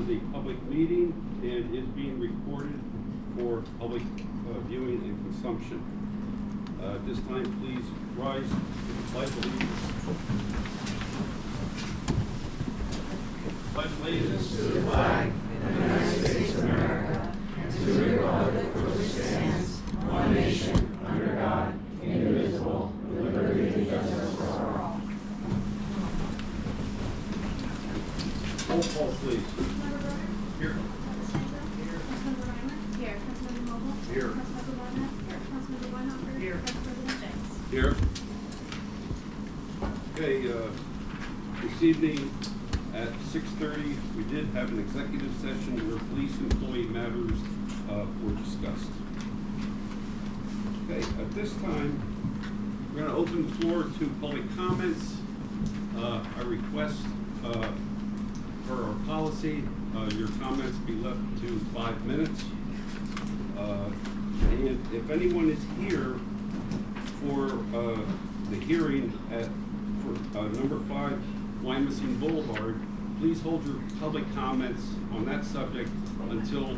a public meeting and is being recorded for public viewing and consumption. At this time, please rise to the Pledge of Allegiance. Pledge allegiance to the flag of the United States of America and to the republic for which it stands, one nation, under God, indivisible, with liberty and justice for all. Roll call, please. Here. Councilmember Reimer? Here. Councilmember Mobile? Here. Councilmember Warner? Here. Councilmember Weinhofer? Here. Vice President James? Here. Okay, this evening at 6:30, we did have an executive session where police employee matters were discussed. Okay, at this time, we're going to open the floor to public comments. I request for our policy, your comments be left to 5 minutes. And if anyone is here for the hearing for number 5 Wyomissing Boulevard, please hold your public comments on that subject until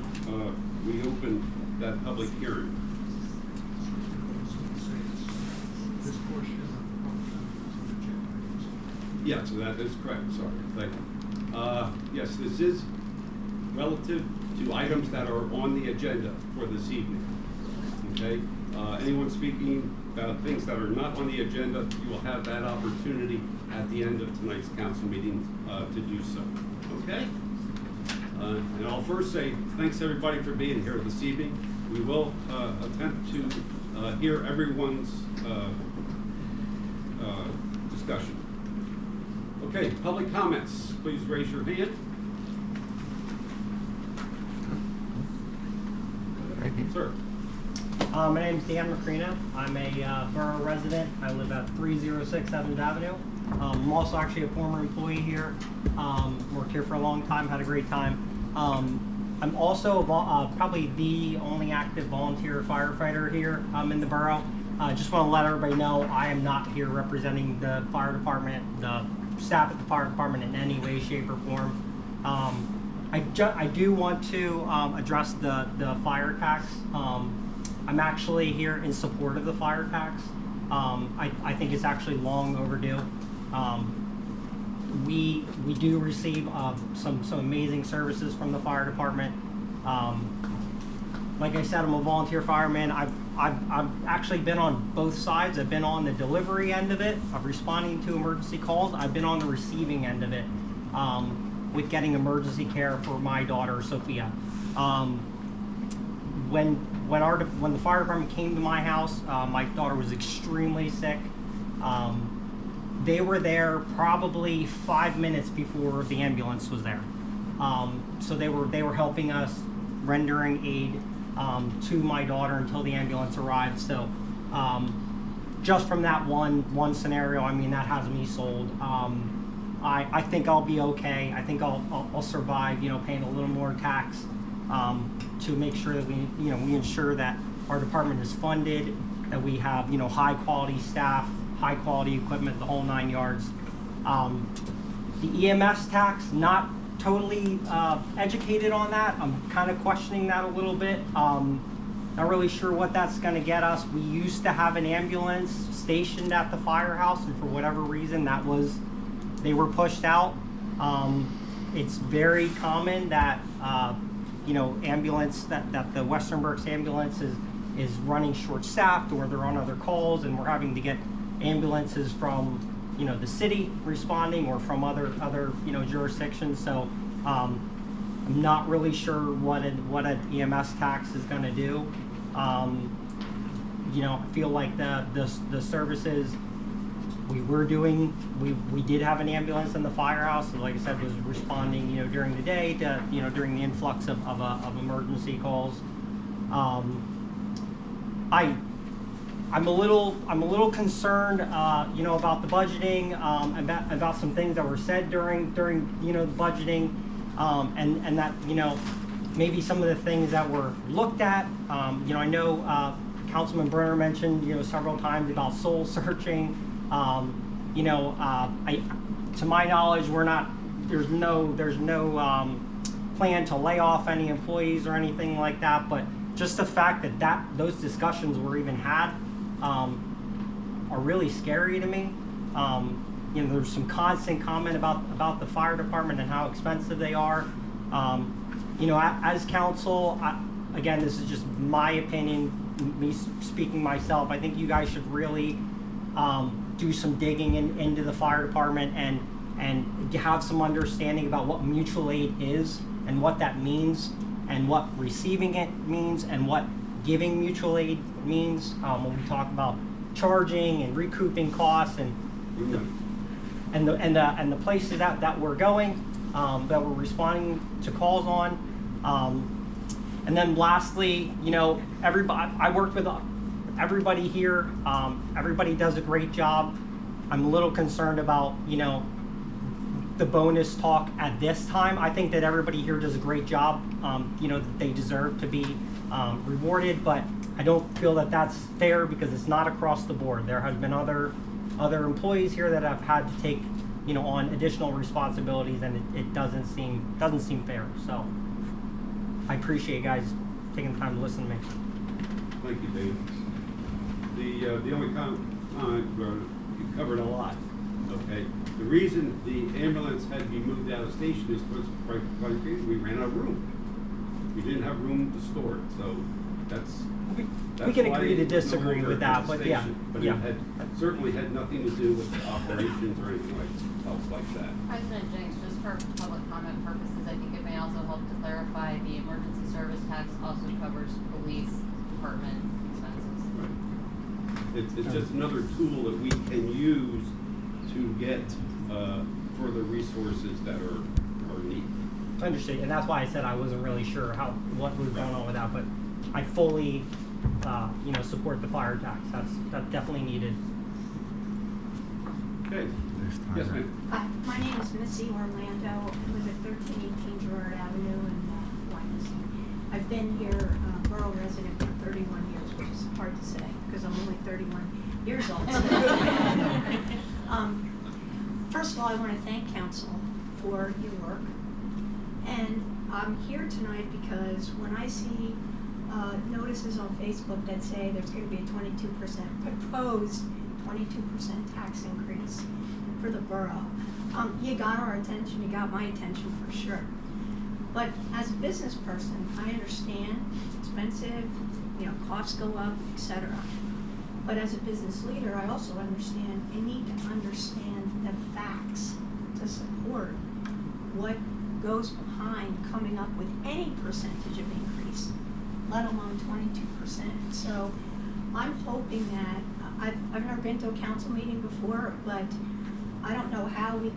we open that public hearing. This portion of the public comment is on the agenda. Yeah, so that is correct. Sorry, thank you. Yes, this is relative to items that are on the agenda for this evening. Okay? Anyone speaking about things that are not on the agenda, you will have that opportunity at the end of tonight's council meeting to do so. Okay? And I'll first say thanks everybody for being here this evening. We will attempt to hear everyone's discussion. Okay, public comments. Please raise your hand. Sir. My name is Dan Macrino. I'm a borough resident. I live at 306 7th Avenue. I'm also actually a former employee here. Worked here for a long time, had a great time. I'm also probably the only active volunteer firefighter here in the borough. I just want to let everybody know I am not here representing the fire department, the staff at the fire department in any way, shape, or form. I do want to address the fire tax. I'm actually here in support of the fire tax. I think it's actually long overdue. We do receive some amazing services from the fire department. Like I said, I'm a volunteer fireman. I've actually been on both sides. I've been on the delivery end of it, of responding to emergency calls. I've been on the receiving end of it, with getting emergency care for my daughter, Sophia. When the fire department came to my house, my daughter was extremely sick. They were there probably 5 minutes before the ambulance was there. So they were helping us, rendering aid to my daughter until the ambulance arrived. So just from that one scenario, I mean, that has me sold. I think I'll be okay. I think I'll survive, paying a little more tax to make sure that we ensure that our department is funded, that we have, high quality staff, high quality equipment, the whole 9 yards. The EMS tax, not totally educated on that. I'm kind of questioning that a little bit. Not really sure what that's going to get us. We used to have an ambulance stationed at the firehouse, and for whatever reason they were pushed out. It's very common that ambulance that the Western Berks ambulance is running short-staffed, or they're on other calls, and we're having to get ambulances from the city responding, or from other jurisdictions. So I'm not really sure what an EMS tax is going to do. I feel like the services we did have an ambulance in the firehouse, and like I said, was responding during the day to during the influx of emergency calls. I'm a little concerned, about the budgeting, about some things that were said during the budgeting, and that maybe some of the things that were looked at. I know Councilman Brenner mentioned several times about soul searching. To my knowledge, there's no plan to lay off any employees or anything like that, but just the fact that those discussions were even had are really scary to me. You know, there's some constant comment about the fire department and how expensive they are. You know, as council, again, this is just my opinion, me speaking myself. I think you guys should really do some digging into the fire department and have some understanding about what mutual aid is and what that means and what receiving it means and what giving mutual aid means when we talk about charging and recouping costs and the places that we're going, that we're responding to calls on. And then lastly, you know, I worked with everybody here. Everybody does a great job. I'm a little concerned about, you know, the bonus talk at this time. I think that everybody here does a great job. You know, that they deserve to be rewarded, but I don't feel that that's fair because it's not across the board. There has been other employees here that have had to take, you know, on additional responsibilities, and it doesn't seem fair. So I appreciate you guys taking the time to listen to me. Thank you, Dave. The only comment, you covered a lot, okay? The reason the ambulance had to be moved out of station is because we ran out of room. We didn't have room to store it, so that's we can why agree to it was no disagree longer with that, at the but yeah. station. But Yeah. it certainly had nothing to do with the operations or anything else like that. President Jenks, just for public comment purposes, I think it may also help to clarify the emergency service tax also covers police department expenses. Right. It's just another tool that we can use to get further resources that are needed. I understand, and that's why I said I wasn't really sure what was going on with that, but I fully, you know, support the fire tax. That's definitely needed. Okay. Yes, ma'am. Hi, my name is Missy Orlando. I live at 1318 Gerard Avenue in Wyomissing. I've been here, borough resident for 31 years, which is hard to say because I'm only 31 years old. First of all, I want to thank council for your work. And I'm here tonight because when I see notices on Facebook that say there's going to be a 22% proposed 22% tax increase for the borough, you got our attention, you got my attention for sure. But as a business person, I understand it's expensive, you know, costs go up, etc. But as a business leader, I also understand you need to understand the facts to support what goes behind coming up with any percentage of increase, let alone 22%. So I'm hoping that, I've never been to a council meeting before, but I don't know how I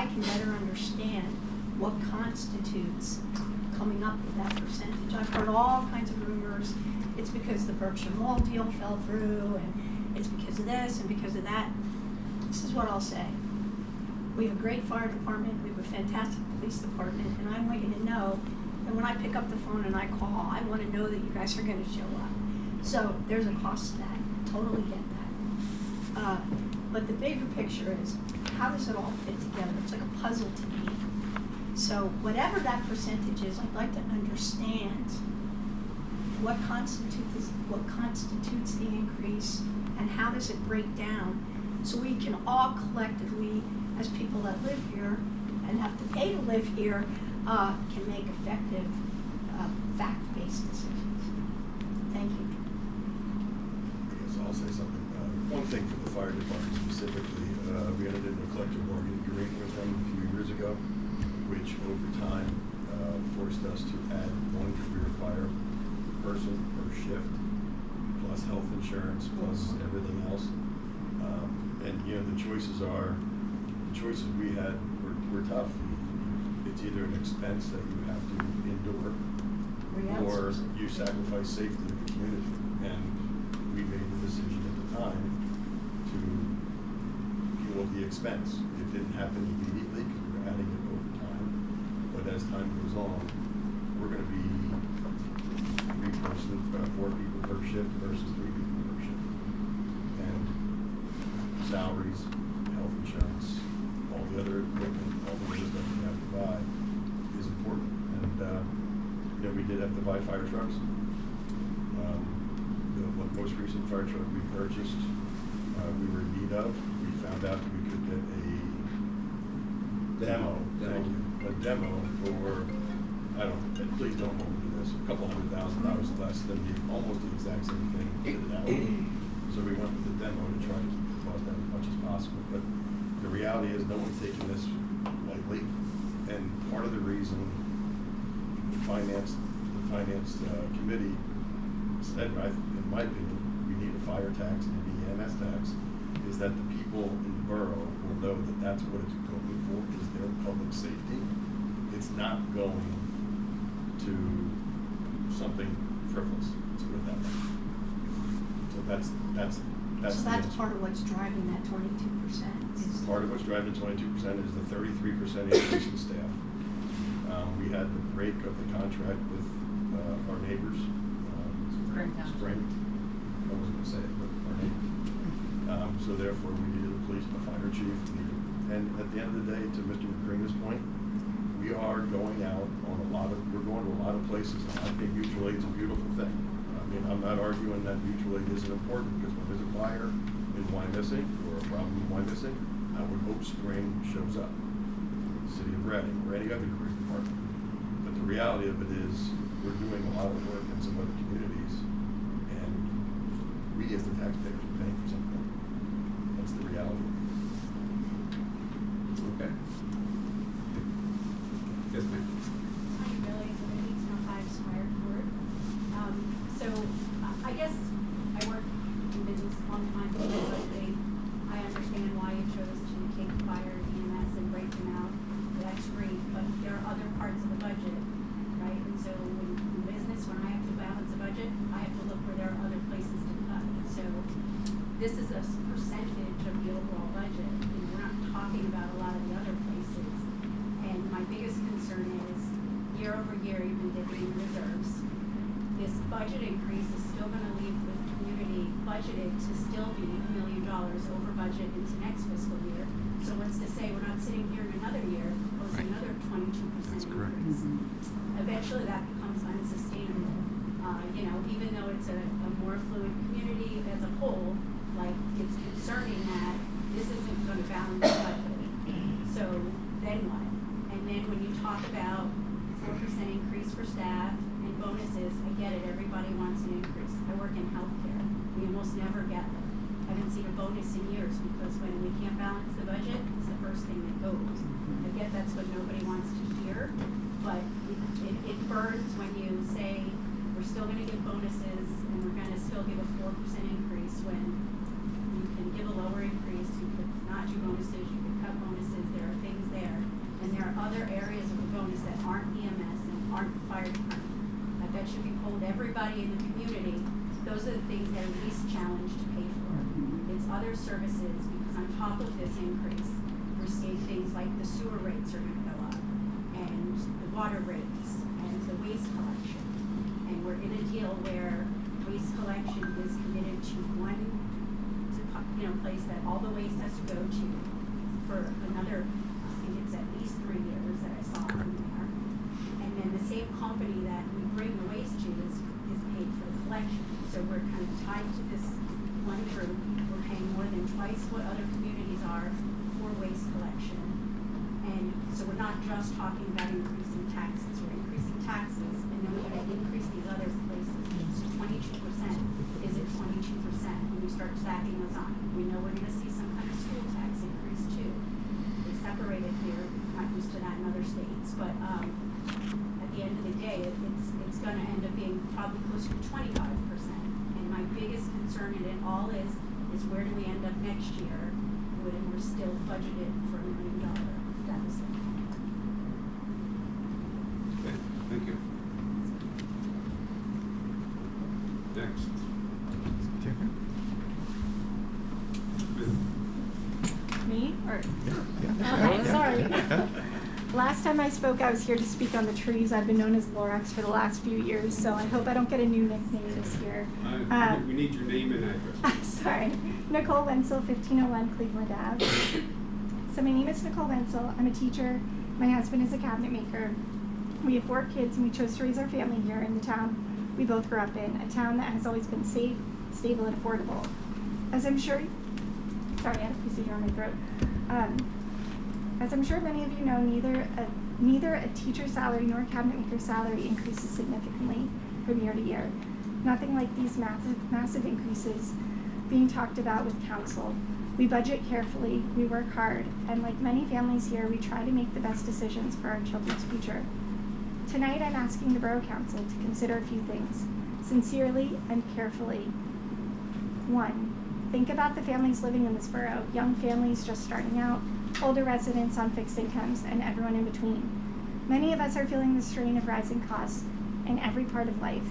can better understand what constitutes coming up with that percentage. I've heard all kinds of rumors. It's because the Berkshire Mall deal fell through, and it's because of this and because of that. This is what I'll say. We have a great fire department, we have a fantastic police department, and I want you to know that when I pick up the phone and I call, I want to know that you guys are going to show up. So there's a cost to that. Totally get that. But the bigger picture is, how does it all fit together? It's like a puzzle to me. So whatever that percentage is, I'd like to understand what constitutes the increase and how does it break down so we can all collectively, as people that live here and have to pay to live here, can make effective, fact-based decisions. Thank you. So I'll say something. One thing for the fire department specifically, we entered into a collective bargaining agreement with them a few years ago, which over time forced us to add one career fire person per shift, plus health insurance, plus everything else. And you know, the choices we had were tough. It's either an expense that you have to endure, or you sacrifice safety of the community. And we made the decision at the time to deal with the expense. It didn't happen immediately because we were adding it over time. But as time goes on, we're going to be 4 people per shift versus 3 people per shift. And salaries, health insurance, all the other equipment, all the other stuff we have to buy is important. we did have to buy fire trucks. The most recent fire truck we purchased, we were in need of. We found out that we could get a demo. Thank you. A demo for, please don't hold me to this, a couple $100,000 less than almost the exact same thing we did it out. So we went with the demo to try to keep the cost down as much as possible. But the reality is no one's taking this lightly. And part of the reason the finance committee said, in my opinion, we need a fire tax and an EMS tax, is that the people in the borough will know that that's what it's going for, is their public safety. It's not going to something frivolous, let's put it that way. So that's So the that's answer. part of what's driving that 22%. Part of what's driving 22% is the 33% increase in staff. We had the break of the contract with our neighbors. Spring. I wasn't going to say it, but our neighbors. So therefore, we needed a police, a fire chief. And at the end of the day, to Mr. McCreamer's point, we are going out on we're going to a lot of places. And I think mutual aid is a beautiful thing. I mean, I'm not arguing that mutual aid isn't important, because when there's a fire in Wyomissing or a problem in Wyomissing, I would hope Spring shows up. City of Reading or any other career department. But the reality of it is, we're doing a lot of work in some other communities, and we as the taxpayers are paying for something. That's the reality. Okay. Yes, ma'am. Hi, Billy. It's 1805 Squire Court. So I guess I work in business a long time, but I understand why you chose to take fire and EMS and break them out. That's great, but there are other parts of the budget, right? And so in business, when I have to balance a budget, I have to look where there are other places to cut. So this is a percentage of the overall budget, and we're not talking about a lot of the other places. And my biggest concern is, year over year, you've been dipping in reserves. This budget increase is still gonna leave the community budgeted to still be $1 million over budget into next fiscal year. So what's to say we're not sitting here in another year posting another 22% increase? Eventually that becomes unsustainable. Even though it's a more fluid community as a whole, like, it's concerning that this isn't gonna balance the budget. So then what? And then when you talk about 4% increase for staff and bonuses, I get it, everybody wants an increase. I work in healthcare. We almost never get them. I haven't seen a bonus in years, because when we can't balance the budget, it's the first thing that goes. I get that's what nobody wants to hear, but it burns when you say we're still gonna give bonuses and we're gonna still give a 4% increase, when you can give a lower increase, you could not do bonuses, you could cut bonuses, there are things there. And there are other areas of the bonus that aren't EMS and aren't fire department. I bet you if you polled everybody in the community, those are the things that are least challenged to pay for. It's other services, because on top of this increase, we're seeing things like the sewer rates are gonna go up, and the water rates, and the waste collection. And we're in a deal where waste collection is committed to one place that all the waste has to go to for another, I think it's at least 3 years that I saw in there. And then the same company that we bring the waste to is paid for the collection. So we're kind of tied to this one group. We're paying more than twice what other communities are for waste collection. And so we're not just talking about increasing taxes. We're increasing taxes, and then we're going to increase these other places. So 22%. Is it 22% when we start stacking those on? We know we're going to see some kind of school tax increase too. They separated here, not used to that in other states, but at the end of the day, it's going to end up being probably closer to 25%. And my biggest concern in it all is where do we end up next year when we're still budgeted for $1 million deficit? Okay, thank you. Next. Me? Or? Okay, sorry. Last time I spoke, I was here to speak on the trees. I've been known as Lorax for the last few years, so I hope I don't get a new nickname this year. We need your name and address. Sorry. Nicole Wenzel, 1501 Cleveland Ave. So my name is Nicole Wenzel. I'm a teacher. My husband is a cabinet maker. We have 4 kids, and we chose to raise our family here in the town we both grew up in, a town that has always been safe, stable, and affordable. As I'm sure, sorry, I had a piece of hair on my throat. As I'm sure many of you know, neither a teacher's salary nor a cabinet maker's salary increases significantly from year to year. Nothing like these massive increases being talked about with council. We budget carefully, we work hard, and like many families here, we try to make the best decisions for our children's future. Tonight, I'm asking the Borough Council to consider a few things, sincerely and carefully. 1, think about the families living in this borough, young families just starting out, older residents on fixed incomes, and everyone in between. Many of us are feeling the strain of rising costs in every part of life.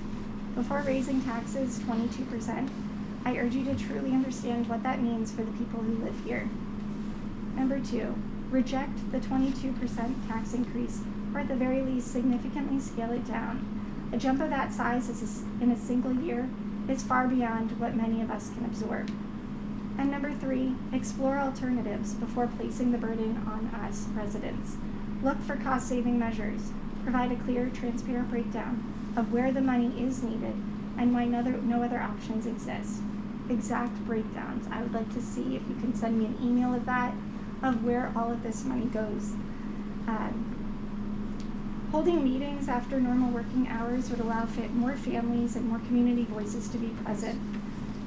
Before raising taxes 22%, I urge you to truly understand what that means for the people who live here. Number 2, reject the 22% tax increase, or at the very least, significantly scale it down. A jump of that size in a single year is far beyond what many of us can absorb. And number 3, explore alternatives before placing the burden on us residents. Look for cost-saving measures. Provide a clear, transparent breakdown of where the money is needed and why no other options exist. Exact breakdowns. I would like to see if you can send me an email of that, of where all of this money goes. Holding meetings after normal working hours would allow more families and more community voices to be present.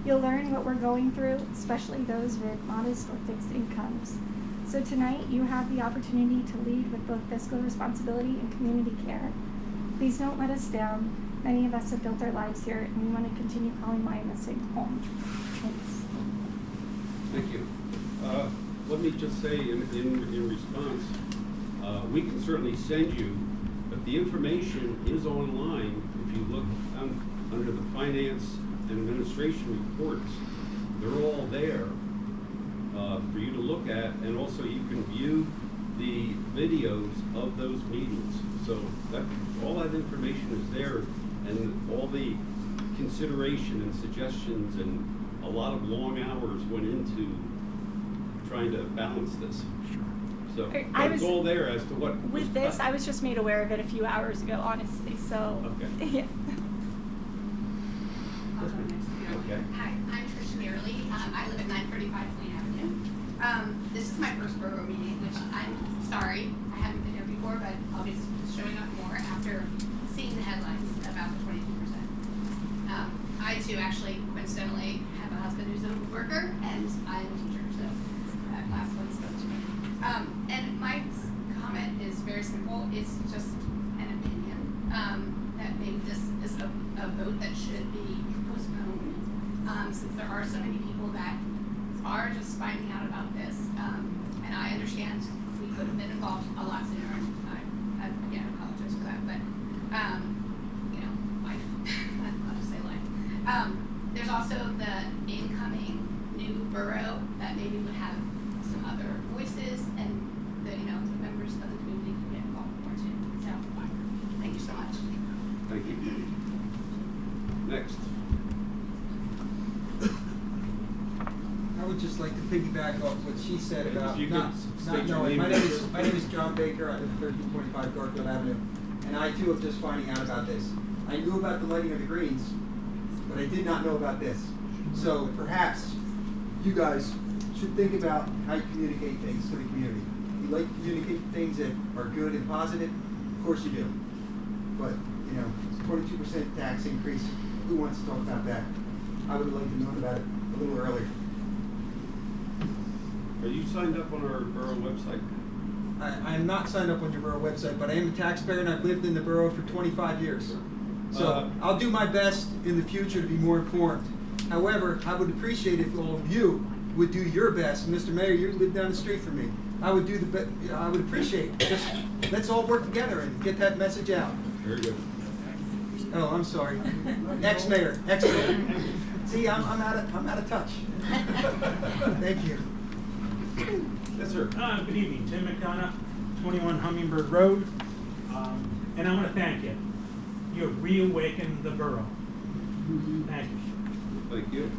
You'll learn what we're going through, especially those with modest or fixed incomes. So tonight, you have the opportunity to lead with both fiscal responsibility and community care. Please don't let us down. Many of us have built our lives here, and we want to continue calling Wyomissing home. Thanks. Thank you. Let me just say in response, we can certainly send you, but the information is online. If you look under the finance and administration reports, they're all there for you to look at, and also you can view the videos of those meetings. So all that information is there, and all the consideration and suggestions and a lot of long hours went into trying to balance this. So it's all there as to what with this. I was just made aware of it a few hours ago, honestly. So okay. Yeah. Okay. Hi, I'm Tricia Nearly. I live at 935 Plain Avenue. This is my first borough meeting, which I'm sorry I haven't been here before, but I'll be showing up more after seeing the headlines about the 22%. I too actually coincidentally have a husband who's a woodworker, and I'm a teacher, so that last one spoke to me. And my comment is very simple. It's just an opinion that maybe this is a vote that should be postponed, since there are so many people that are just finding out about this. And I understand we could have been involved a lot sooner, and I again apologize for that, but you know, life. I'll just say life. There's also the incoming new borough that maybe would have some other voices, and the the members of the community can get involved more too. So thank you so much. Thank you. Next. I would just like to piggyback off what she said about If you not could state your knowing. name My name is John Baker. I live at 1325 Garfield Avenue, and I too am just finding out about this. I knew about the lighting of the greens, but I did not know about this. So perhaps you guys should think about how you communicate things to the community. You like to communicate things that are good and positive, of course you do. But 22% tax increase. Who wants to talk about that? I would have liked to know about it a little earlier. Are you signed up on our borough website? I'm not signed up on your borough website, but I am a taxpayer and I've lived in the borough for 25 years. So I'll do my best in the future to be more informed. However, I would appreciate if all of you would do your best. Mr. Mayor, you live down the street from me. I would do I would appreciate just let's all work together and get that message out. Very good. Oh, I'm sorry. Ex-mayor. See, I'm out of touch. Thank you. Yes, sir. Good evening, Tim McDonough, 21 Hummingbird Road, and I want to thank you. You have reawakened the borough. Thank you. Thank you.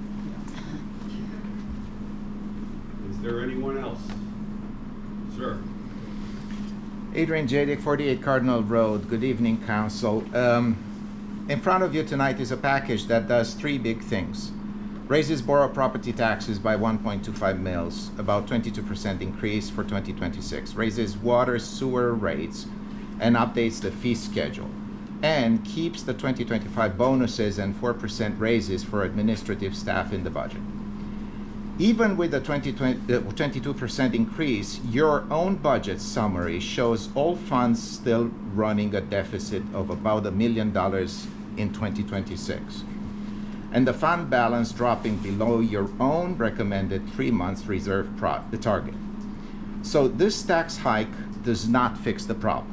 Is there anyone else? Sir. Adrian Jadick, 48 Cardinal Road. Good evening, Council. In front of you tonight is a package that does three big things. Raises borough property taxes by 1.25 mils, about 22% increase for 2026. Raises water sewer rates and updates the fee schedule. And keeps the 2025 bonuses and 4% raises for administrative staff in the budget. Even with the 22% increase, your own budget summary shows all funds still running a deficit of about $1 million in 2026. And the fund balance dropping below your own recommended 3 months reserve target. So this tax hike does not fix the problem.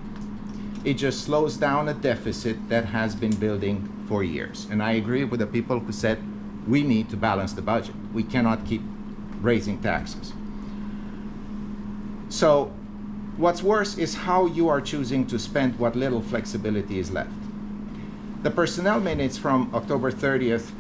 It just slows down a deficit that has been building for years. And I agree with the people who said we need to balance the budget. We cannot keep raising taxes. So what's worse is how you are choosing to spend what little flexibility is left. The personnel minutes from October 30th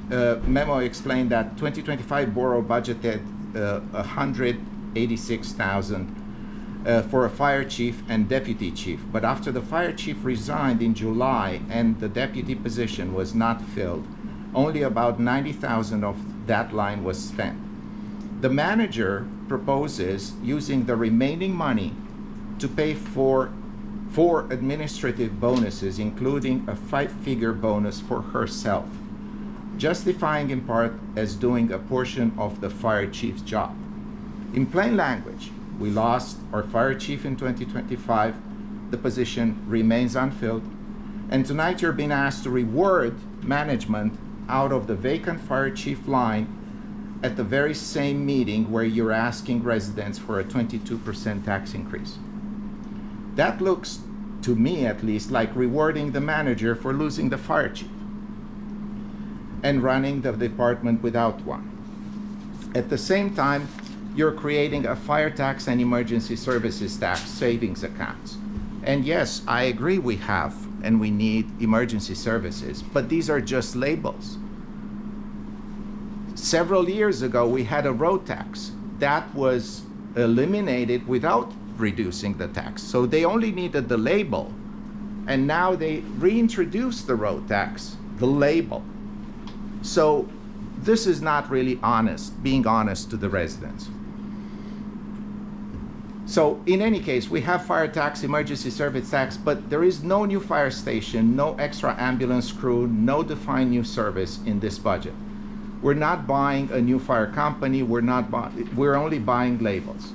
memo explained that 2025 borough budgeted $186,000 for a fire chief and deputy chief. But after the fire chief resigned in July and the deputy position was not filled, only about $90,000 of that line was spent. The manager proposes using the remaining money to pay for 4 administrative bonuses, including a 5-figure bonus for herself, justifying in part as doing a portion of the fire chief's job. In plain language, we lost our fire chief in 2025, the position remains unfilled, and tonight you're being asked to reward management out of the vacant fire chief line at the very same meeting where you're asking residents for a 22% tax increase. That looks, to me at least, like rewarding the manager for losing the fire chief and running the department without one. At the same time, you're creating a fire tax and emergency services tax savings accounts. And yes, I agree we have and we need emergency services, but these are just labels. Several years ago, we had a road tax that was eliminated without reducing the tax. So they only needed the label, and now they reintroduced the road tax, the label. So this is not really being honest to the residents. So in any case, we have fire tax, emergency service tax, but there is no new fire station, no extra ambulance crew, no defined new service in this budget. We're not buying a new fire company, we're only buying labels.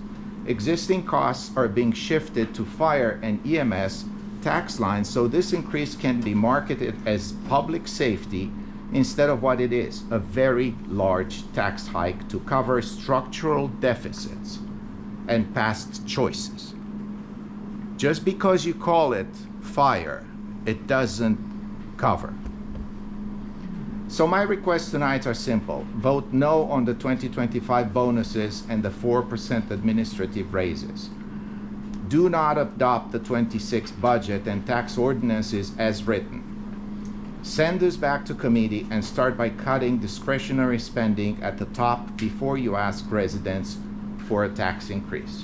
Existing costs are being shifted to fire and EMS tax lines, so this increase can be marketed as public safety instead of what it is, a very large tax hike to cover structural deficits and past choices. Just because you call it fire, it doesn't cover. So my requests tonight are simple. Vote no on the 2025 bonuses and the 4% administrative raises. Do not adopt the 26 budget and tax ordinances as written. Send this back to committee and start by cutting discretionary spending at the top before you ask residents for a tax increase.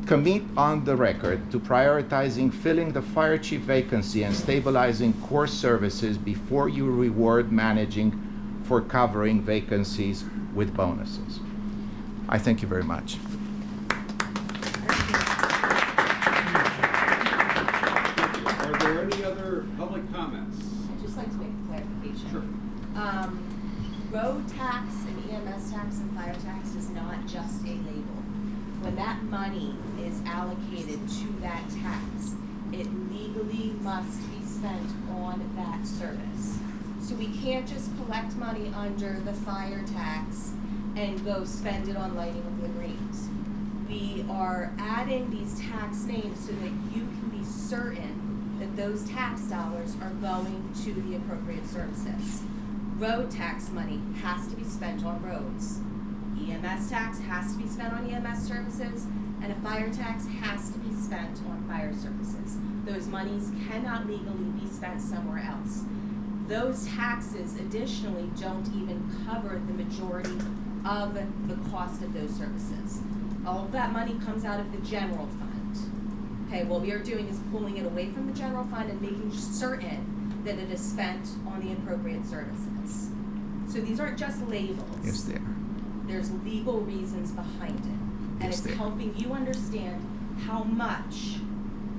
Commit on the record to prioritizing filling the fire chief vacancy and stabilizing core services before you reward managing for covering vacancies with bonuses. I thank you very much. Are there any other public comments? I'd just like to make a clarification. Sure. Road tax and EMS tax and fire tax is not just a label. When that money is allocated to that tax, it legally must be spent on that service. So we can't just collect money under the fire tax and go spend it on lighting of the greens. We are adding these tax names so that you can be certain that those tax dollars are going to the appropriate services. Road tax money has to be spent on roads. EMS tax has to be spent on EMS services, and a fire tax has to be spent on fire services. Those monies cannot legally be spent somewhere else. Those taxes additionally don't even cover the majority of the cost of those services. All of that money comes out of the general fund. Okay, what we are doing is pulling it away from the general fund and making certain that it is spent on the appropriate services. So these aren't just labels. Yes, there. There's legal reasons behind it. And Yes, it's there. helping you understand how much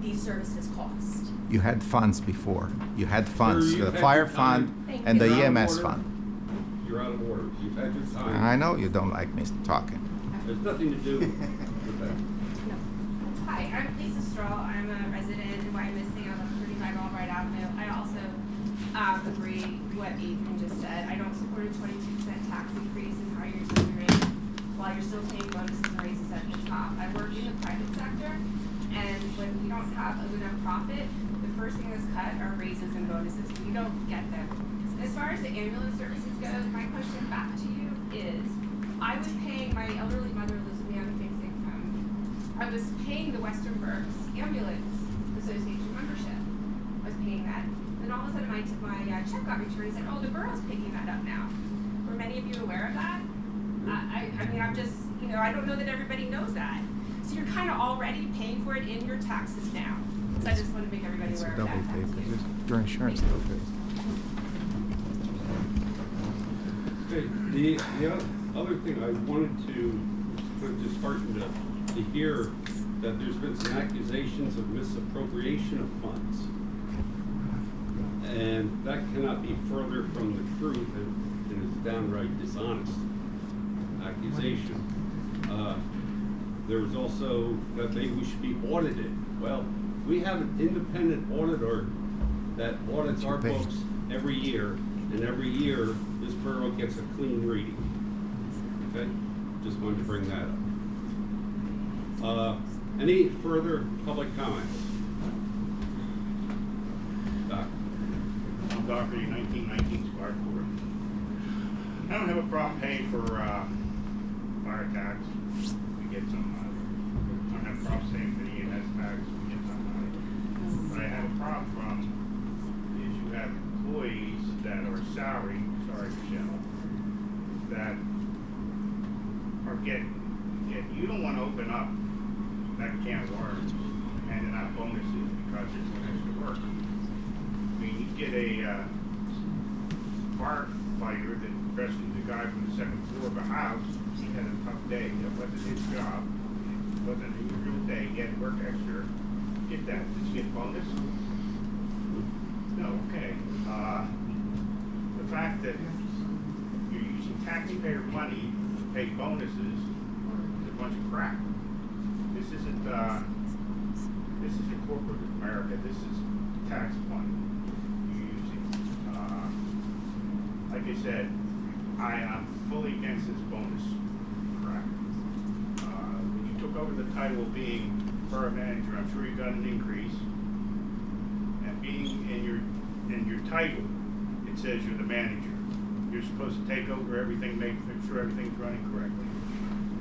these services cost. You had funds before. You had funds, Sir, the you've had fire your time. fund Thank and the you. You're out of EMS order. fund. You're out of order. You've had your time. I know you don't like me talking. There's nothing to do with that. Hi, I'm Lisa Stroll. I'm a resident in Wyomissing. I live at 35 Albright Avenue. I also agree what Adrian just said. I don't support a 22% tax increase in higher utility rates while you're still paying bonuses and raises at the top. I work in the private sector, and when we don't have enough profit, the first thing that's cut are raises and bonuses. We don't get them. As far as the ambulance services go, my question back to you is, I was paying, my elderly mother lives with me on a fixed income. I was paying the Western Berks Ambulance Association membership. I was paying that. Then all of a sudden my check got returned and said, oh, the borough's picking that up now. Were many of you aware of that? I mean, I'm just, you know, I don't know that everybody knows that. So you're kind of already paying for it in your taxes now. So I just want to make everybody It's a aware of double that. pay, Thank you. because your insurance still pays. Okay, the other thing I wanted to, I'm disheartened to hear that there's been some accusations of misappropriation of funds. And that cannot be further from the truth and is downright dishonest accusation. There was also that maybe we should be audited. Well, we have an independent auditor that audits our books every year, and every year this borough gets a clean reading. Okay? Just wanted to bring that up. Any further public comments? Doc. I'm Doherty, 1919 Square Court. I don't have a problem paying for fire tax. We get some money. I don't have a problem paying for the EMS tax. We get some money. But I have a problem is you have employees that are salary, sorry, Michelle, that are getting, you don't want to open up that can of worms handing out bonuses because there's no extra work. I mean, you get a firefighter that rescued the guy from the second floor of a house. He had a tough day. That wasn't his job. It wasn't a real day. He had to work extra. Get that. Did you get a bonus? No, okay. The fact that you're using taxpayer money to pay bonuses is a bunch of crap. This isn't corporate America. This is tax money you're using. Like I said, I'm fully against this bonus crap. When you took over the title of being borough manager, I'm sure you got an increase. And being in your title, it says you're the manager. You're supposed to take over everything, make sure everything's running correctly.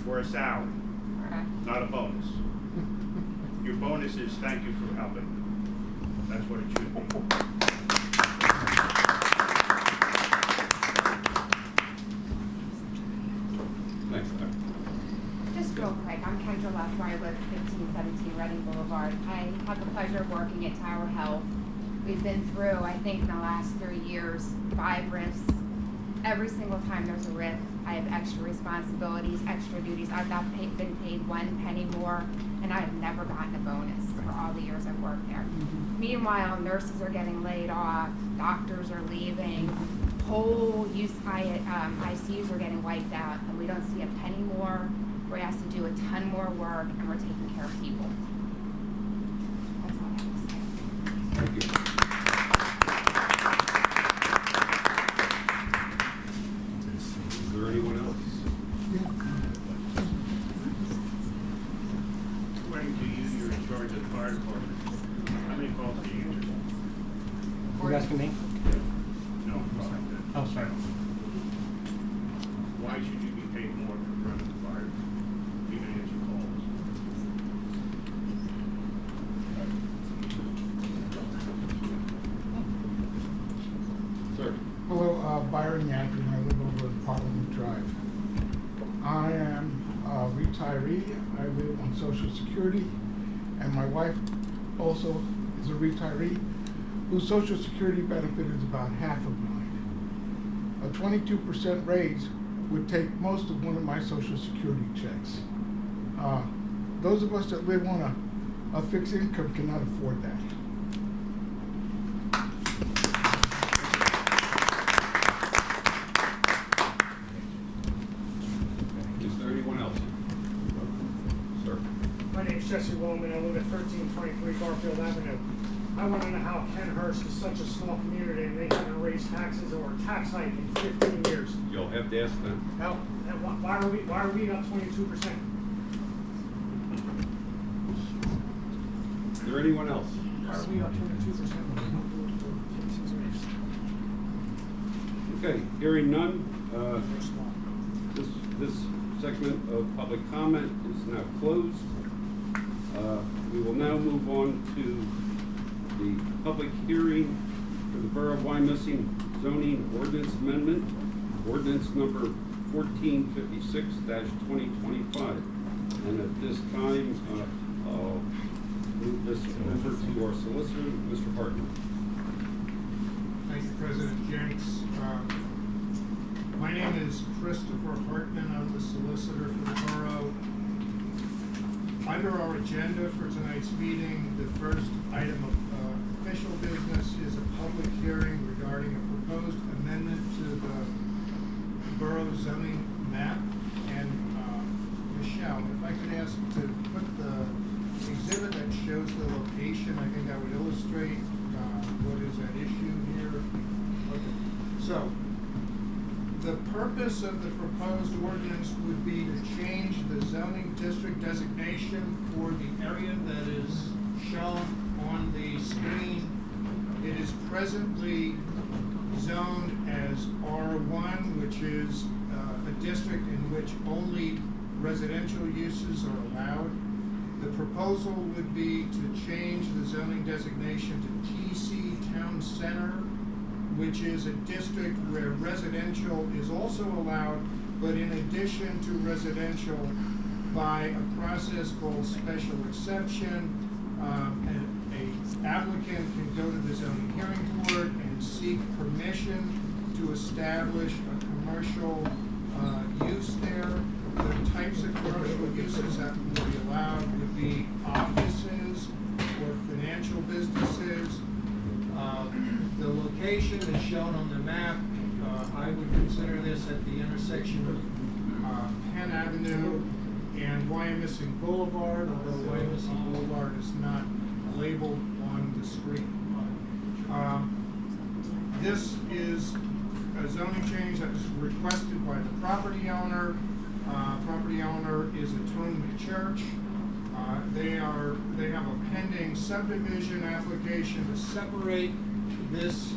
For a salary, not a bonus. Your bonus is thank you for helping. That's what it should be. Thanks, Doc. Just real quick, I'm Kendra Left, I live 1517 Reading Boulevard. I have the pleasure of working at Tower Health. We've been through, I think in the last 3 years, 5 rifts. Every single time there's a rift, I have extra responsibilities, extra duties. I've not been paid 1 penny more, and I've never gotten a bonus for all the years I've worked there. Meanwhile, nurses are getting laid off, doctors are leaving, whole ICUs are getting wiped out, and we don't see a penny more. We're asked to do a ton more work, and we're taking care of people. That's all I have to say. Thank you. Is there anyone else? According to you, you're in charge of the fire department. How many calls do you answer? You asking me? No, sorry. Oh, sorry. Why should you be paid more for running the fire, even answer calls? Sir. Hello, Byron Yankee, and I live over in Parliament Drive. I am a retiree. I live on Social Security, and my wife also is a retiree whose Social Security benefit is about half of mine. A 22% raise would take most of one of my Social Security checks. Those of us that live on a fixed income cannot afford that. Is there anyone else? Sir. My name's Jesse Woolman. I live at 1323 Garfield Avenue. I want to know how Kenhurst is such a small community and they haven't raised taxes or a tax hike in 15 years. You'll have to ask them. How, why are we up 22%? Is there anyone else? Why are we up 22%? Okay, hearing none, this segment of public comment is now closed. We will now move on to the public hearing for the Borough of Wyomissing zoning ordinance amendment, ordinance number 1456-2025. And at this time, I'll move this over to our solicitor, Mr. Hartman. Thank you, President Jenks. My name is Christopher Hartman. I'm the solicitor for the borough. Under our agenda for tonight's meeting, the first item of official business is a public hearing regarding a proposed amendment to the borough zoning map. And Michelle, if I could ask to put the exhibit that shows the location, I think that would illustrate what is at issue here. Okay. So, the purpose of the proposed ordinance would be to change the zoning district designation for the area that is shown on the screen. It is presently zoned as R1, which is a district in which only residential uses are allowed. The proposal would be to change the zoning designation to TC Town Center, which is a district where residential is also allowed, but in addition to residential, by a process called special exception, an applicant can go to the zoning hearing board and seek permission to establish a commercial use there. The types of commercial uses that would be allowed would be offices or financial businesses. The location is shown on the map. I would consider this at the intersection of Penn Avenue and Wyomissing Boulevard, although Wyomissing Boulevard is not labeled on the screen. This is a zoning change that was requested by the property owner. Property owner is Atonement Church. They have a pending subdivision application to separate this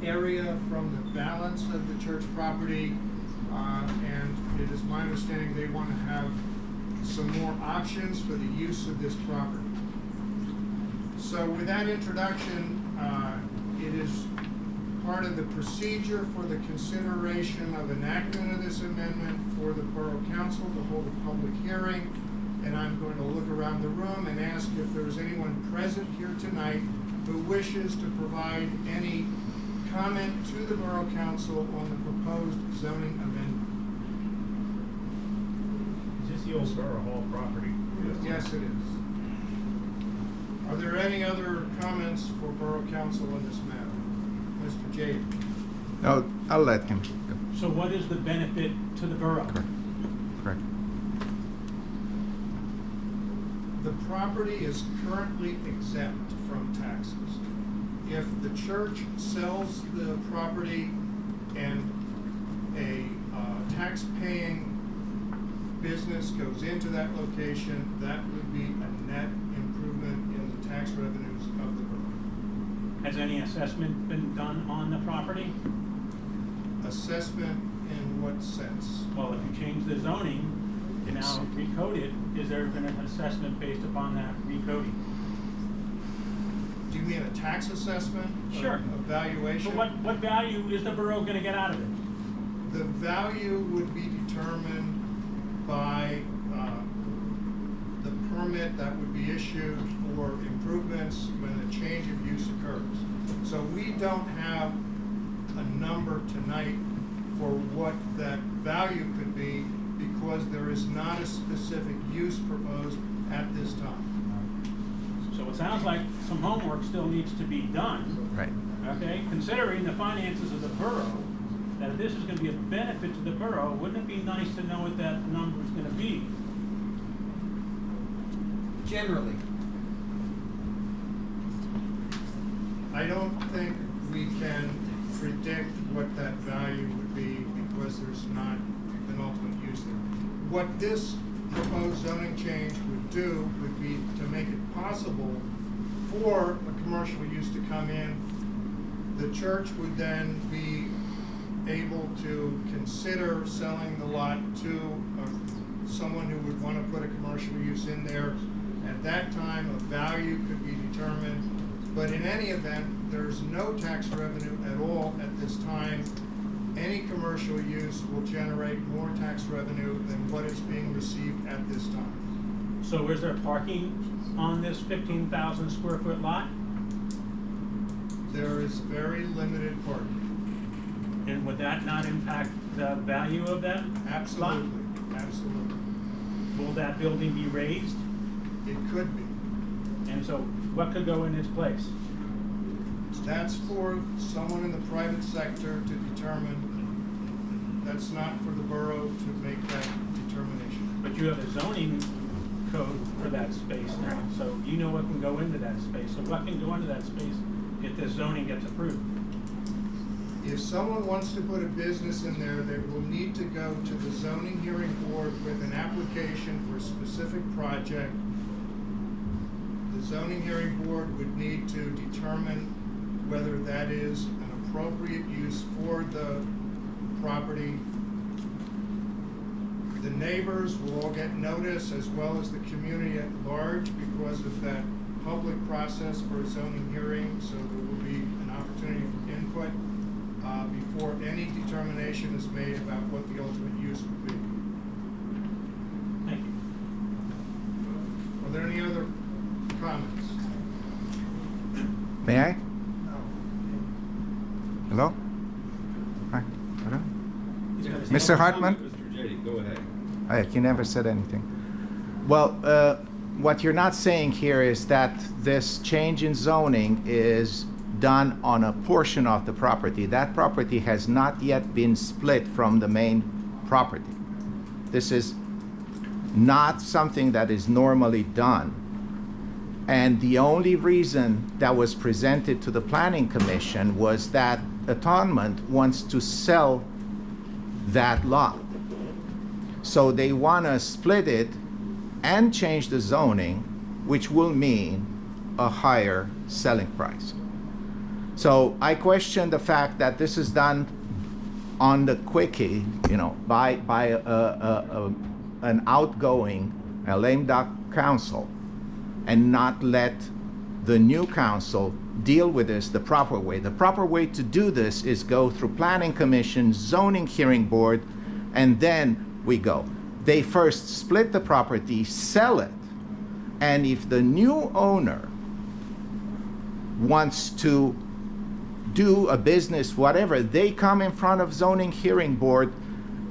area from the balance of the church property, and it is my understanding they want to have some more options for the use of this property. So with that introduction, it is part of the procedure for the consideration of enactment of this amendment for the Borough Council to hold a public hearing. And I'm going to look around the room and ask if there's anyone present here tonight who wishes to provide any comment to the Borough Council on the proposed zoning amendment. Is this the old Borough Hall property? Yes, it is. Are there any other comments for Borough Council on this matter? Mr. Jade? No, I'll let him. So what is the benefit to the borough? Correct. The property is currently exempt from taxes. If the church sells the property and a tax-paying business goes into that location, that would be a net improvement in the tax revenues of the borough. Has any assessment been done on the property? Assessment in what sense? Well, if you change the zoning, Yes. now recode it, is there been an assessment based upon that recoding? Do you mean a tax assessment? Sure. A valuation? So what value is the borough gonna get out of it? The value would be determined by the permit that would be issued for improvement improvements when a change of use occurs. So we don't have a number tonight for what that value could be because there is not a specific use proposed at this time. So it sounds like some homework still needs to be done. Right. Okay, considering the finances of the borough, that if this is going to be a benefit to the borough, wouldn't it be nice to know what that number is going to be? Generally. I don't think we can predict what that value would be because there's not an ultimate use there. What this proposed zoning change would do would be to make it possible for a commercial use to come in. The church would then be able to consider selling the lot to someone who would want to put a commercial use in there. At that time, a value could be determined. But in any event, there's no tax revenue at all at this time. Any commercial use will generate more tax revenue than what is being received at this time. So is there parking on this 15,000 square foot lot? There is very limited parking. And would that not impact the value of that Absolutely, lot? absolutely. Will that building be raised? It could be. And so what could go in its place? That's for someone in the private sector to determine. That's not for the borough to make that determination. But you have a zoning code for that space now, so you know what can go into that space. So what can go into that space if this zoning gets approved? If someone wants to put a business in there, they will need to go to the zoning hearing board with an application for a specific project. The zoning hearing board would need to determine whether that is an appropriate use for the property. The neighbors will all get notice as well as the community at large because of that public process for a zoning hearing, so there will be an opportunity for input before any determination is made about what the ultimate use would be. Thank you. Are there any other comments? May I? Hello? Hi. Hello? Mr. Hartman? Mr. J, go ahead. He never said anything. Well, what you're not saying here is that this change in zoning is done on a portion of the property. That property has not yet been split from the main property. This is not something that is normally done. And the only reason that was presented to the Planning Commission was that Atonement wants to sell that lot. So they want to split it and change the zoning, which will mean a higher selling price. So I question the fact that this is done on the quickie, you know, by an outgoing, a lame duck council, and not let the new council deal with this the proper way. The proper way to do this is go through Planning Commission, Zoning Hearing Board, and then we go. They first split the property, sell it, and if the new owner wants to do a business, whatever, they come in front of Zoning Hearing Board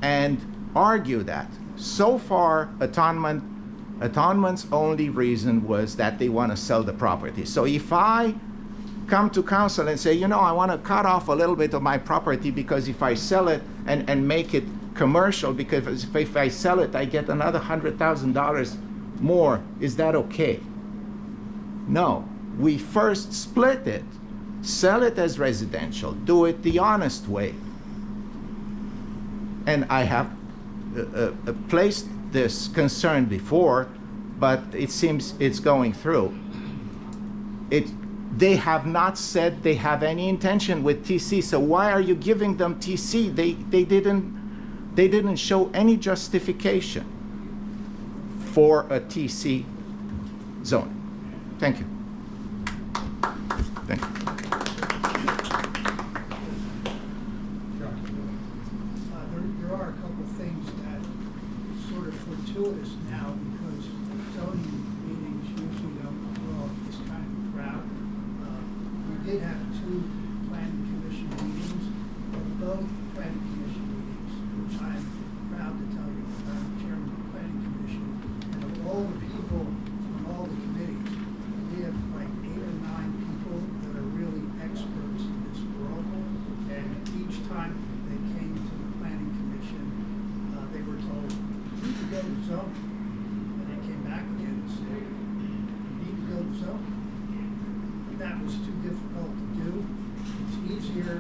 and argue that. So far, Atonement's only reason was that they want to sell the property. So if I come to council and say, you know, I want to cut off a little bit of my property because if I sell it and make it commercial, because if I sell it, I get another $100,000 more, is that okay? No, we first split it, sell it as residential, do it the honest way. And I have placed this concern before, but it seems it's going through. They have not said they have any intention with TC, so why are you giving them TC? They didn't show any justification for a TC zone. Thank you. Thank you. There are a couple of things that sort of fortuitous now because zoning meetings usually don't involve this kind of both planning commission meetings, which I'm proud to tell you, I'm chairman of the planning commission, and of all the people on all the committees, we have like 8 or 9 people that are really experts in this world, and each time they came to the planning commission, they were told, you need to go to zoning, and they came back again and said, you need to go to zoning. But that was too difficult to do. It's easier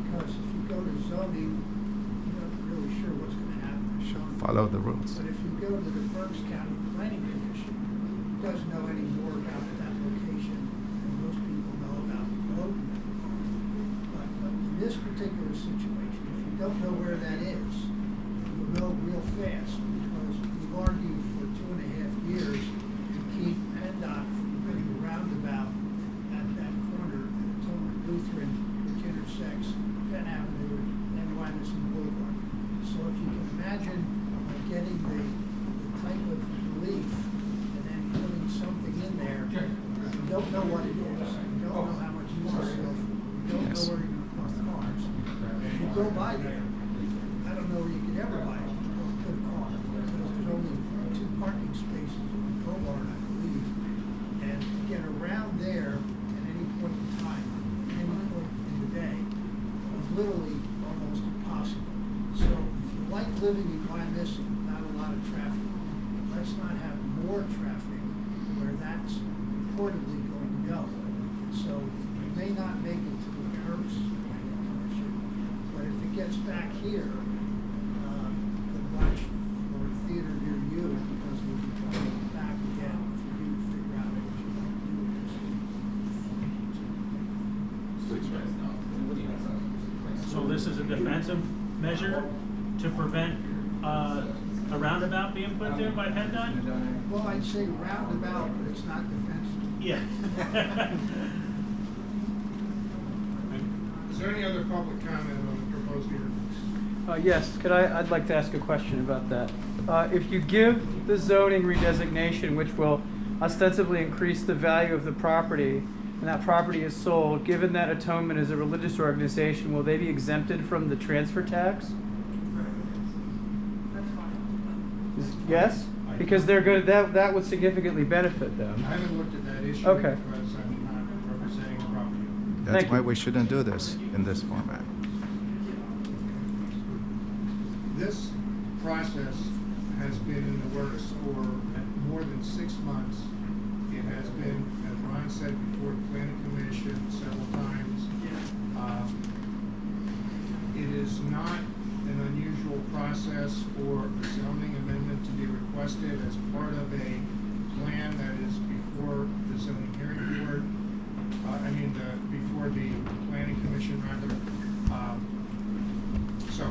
because if you go to zoning, you're not really sure what's going to happen. Follow the rules. But if you go to the Berks County Planning Commission, it doesn't know any more about that location than most people know about Logan. But in this particular situation, if you don't know where that is, you'll know real fast because we've argued for 2.5 years to keep PennDOT from putting a roundabout at that corner at Atonement Lutheran, which intersects Penn Avenue and Wyomissing Boulevard. So if you can imagine getting the type of relief and then putting something in there, you don't know what it is, you don't know how much use it's for, you don't know where you're going to park cars. If you go by there, I don't know where you could ever buy or put a car, because there's only 2 parking spaces on Boulevard, I believe. And to get around there at any point in time, any point in the day, is literally almost impossible. So if you like living in Wyomissing, not a lot of traffic, let's not have more traffic where that's reportedly going to go. So we may not make it to the Berks Planning Commission, but if it gets back here, then watch for a theater near you, because we'll be coming back again for you to figure out what you want to do with this. So this is a defensive measure to prevent a roundabout being put there by PennDOT? Well, I'd say roundabout, but it's not defensive. Yeah. Is there any other public comment on the proposed ordinance? Yes, I'd like to ask a question about that. If you give the zoning redesignation, which will ostensibly increase the value of the property, and that property is sold, given that Atonement is a religious organization, will they be exempted from the transfer tax? Yes? Because they're good, that would significantly benefit them. I haven't looked at that issue Okay. because I'm not representing the property owner. That's Thank why you. we shouldn't do this in this format. This process has been in the works for more than 6 months. It has been, as Ron said before, the planning commission several times. It is not an unusual process for a zoning amendment to be requested as part of a plan that is before the zoning hearing board. Before the planning commission rather. So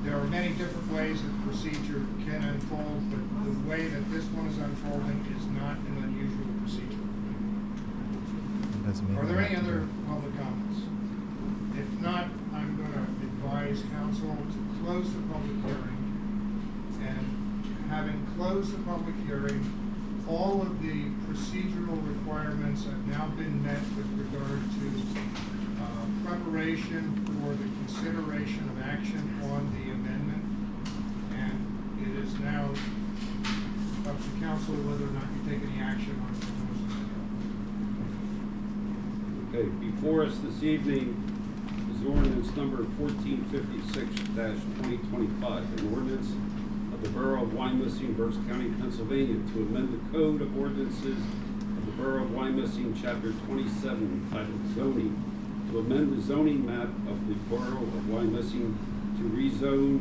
there are many different ways that the procedure can unfold, but the way that this one is unfolding is not an unusual procedure. Are there any other public comments? If not, I'm going to advise council to close the public hearing. And having closed the public hearing, all of the procedural requirements have now been met with regard to preparation for the consideration of action on the amendment. And it is now up to council whether or not you take any action on the proposed amendment. Okay, before us this evening is ordinance number 1456-2025, an ordinance of the Borough of Wyomissing, Berks County, Pennsylvania, to amend the Code of Ordinances of the Borough of Wyomissing, Chapter 27, entitled Zoning, to amend the zoning map of the Borough of Wyomissing to rezone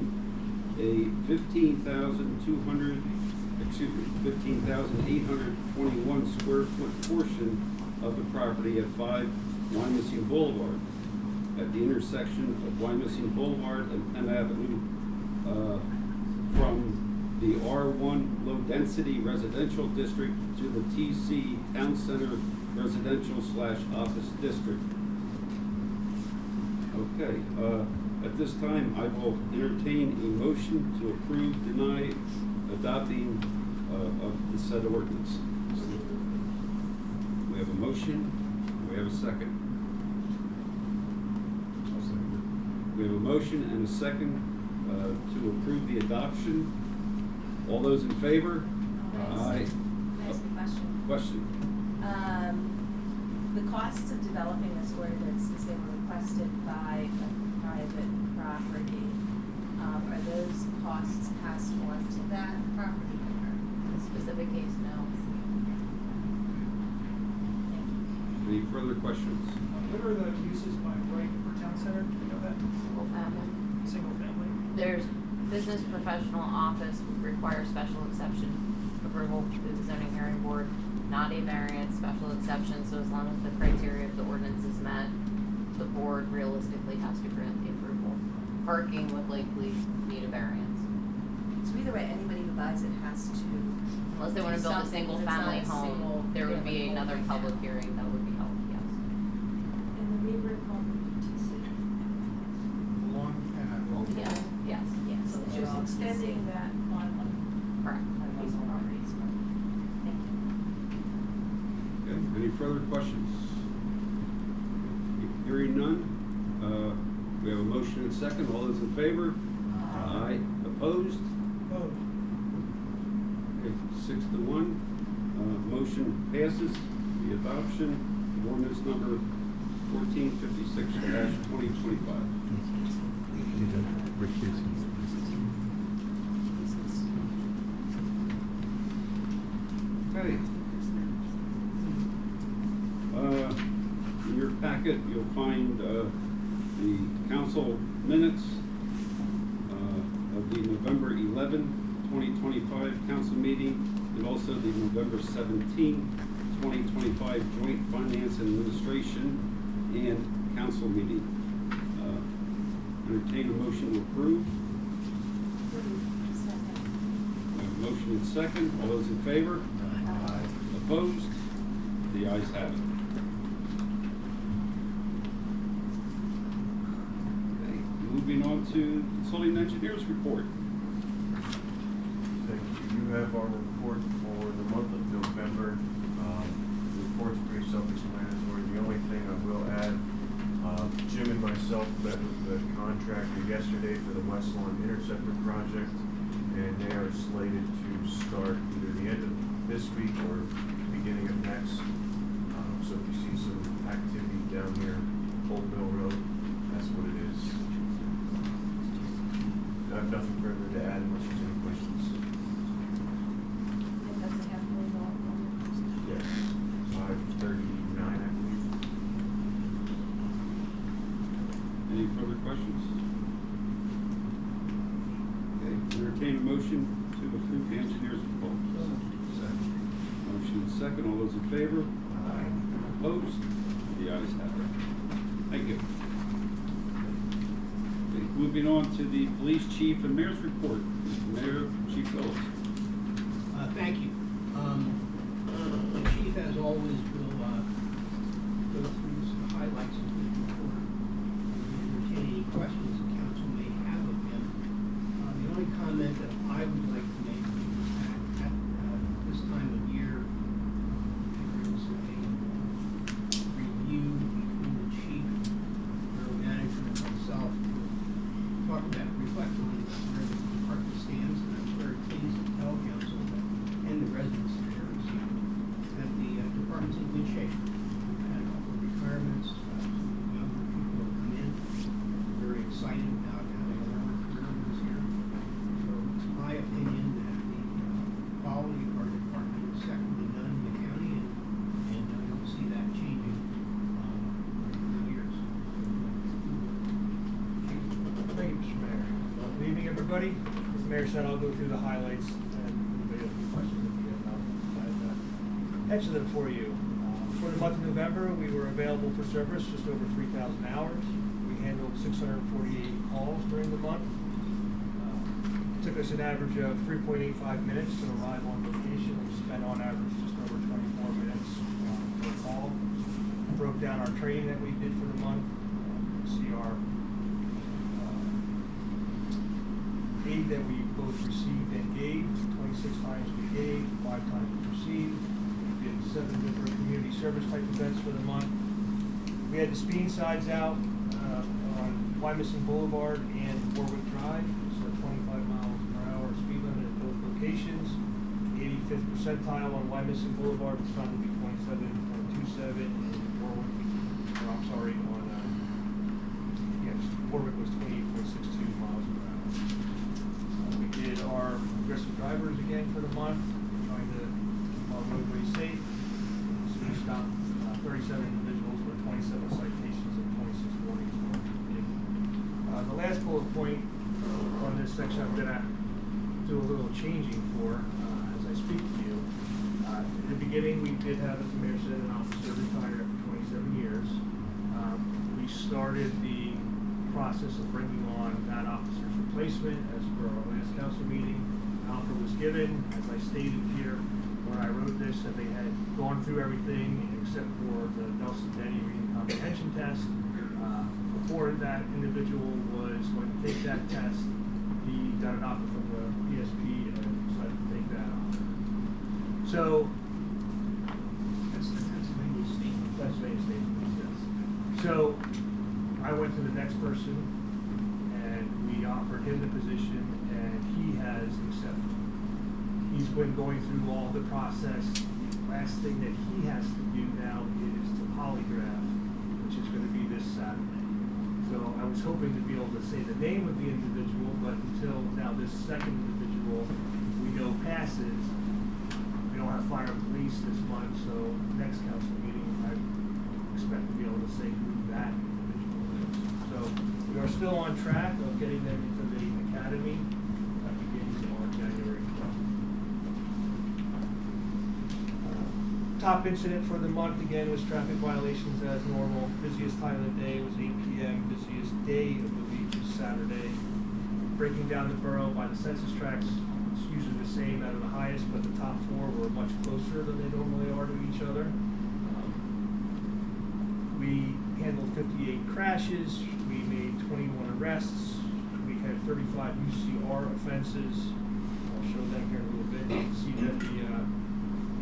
a 15,821 square foot portion of the property at 5 Wyomissing Boulevard, at the intersection of Wyomissing Boulevard and Penn Avenue, from the R1 Low Density Residential District to the TC Town Center Residential / Office District. Okay, at this time I will entertain a motion to approve, deny, adopting of the said ordinance. We have a motion. Do we have a second? We have a motion and a second to approve the adoption. All those in favor? Aye. Can I ask a question? Question? The costs of developing this ordinance, because they were requested by a private property, are those costs passed on to that property owner? In this specific case, no. Any further questions? What are the uses by right for town center? Do you know that? Single family. Single family? There's business, professional, office would require special exception approval through the zoning hearing board, not a variance, special exception, so as long as the criteria of the ordinance is met, the board realistically has to grant the approval. Parking would likely need a variance. So either way, anybody who buys it has to. Unless they wanna do build a something, single it's not family a single home, there would be family another home. public hearing that would be held, yes. And the neighbor called the PTC. Long, Yes, yes, yes. So it's just extending that on Correct. piece of property. Thank you. Okay, any further questions? Hearing none, we have a motion and second. All those in favor? Aye. Opposed? Okay, 6-1. Motion passes. The adoption of ordinance number 1456-2025. Okay. In your packet, you'll find the council minutes of the November 11, 2025 council meeting, and also the November 17, 2025 joint finance and administration and council meeting. Entertain a motion to approve. We have a motion and second. All those in favor? Aye. Opposed? The ayes have it. Okay, moving on to consulting engineers report. Thank you. You have our report for the month of November. The report's pretty self-explanatory. The only thing I will add, Jim and myself met with the contractor yesterday for the West Lawn Interceptor project, and they are slated to start either the end of this week or beginning of next. So if you see some activity down here, Old Mill Road, that's what it is. I have nothing further to add unless there's any questions. Yes, 539, I believe. Any further questions? Okay, entertain a motion to approve the engineers report. Motion and second. All those in favor? Aye. Opposed? The ayes have it. Thank you. Okay, moving on to the police chief and mayor's report. Mr. Mayor, Chief Phillips. Thank you. The chief, as always, will go through some highlights of his report and entertain any questions the council may have of him. The only comment that I would like to make is that at this time of year, there is a review between the chief, borough manager, and myself to talk about, reflect on where the department stands, and I'm very pleased to tell council and the residents here that the department's in good shape. We've had a couple of retirements, some younger people have come in, very excited about having a longer career this year. So it's my opinion that the quality of our department is second to none in the county, and I don't see that changing over the years. Thank you, Mr. Mayor. Good evening, everybody. As the mayor said, I'll go through the highlights, and anybody has any questions at the end, I'll answer them for you. For the month of November, we were available for service just over 3,000 hours. We handled 648 calls during the month. It took us an average of 3.85 minutes to arrive on location. We spent on average just over 24 minutes per call. Broke down our training that we did for the month. See our aid that we both received and gave. 26 times we gave, 5 times we received. We did 7 different community service type events for the month. We had the speeding signs out on Wyomissing Boulevard and Warwick Drive. It's a 25 miles per hour speed limit at both locations. 85th percentile on Wyomissing Boulevard was found to be 27.27, and Warwick, or I'm sorry, on Warwick was 28.62 miles per hour. We did our aggressive drivers again for the month, trying to keep our roadways safe. So we stopped 37 individuals with 27 citations and 26 warnings. The last bullet point on this section I'm going to do a little changing for as I speak to you. In the beginning, we did have, as the mayor said, an officer retired after 27 years. We started the process of bringing on that officer's replacement as per our last council meeting. An offer was given, as I stated here when I wrote this, that they had gone through everything except for the Nelson Denny reading comprehension test. Before that individual was going to take that test, he got an offer from the PSP and decided to take that offer. So That's the Pennsylvania State. Pennsylvania State, yes. So I went to the next person and we offered him the position and he has accepted. He's been going through all the process. The last thing that he has to do now is the polygraph, which is going to be this Saturday. So I was hoping to be able to say the name of the individual, but until now this second individual we know passes, we don't have fire and police this month, so next council meeting I expect to be able to say who that individual is. So we are still on track of getting them into the academy that begins on January 12th. Top incident for the month again was traffic violations as normal. Busiest time of the day was 8 p.m. Busiest day of the week was Saturday. Breaking down the borough by the census tracts, it's usually the same out of the highest, but the top four were much closer than they normally are to each other. We handled 58 crashes. We made 21 arrests. We had 35 UCR offenses. I'll show them here in a little bit. You can see that the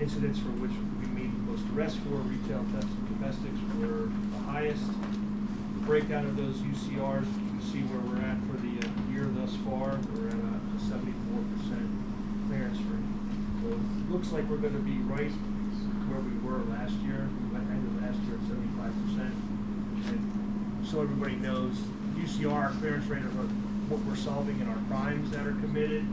incidents for which we made the most arrests for, retail thefts and domestics, were the highest. The breakdown of those UCRs, you can see where we're at for the year thus far. We're at a 74% clearance rate. So it looks like we're going to be right where we were last year. We ended last year at 75%. And so everybody knows, UCR clearance rate of what we're solving in our crimes that are committed.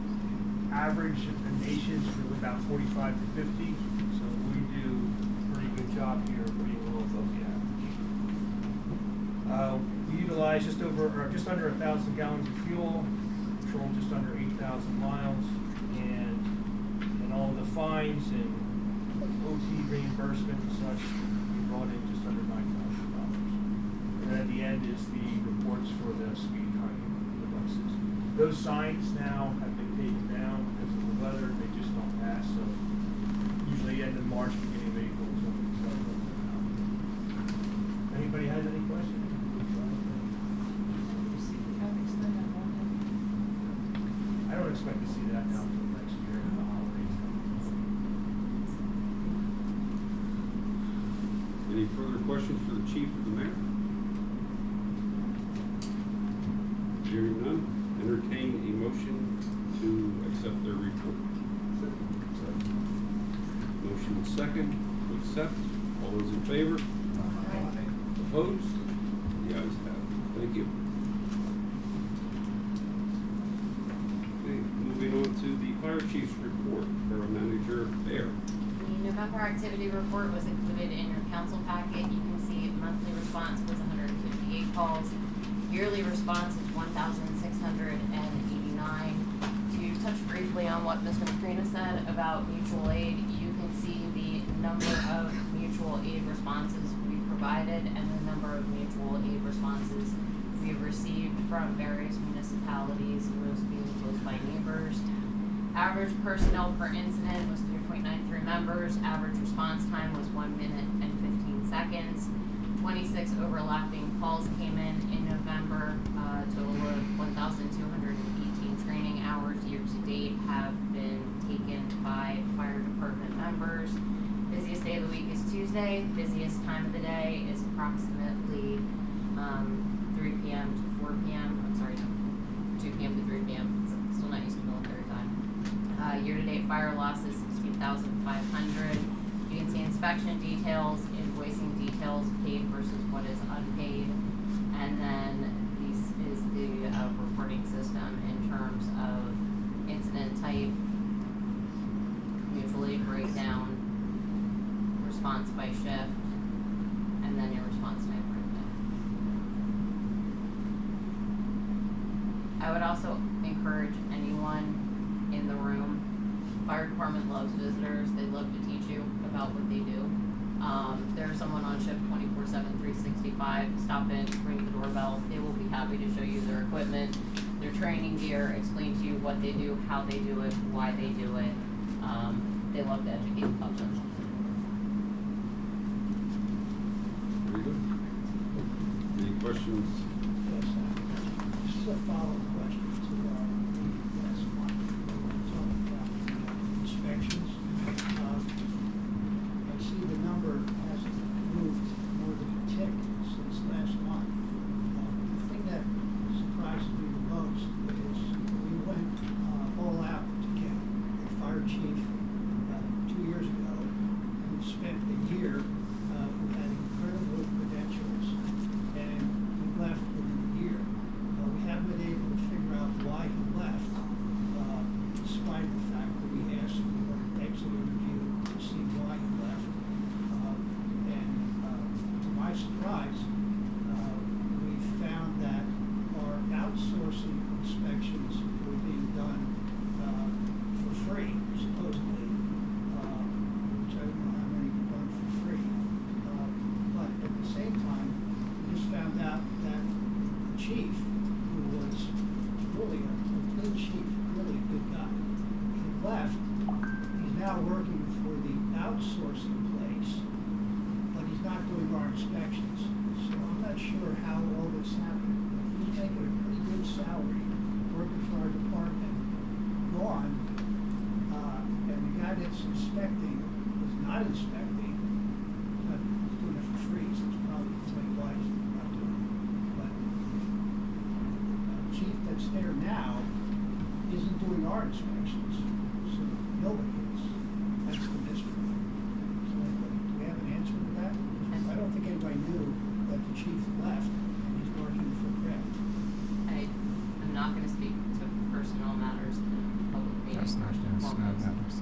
Average in the nation is really about 45 to 50, so we do a pretty good job here of being a little above the average. We utilize just under 1,000 gallons of fuel, control just under 8,000 miles, and all the fines and OT reimbursement and such, we brought in just under $9,000. And then at the end is the reports for the speed timing devices. Those signs now have been taken down because of the weather, they just don't pass, so usually end of March, beginning of April is when we start looking out. Anybody has any questions? I don't expect to see that now until next year in the holidays. Any further questions for the chief or the mayor? Hearing none, entertain a motion to accept their report. Motion second to accept. All those in favor? Opposed? The ayes have it. Thank you. Okay, moving on to the fire chief's report. Borough Manager Bear. The November activity report was included in your council packet. You can see monthly response was 158 calls. Yearly response is 1,689. To touch briefly on what Mr. Macrina said about mutual aid, you can see the number of mutual aid responses we provided and the number of mutual aid responses we received from various municipalities, most being close by neighbors. Average personnel per incident was 3.93 members. Average response time was 1 minute and 15 seconds. 26 overlapping calls came in November. Total of 1,218 training hours year to date have been taken by fire department members. Busiest day of the week is Tuesday. Busiest time of the day is approximately 3 p.m. to 4 fire loss is $16,500. You can see inspection details, invoicing details, paid versus what is unpaid. And then this is the reporting system in terms of incident type, mutual aid breakdown, response by shift, and then your response time breakdown. I would also encourage anyone in the room, fire department loves visitors, they love to teach you about what they do. There's someone on shift 24/7, 365, stop in, ring the doorbell, they will be happy to show you their equipment, their training gear, explain to you what they do, how they do it, why they do it. They love to educate the public. Very good. Any questions? Yes, this is a follow-up question to last one. We were talking about inspections. I see the number hasn't moved more than a tick since last month. The thing that surprises me the most is we went all out to get a fire chief 2 years ago, and we spent a year who had incredible credentials, and he left within a year. We haven't been able to figure out why he left, despite the fact that we asked for an exit interview to see why he left. To my surprise, we found that our outsourcing inspections were being done for free, supposedly, which I don't know how many were done for free. But at the same time, we just found out that the chief, who was really a good chief, really a good guy, he left. He's now working for the outsourcing place, but he's not doing our inspections. So I'm not sure how all this happened. He's making a pretty good salary, working for our department, gone, and the guy that's inspecting is not inspecting. He's doing it for free, so it's probably tell you why he's not doing it. But the chief that's there now isn't doing our inspections, so nobody is. That's the mystery. So anyway, do we have an answer to that? I don't think anybody knew that the chief left and he's working for Greg. I'm not going to speak to personnel matters in a public meeting. That's not matters.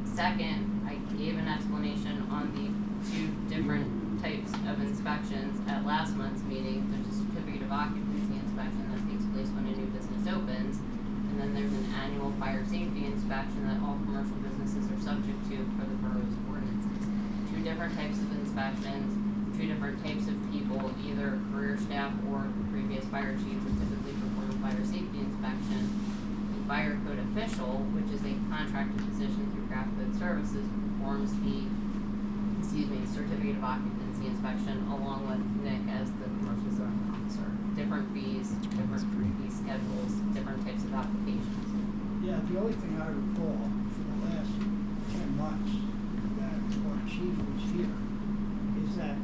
Second, I gave an explanation on the two different types of inspections at last month's meeting. There's a certificate of occupancy inspection that takes place when a new business opens, and then there's an annual fire safety inspection that all commercial businesses are subject to for the borough's ordinances. Two different types of inspections, two different types of people, either career staff or the previous fire chief who typically perform a fire safety inspection. The fire code official, which is a contracted position through Craft Code Services, performs the certificate of occupancy inspection along with Nick as the commercial zoning officer. Different fees, different fee schedules, different types of applications. Yeah, the only thing I recall for the last 10 months that our chief was here is that,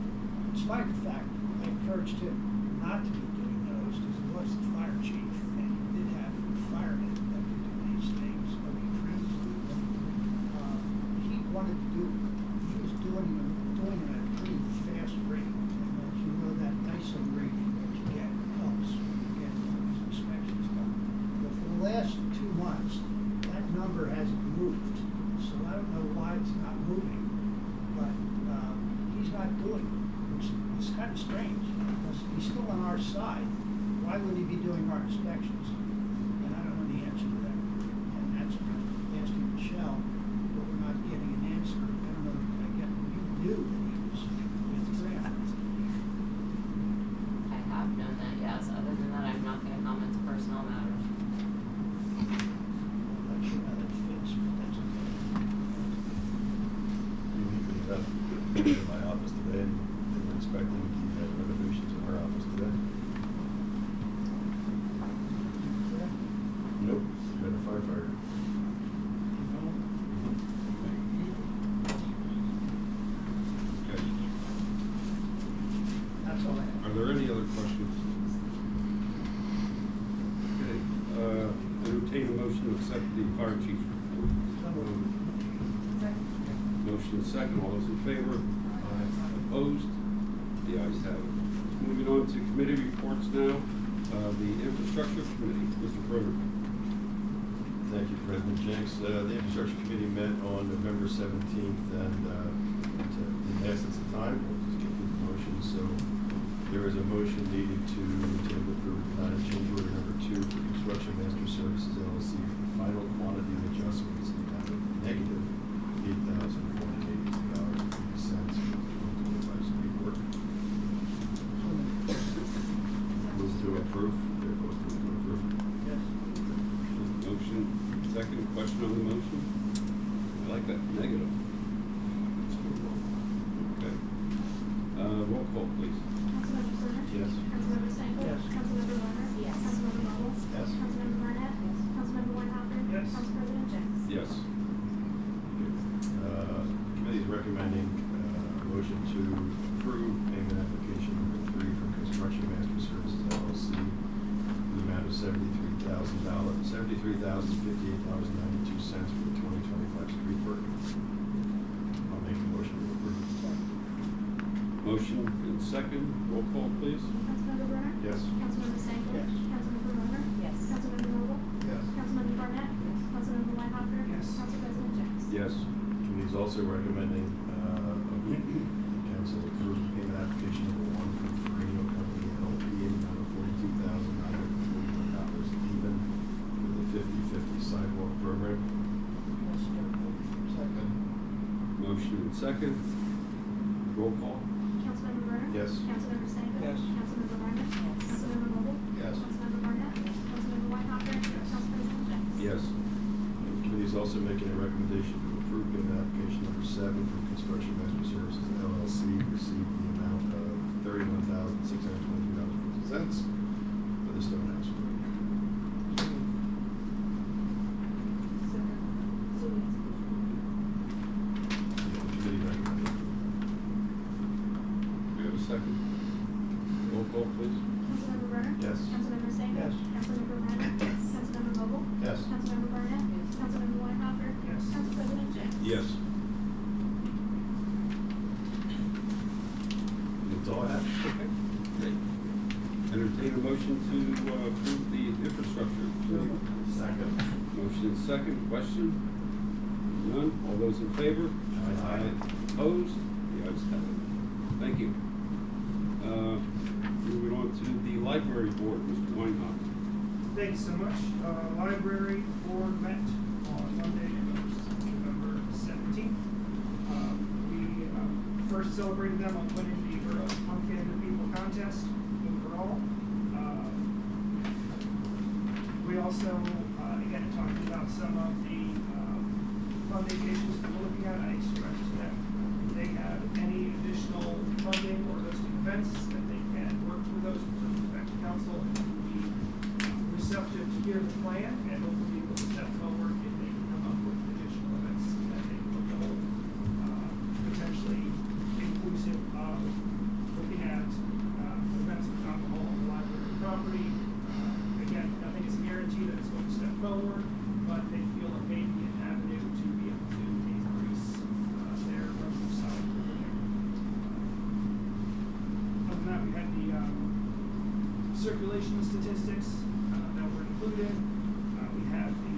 despite the fact I encouraged him not to be doing those because he was the fire chief and he did have firemen that could do these things, but he wanted to do, he was doing them at a pretty fast rate. And as you know, that ISO rating that you get helps get those inspections done. But for the last 2 months, that number hasn't moved. So I don't know why it's not moving, but he's not doing it, which is kind of strange because he's still on our side. Why would he be doing our inspections? And I don't know the answer to that. And that's what I'm asking Michelle, but we're not getting an answer. I don't know if I get, you knew that he was with Graham. I have known that, yes. Other than that, I'm not going to comment to personnel matters. I'm not sure how that fits, but that's okay. In my office today, they were inspecting the renovations in our office today. Nope, we had a firefighter. That's all I have. Are there any other questions? Okay, entertain a motion to accept the fire chief's report. So Motion is second. All those in favor? Opposed? The ayes have it. Moving on to committee reports now. The Infrastructure Committee, Mr. Cronin. Thank you, President Jenks. The Infrastructure Committee met on November 17th, and in essence of time, we'll just get through the motions. So there is a motion needed to approve plan change order number 2 for Construction Master Services LLC for the final quantity adjustments in the negative $8,482.50 for 2025 street work. Move to approve. They're both moved to approve. Yes. Motion, second. Question on the motion? I like that. Negative. Okay. Roll call, please. Councilmember Brenner? Yes. Councilmember Stanko? Yes. Councilmember Warner? Yes. Councilmember Mobile? Yes. Councilmember Barnett? Yes. Councilmember Weinhofer? Yes. Council President Jenks? Yes. Committee is recommending a motion to approve payment application number 3 from Construction Master Services LLC in the amount of $73,058.92 for the 2025 street work. I'll make a motion to approve. Motion and second. Roll call, please. Councilmember Brenner? Yes. Councilmember Stanko? Yes. Councilmember Warner? Yes. Councilmember Mobile? Yes. Councilmember Barnett? Yes. Councilmember Weinhofer? Yes. Council President Jenks? Yes. Committee is also recommending council approve payment application number 1 from Ferrino Company LP in the amount of $42,941 even for the 50/50 sidewalk program. Second. Motion and second. Roll call. Councilmember Brenner? Yes. Councilmember Stanko? Yes. Councilmember Barnett? Yes. Councilmember Mobile? Yes. Councilmember Barnett? Yes. Councilmember Weinhofer? Yes. Council President Jenks? Yes. The committee is also making a recommendation to approve payment application number 7 from Construction Master Services LLC, received the amount of $31,623.50 for the Stonehouse Road. Committee recommended. We have a second. Roll call, please. Councilmember Brenner? Yes. Councilmember Stanko? Yes. Councilmember Barnett? Yes. Councilmember Mobile? Yes. Councilmember Barnett? Yes. Councilmember Weinhofer? Yes. Council President Jenks? Yes. That's all I have. Okay. Great. Entertain a motion to approve the infrastructure. Second. Motion and second. Question? None. All those in favor? Aye. Opposed? The ayes have it. Thank you. Moving on to the library board, Mr. Weinhoff. Thanks so much. Library board met on Monday, November 17th. We first celebrated them on winning the Borough Pumpkin and the People contest overall. We also, again, talked about some of the funding issues that we're looking at. I expressed that if they have any additional funding or hosting events, that they can work through those with back to council and be receptive to hear the plan and hopefully be able to step forward if they can come up with additional events that they look to hold, potentially inclusive of looking at events with alcohol on the library property. Again, nothing is a guarantee that it's going to step forward, but they feel it may be an avenue to be able to increase their revenue side. Other than that, we had the circulation statistics that were included. We have the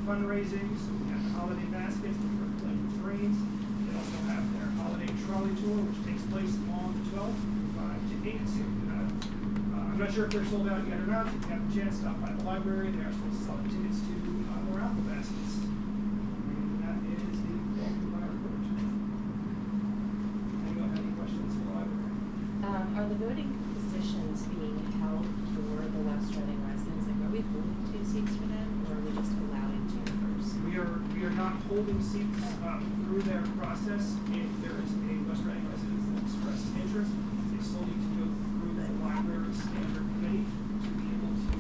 fundraising, so we have the holiday baskets, which are playing with trains. They also have their holiday trolley tour, which takes place on the 12th, from 5 to 8. I'm not sure if they're sold out yet or not. If you have a chance, stop by the library. They are supposed to sell tickets to more raffle baskets. And that is the bulk of my report. Anyone have any questions for the library? Are the voting positions being held for the West Reading residents? Like, are we holding 2 seats for them, or are we just allowing 2 members? We are not holding seats through their process. If there is a West Reading resident that expresses interest, they still need to go through the library standard committee to be able to,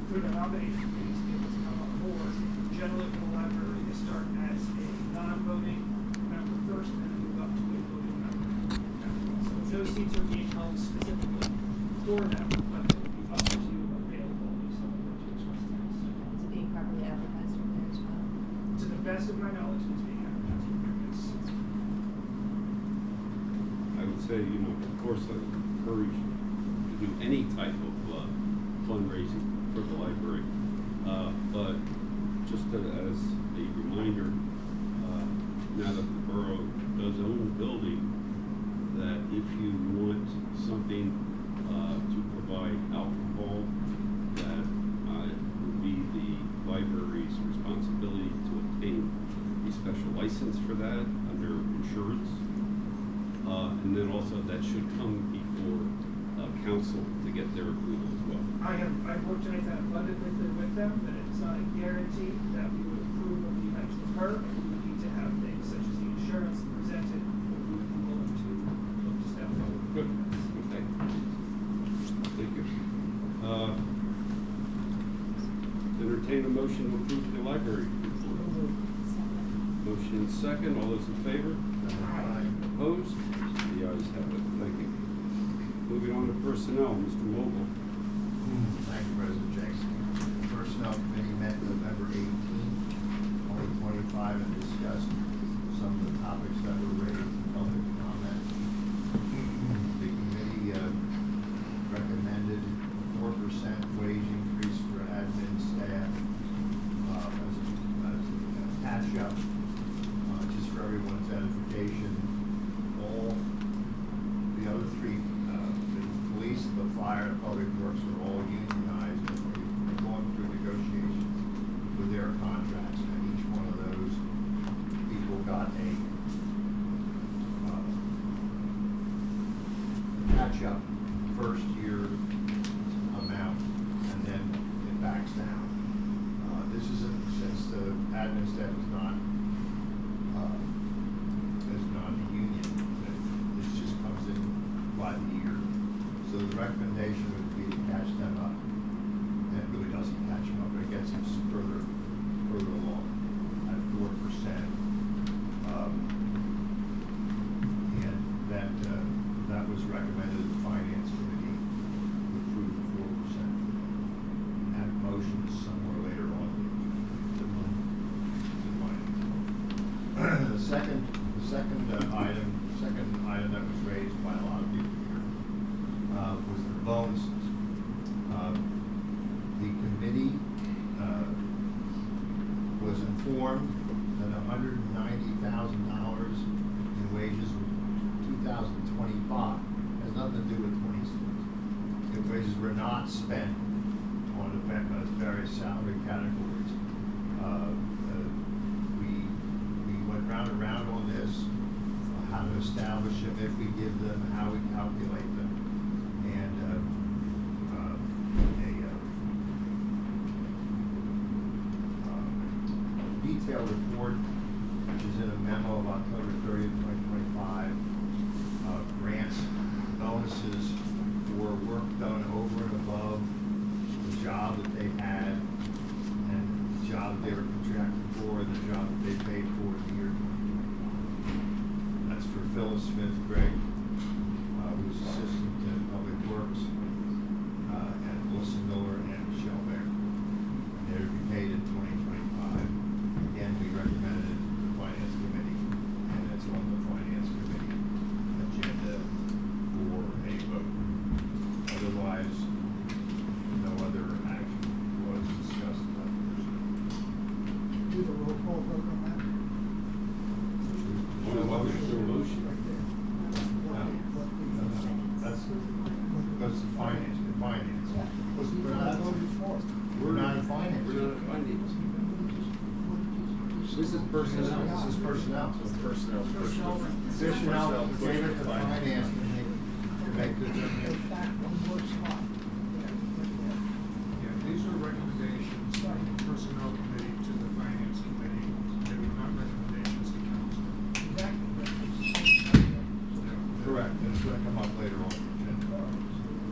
through the nomination committee, to be able to come on board. Generally, for the library, they start as a non-voting member first, and then move up to a voting member. So those seats are being held specifically for them, but they will be up to available if someone were to express interest. Is it being properly advertised over there as well? To the best best of my knowledge, it's being advertised in Americans. I would say, of course, I encourage to do any type of fundraising for the library. But just as a reminder, now that the borough does own the building, that if you want something to provide alcohol, that it would be the library's responsibility to obtain a special license for that under insurance. And then also that should come before council to get their approval as well. I've worked on it abundantly with them, that it's not a guarantee that we would approve of the event to occur. We would need to have things such as the insurance presented before we would be willing to look to step forward. Good. Okay. Thank you. Entertain a motion to approve the library report. Motion second. All those in favor? Aye. Opposed? The ayes have it. Thank you. Moving on to personnel, Mr. Mogul. Thank you, President Jenks. The Personnel Committee met November 18, 2025, and discussed some of the topics that were raised in public comment. The committee recommended a 4% wage increase for admin staff as a catch-up, just for everyone's edification. All the other three, the police, the fire, and public works are all unionized, and we're going through negotiations with their contracts, and each one of those people got a catch-up first year amount, and then it backs down. This isn't, since the admin staff is not a union, this just comes in by the year. So the recommendation would be to catch them up. And it really doesn't catch them up, but it gets them further along at 4%. And that was recommended to the Finance Committee to approve the 4%. And that motion is somewhere later on in the Finance. The second item that was raised by a lot of people here was the bonuses. The committee was informed that $190,000 in wages for 2025 has nothing to do with 26. The wages were not spent on the various salary categories. We went round and round on this, how to establish them, if we give them, how we calculate them, and a detailed report, which is in a memo of October 30th, 2025, grants bonuses for work done over and above the job that they had, and the job that they were contracted for, and the job that they paid for in the year 2025. That's for Phyllis Smith Gregg, who's assistant to Public Works, and Melissa Miller and Michelle Bear. And they would be paid in 2025. Again, we recommended it to the Finance Committee, and it's on the Finance Committee agenda for a vote. Otherwise, no other action was discussed about the personnel. Do the roll call vote on that? Motion. That's the finance. We're not voting for it. We're not in finance. We're not in finance. This is personnel. This is personnel. Personnel. Personnel gave it to finance to make the determination. One more spot. Yeah, these are recommendations from the Personnel Committee to the Finance Committee. They were not recommendations to council. Correct, and it's going to come up later on in the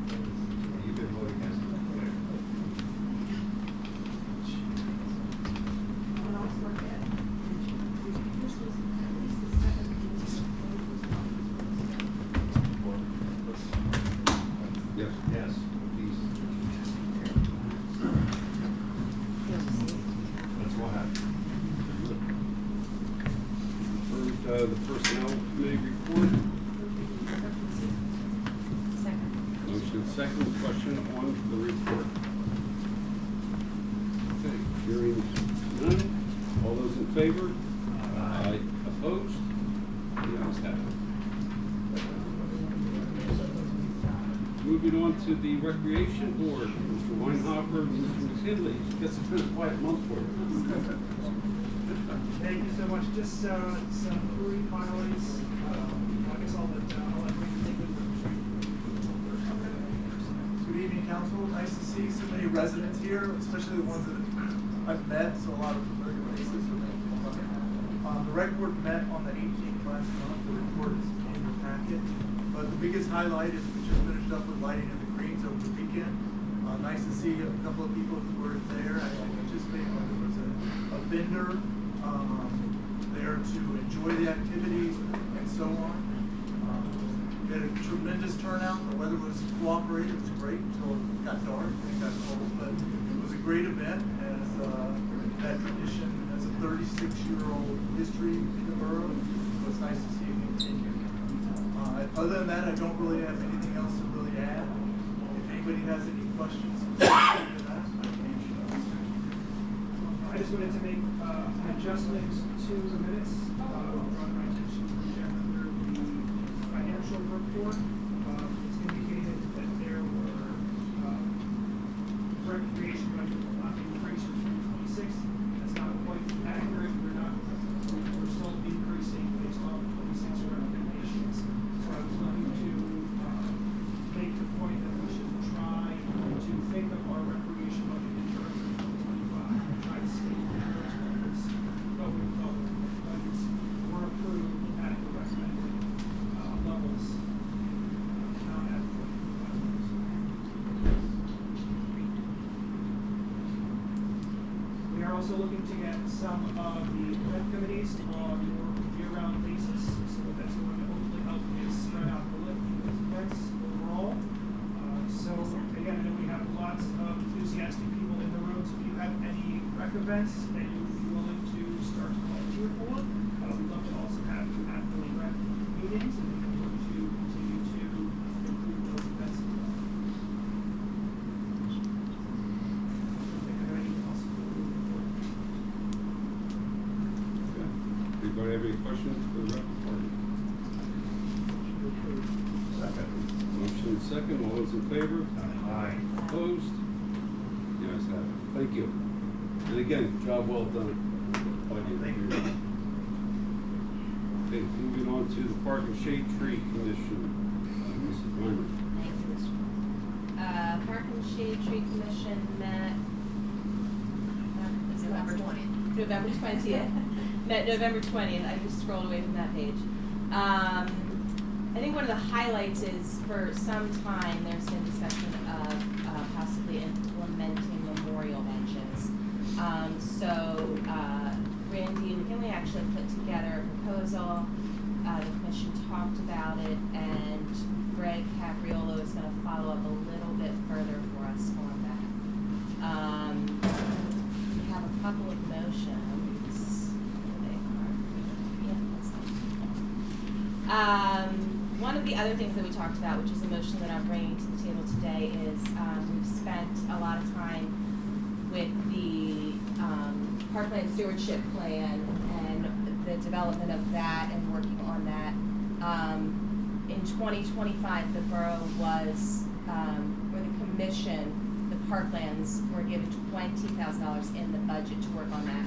agenda. You can vote against it later. Yes. the Personnel Committee report. Motion second. Question on the report. Okay, hearing none. All those in favor? Aye. Opposed? The ayes have it. Moving on to the Recreation Board, Mr. Weinhofer and Mr. McKinley. Guess it's been a quiet month for you. Thank you so much. Just some brief highlights. I guess I'll let Randy take it. Good evening, Council. Nice to see so many residents here, especially the ones that I've met, so a lot of familiar faces. The rec board met on the 18th last month. The report is in your packet. But the biggest highlight is we just finished up with lighting of the greens over the weekend. Nice to see a couple of people who were there. I participated when there was a vendor there to enjoy the activities and so on. We had a tremendous turnout. The weather was cooperative. It was great until it got dark and it got cold. But it was a great event, as that tradition has a 36-year-old history in the borough. So it's nice to see it continue. Other than that, I don't really have anything else to really add. If anybody has any questions, I just wanted to make an adjustment to the minutes. Drawn my attention to the under the financial report. It's indicated that there were recreation budget will not increase for 2026. That's not quite accurate. We're still increasing based on 26 recommendations. So I was looking to make the point that we should try to think of our recreation budget in terms of 2025 and try to stay in those numbers going forward. Budgets were approved at the recommended levels, not at 2025. We are also looking to get some of the event committees on more year-round basis, so that's going to hopefully help us spread out the lift in those events overall. So again, I know we have lots of enthusiastic people in the room, so if you have any rec events that you would be willing to start to volunteer for, we'd love to also have you at the rec meetings, and we can work to continue to improve those events as well. Anybody have any questions for the rec report? Second. Motion second. All those in favor? Aye. Opposed? The ayes have it. Thank you. And again, job well done. Thank you. Okay, moving on to the Park and Shade Tree Commission. Mrs. Reimer. Thank you, Mr. Park and Shade Tree Commission met November 20th. November 20th. Met November 20th. I just scrolled away from that page. I think one of the highlights is for some time there's been discussion of possibly implementing memorial benches. Randy and McKinley actually put together a proposal. The commission talked about it, and Greg Capriolo is going to follow up a little bit further for us on that. We have a couple of motions. One of the other things that we talked about, which is the motion that I'm bringing to the table today, is we've spent a lot of time with the Parkland Stewardship Plan and the development of that and working on that. In 2025, the borough was, or the commission, the Parklands were given $20,000 in the budget to work on that.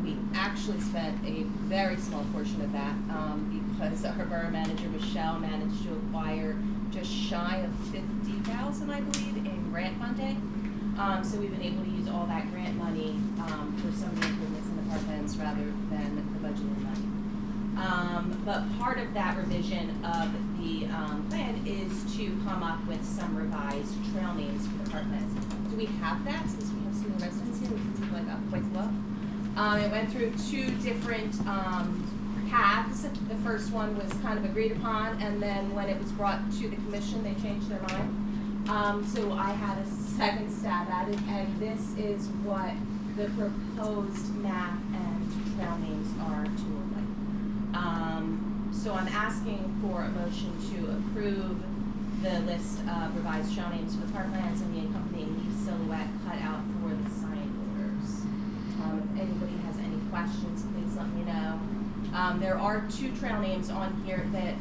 We actually spent a very small portion of that because our borough manager, Michelle, managed to acquire just shy of $50,000, I believe, in grant funding. So we've been able to use all that grant money for some of the improvements in the Parklands rather than the budgeted money. But part of that revision of the plan is to come up with some revised trail names for the Parklands. Do we have that, since we have some new residents here? We can take like up quite low. It went through two different paths. The first one was kind of agreed upon, and then when it was brought to the commission, they changed their mind. So I had a second stab at it, and this is what the proposed map and trail names are to look like. So I'm asking for a motion to approve the list of revised trail names for the parklands and the accompanying leaf silhouette cut out for the sign orders. If anybody has any questions, please let me know. There are 2 trail names on here that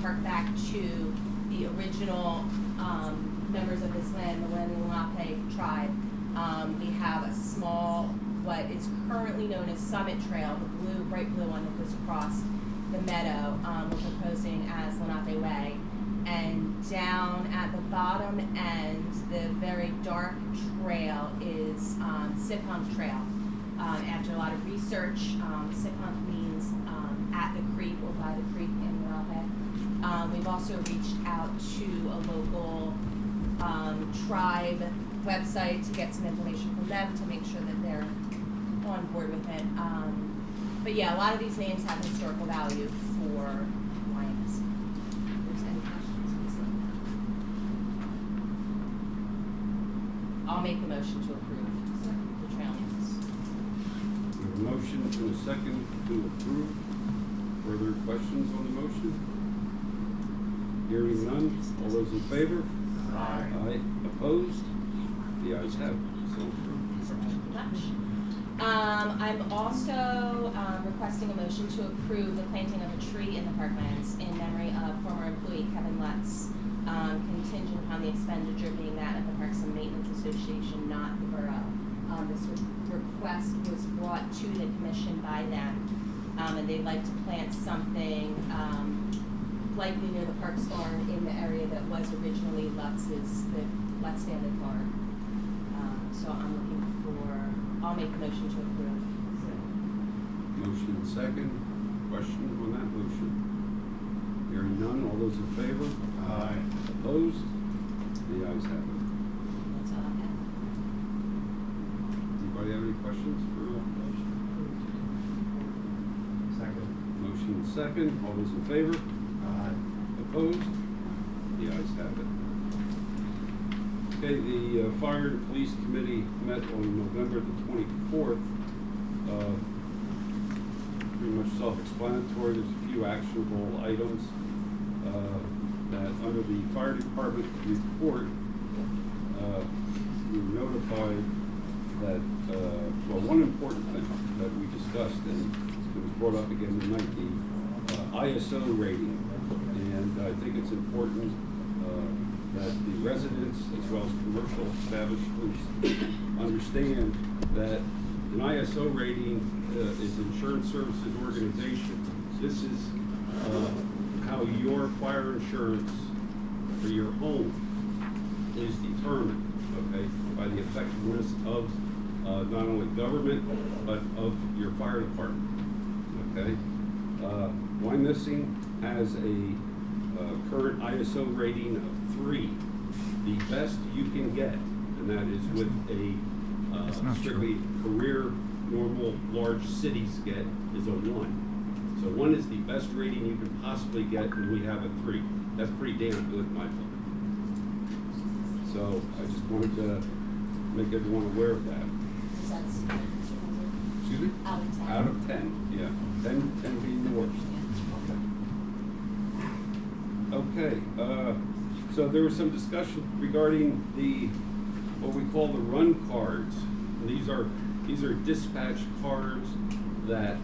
hark back to the original members of this land, the Lenape tribe. We have a small, what is currently known as Summit Trail, the blue, bright blue one that goes across the meadow, we're proposing as Lenape Way. And down at the bottom end, the very dark trail is Sipunk Trail. After a lot of research, Sipunk means at the creek or by the creek in Lenape. We've also reached out to a local tribe website to get some information from them to make sure that they're on board with it. But yeah, a lot of these names have historical value for Wyomissing. If there's any questions, please let me know. I'll make the motion to approve the trail names. We have a motion and a second to approve. Further questions on the motion? Hearing none. All those in favor? Aye. Aye. Opposed? The ayes have it. So approved. Thank you much. I'm also requesting a motion to approve the planting of a tree in the parklands in memory of former employee Kevin Lutz, contingent upon the expenditure being that of the Parks and Maintenance Association, not the borough. This request was brought to the commission by them, and they'd like to plant something likely near the Parks Farm in the area that was originally Lutz's, the Lutz Family Farm. So I'm looking for, I'll make the motion to approve. Motion and second. Question on that motion? Hearing none. All those in favor? Aye. Opposed? The ayes have it. That's all I have. Anybody have any questions for motion? Second. Motion and second. All those in favor? Aye. Opposed? The ayes have it. Okay, the Fire and Police Committee met on November the 24th. Pretty much self-explanatory. There's a few actionable items that under the Fire Department report, we were notified that, well, one important thing that we discussed, and it was brought up again tonight, the ISO rating. And I think it's important that the residents as well as commercial establishments understand that an ISO rating is Insurance Services Organization. This is how your fire insurance for your home is determined, okay, by the effectiveness of not only government but of your fire department, okay. Wyomissing has a current ISO rating of 3, the best you can get, and that is with a strictly career, normal, large cities get is a 1. So 1 is the best rating you can possibly get, and we have a 3. That's pretty damn good in my book. So I just wanted to make everyone aware of that. Excuse me? Out of 10. Out of 10, yeah. 10 being the worst. Okay, so there was some discussion regarding the, what we call the run cards. And these are dispatch cards that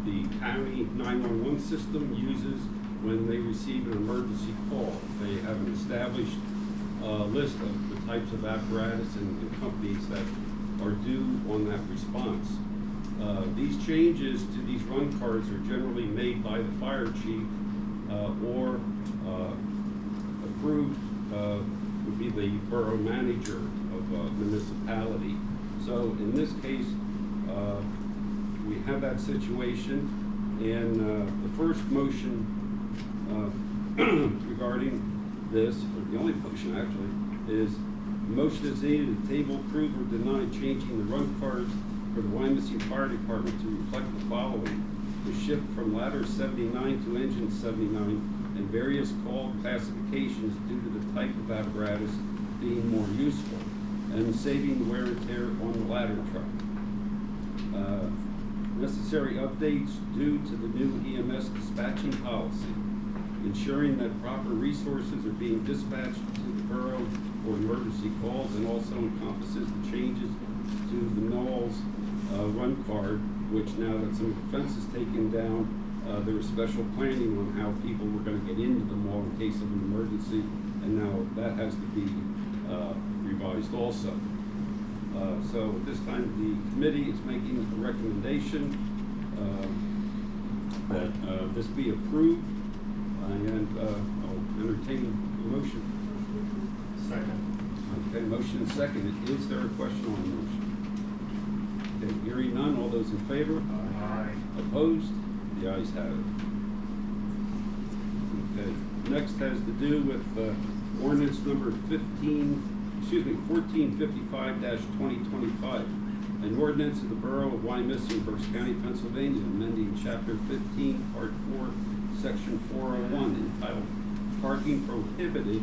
the county 911 system uses when they receive an emergency call. They have an established list of the types of apparatus and the companies that are due on that response. These changes to these run cards are generally made by the fire chief or approved would be the borough manager of a municipality. So in this case, we have that situation, and the first motion regarding this, or the only motion actually, is the motion is needed to table, approve, or deny changing the run cards for the Wyomissing Fire Department to reflect the following: the shift from ladder 79 to engine 79 and various call classifications due to the type of apparatus being more useful and saving wear and tear on the ladder truck. necessary updates due to the new EMS dispatching policy, ensuring that proper resources are being dispatched to the borough for emergency calls, and also encompasses the changes to the Knowles run card, which now that some of the fence is taken down, there was special planning on how people were going to get into the mall in case of an emergency, and now that has to be revised also. So at this time, the committee is making a recommendation that this be approved, and I'll entertain a motion. Second. Okay, motion and second. Is there a question on the motion? Okay, hearing none, all those in favor? Aye. Opposed? The ayes have it. Okay, next has to do with ordinance number 1455-2025, an ordinance of the Borough of Wyomissing, Berks County, Pennsylvania, amending Chapter 15, Part 4, Section 401, entitled Parking Prohibited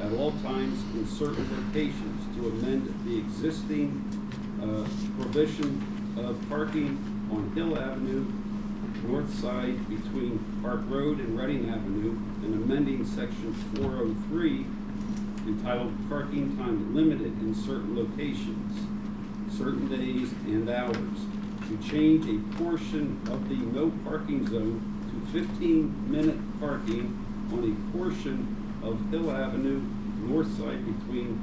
at All Times in Certain Locations, to amend the existing provision of parking on Hill Avenue, north side between Park Road and Reading Avenue, and amending Section 403, entitled Parking Time Limited in Certain Locations, certain days and hours, to change a portion of the no parking zone to 15-minute parking on a portion of Hill Avenue, north side between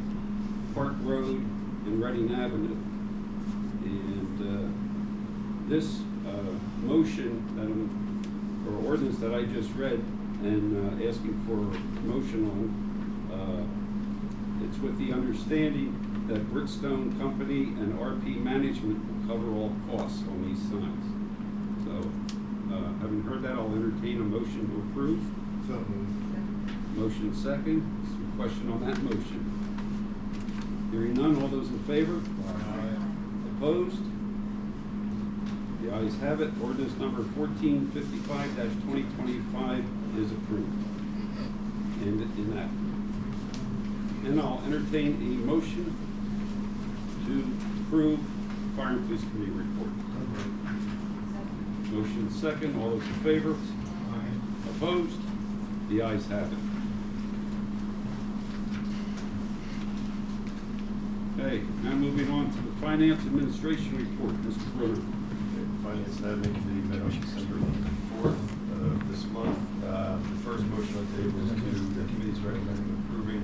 Park Road and Reading Avenue. And this motion or ordinance that I just read and asking for motion on, it's with the understanding that Brickstone Company and RP Management will cover all costs on these signs. So, having heard that, I'll entertain a motion to approve. So moved. Motion second. Some question on that motion. Hearing none, all those in favor? Aye. Opposed? The ayes have it. Ordinance number 1455-2025 is approved. And I'll entertain a motion to approve Fire and Police Committee report. Motion second. All those in favor? Aye. Opposed? The ayes have it. Okay, now moving on to the Finance Administration report. Mr. Bruner. Finance and Admin Committee met on December 4th of this month. The first motion on the table is to the committee's recommending approving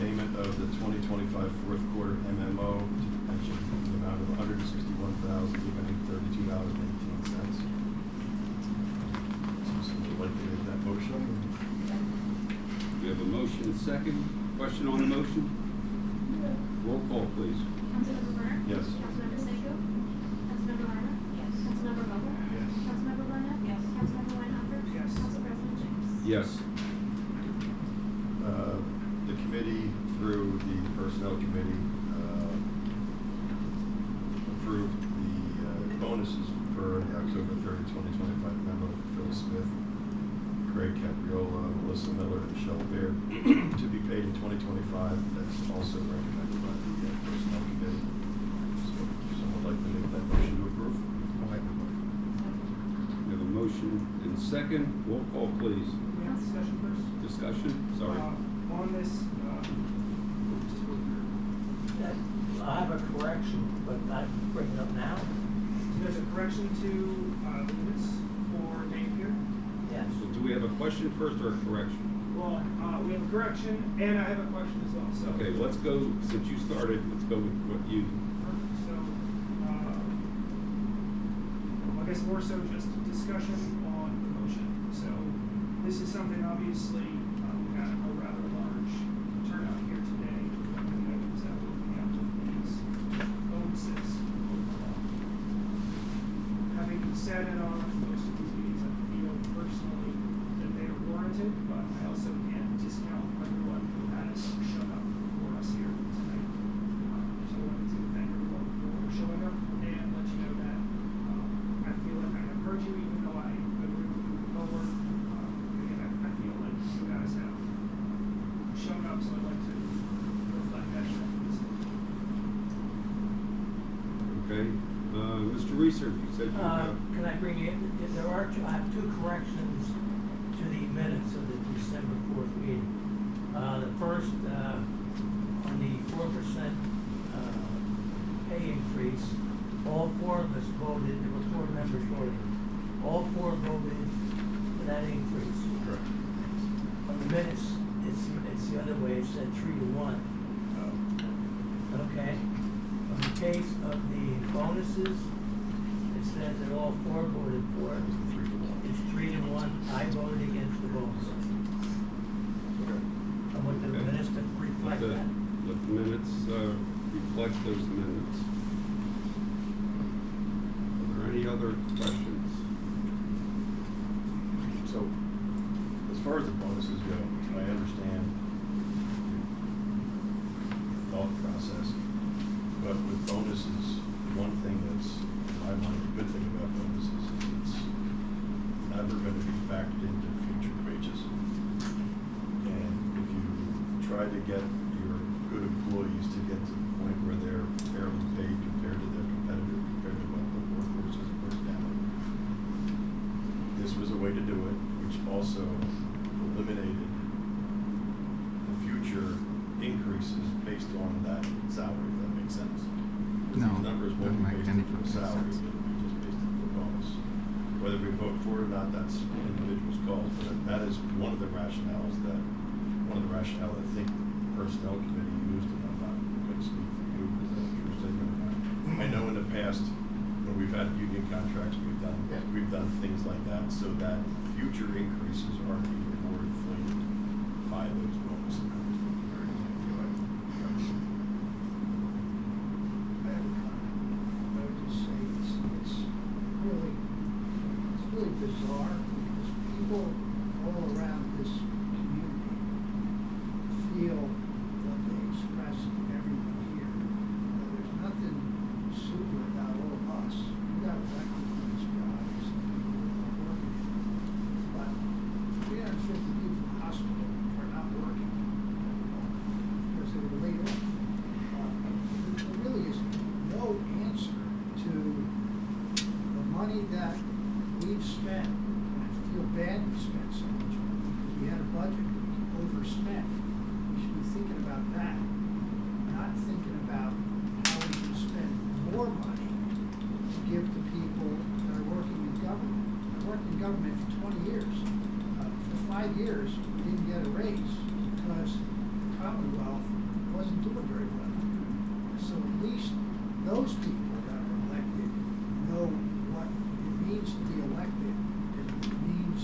payment of the 2025 fourth quarter MMO to the pension in the amount of $161,832.18. So someone would like to make that motion? We have a motion and second. Question on the motion? Roll call, please. Councilmember Burr? Yes. Councilmember Seiko? Councilmember Lerma? Yes. Councilmember Butler? Yes. Councilmember Burnett? Yes. Councilmember Weinhofer? Yes. Council President James? Yes. The committee, through the Personnel Committee, approved the bonuses per the October 30, 2025 memo for Phil Smith, Craig Capriola, Melissa Miller, and Michelle Baird to be paid in 2025. That's also recommended by the Personnel Committee. So, if someone would like to make that motion to approve? I'll make the motion. We have a motion and second. Roll call, please. We have discussion first. Discussion? Sorry. On this, I have a correction, but I bring it up now. there's a correction to the minutes for Dave here. Yes. So do we have a question first or a correction? Well, we have a correction, and I have a question as well, so. Okay, let's go, since you started, let's go with what you. So, I guess more so just discussion on the motion. So, this is something obviously, we got a rather large turnout here today. And that was out looking out to these bonuses overall. Having sat in on most of these meetings, I feel personally that they are warranted, but I also can't discount everyone who has shown up for us here tonight. So I wanted to thank everyone for showing up and let you know that I feel like I have heard you, even though I agree with moving forward. Again, I feel like you guys have shown up, so I'd like to reflect that. Okay. Mr. Reeser, you said you have. Can I bring in, I have two corrections to the minutes of the December 4th meeting. The first, on the 4% pay increase, all four of us voted, there were 4 members voting. All 4 voted for that increase. Correct. On the minutes, it's the other way, it said 3-1. Okay. In the case of the bonuses, it says that all 4 voted for it. It's 3-1. I voted against the bonuses. I want the minutes to reflect that. Let the minutes reflect those minutes. Are there any other questions? So, as far as the bonuses go, I understand the thought process, but with bonuses, one thing that's, in my mind, a good thing about bonuses is it's never going to be factored into future wages. And if you try to get your good employees to get to the point where they're fairly paid compared to their competitor, compared to what the workforce is worth down, this was a way to do it, which also eliminated the future increases based on that salary, if that makes sense. No, These numbers won't doesn't be make based any on the salary, sense. it'll be just based on the bonus. Whether we vote for it or not, that's an individual's call, but that is one of the rationales that I think the Personnel Committee used, and I'm not going to speak for you, because that's a true statement or not. I know in the past, when we've had union contracts, we've done things like that, so that future increases aren't even more inflated by those bonus amounts. I have a comment. I would just say it's really bizarre because people all around this community feel what they express everyone here. There's nothing super about all of us. We got elected for these jobs and we're working. But 350 people in the hospital are not working because they were laid off. There really is no answer to the money that we've spent. And I feel bad we spent so much money because we had a budget we overspent. We should be thinking about that, not thinking about how we can spend more money to give to people that are working in government. I worked in government for 20 years. For 5 years, we didn't get a raise because the Commonwealth wasn't doing very well. So at least those people that are elected know what it means to be elected and what it means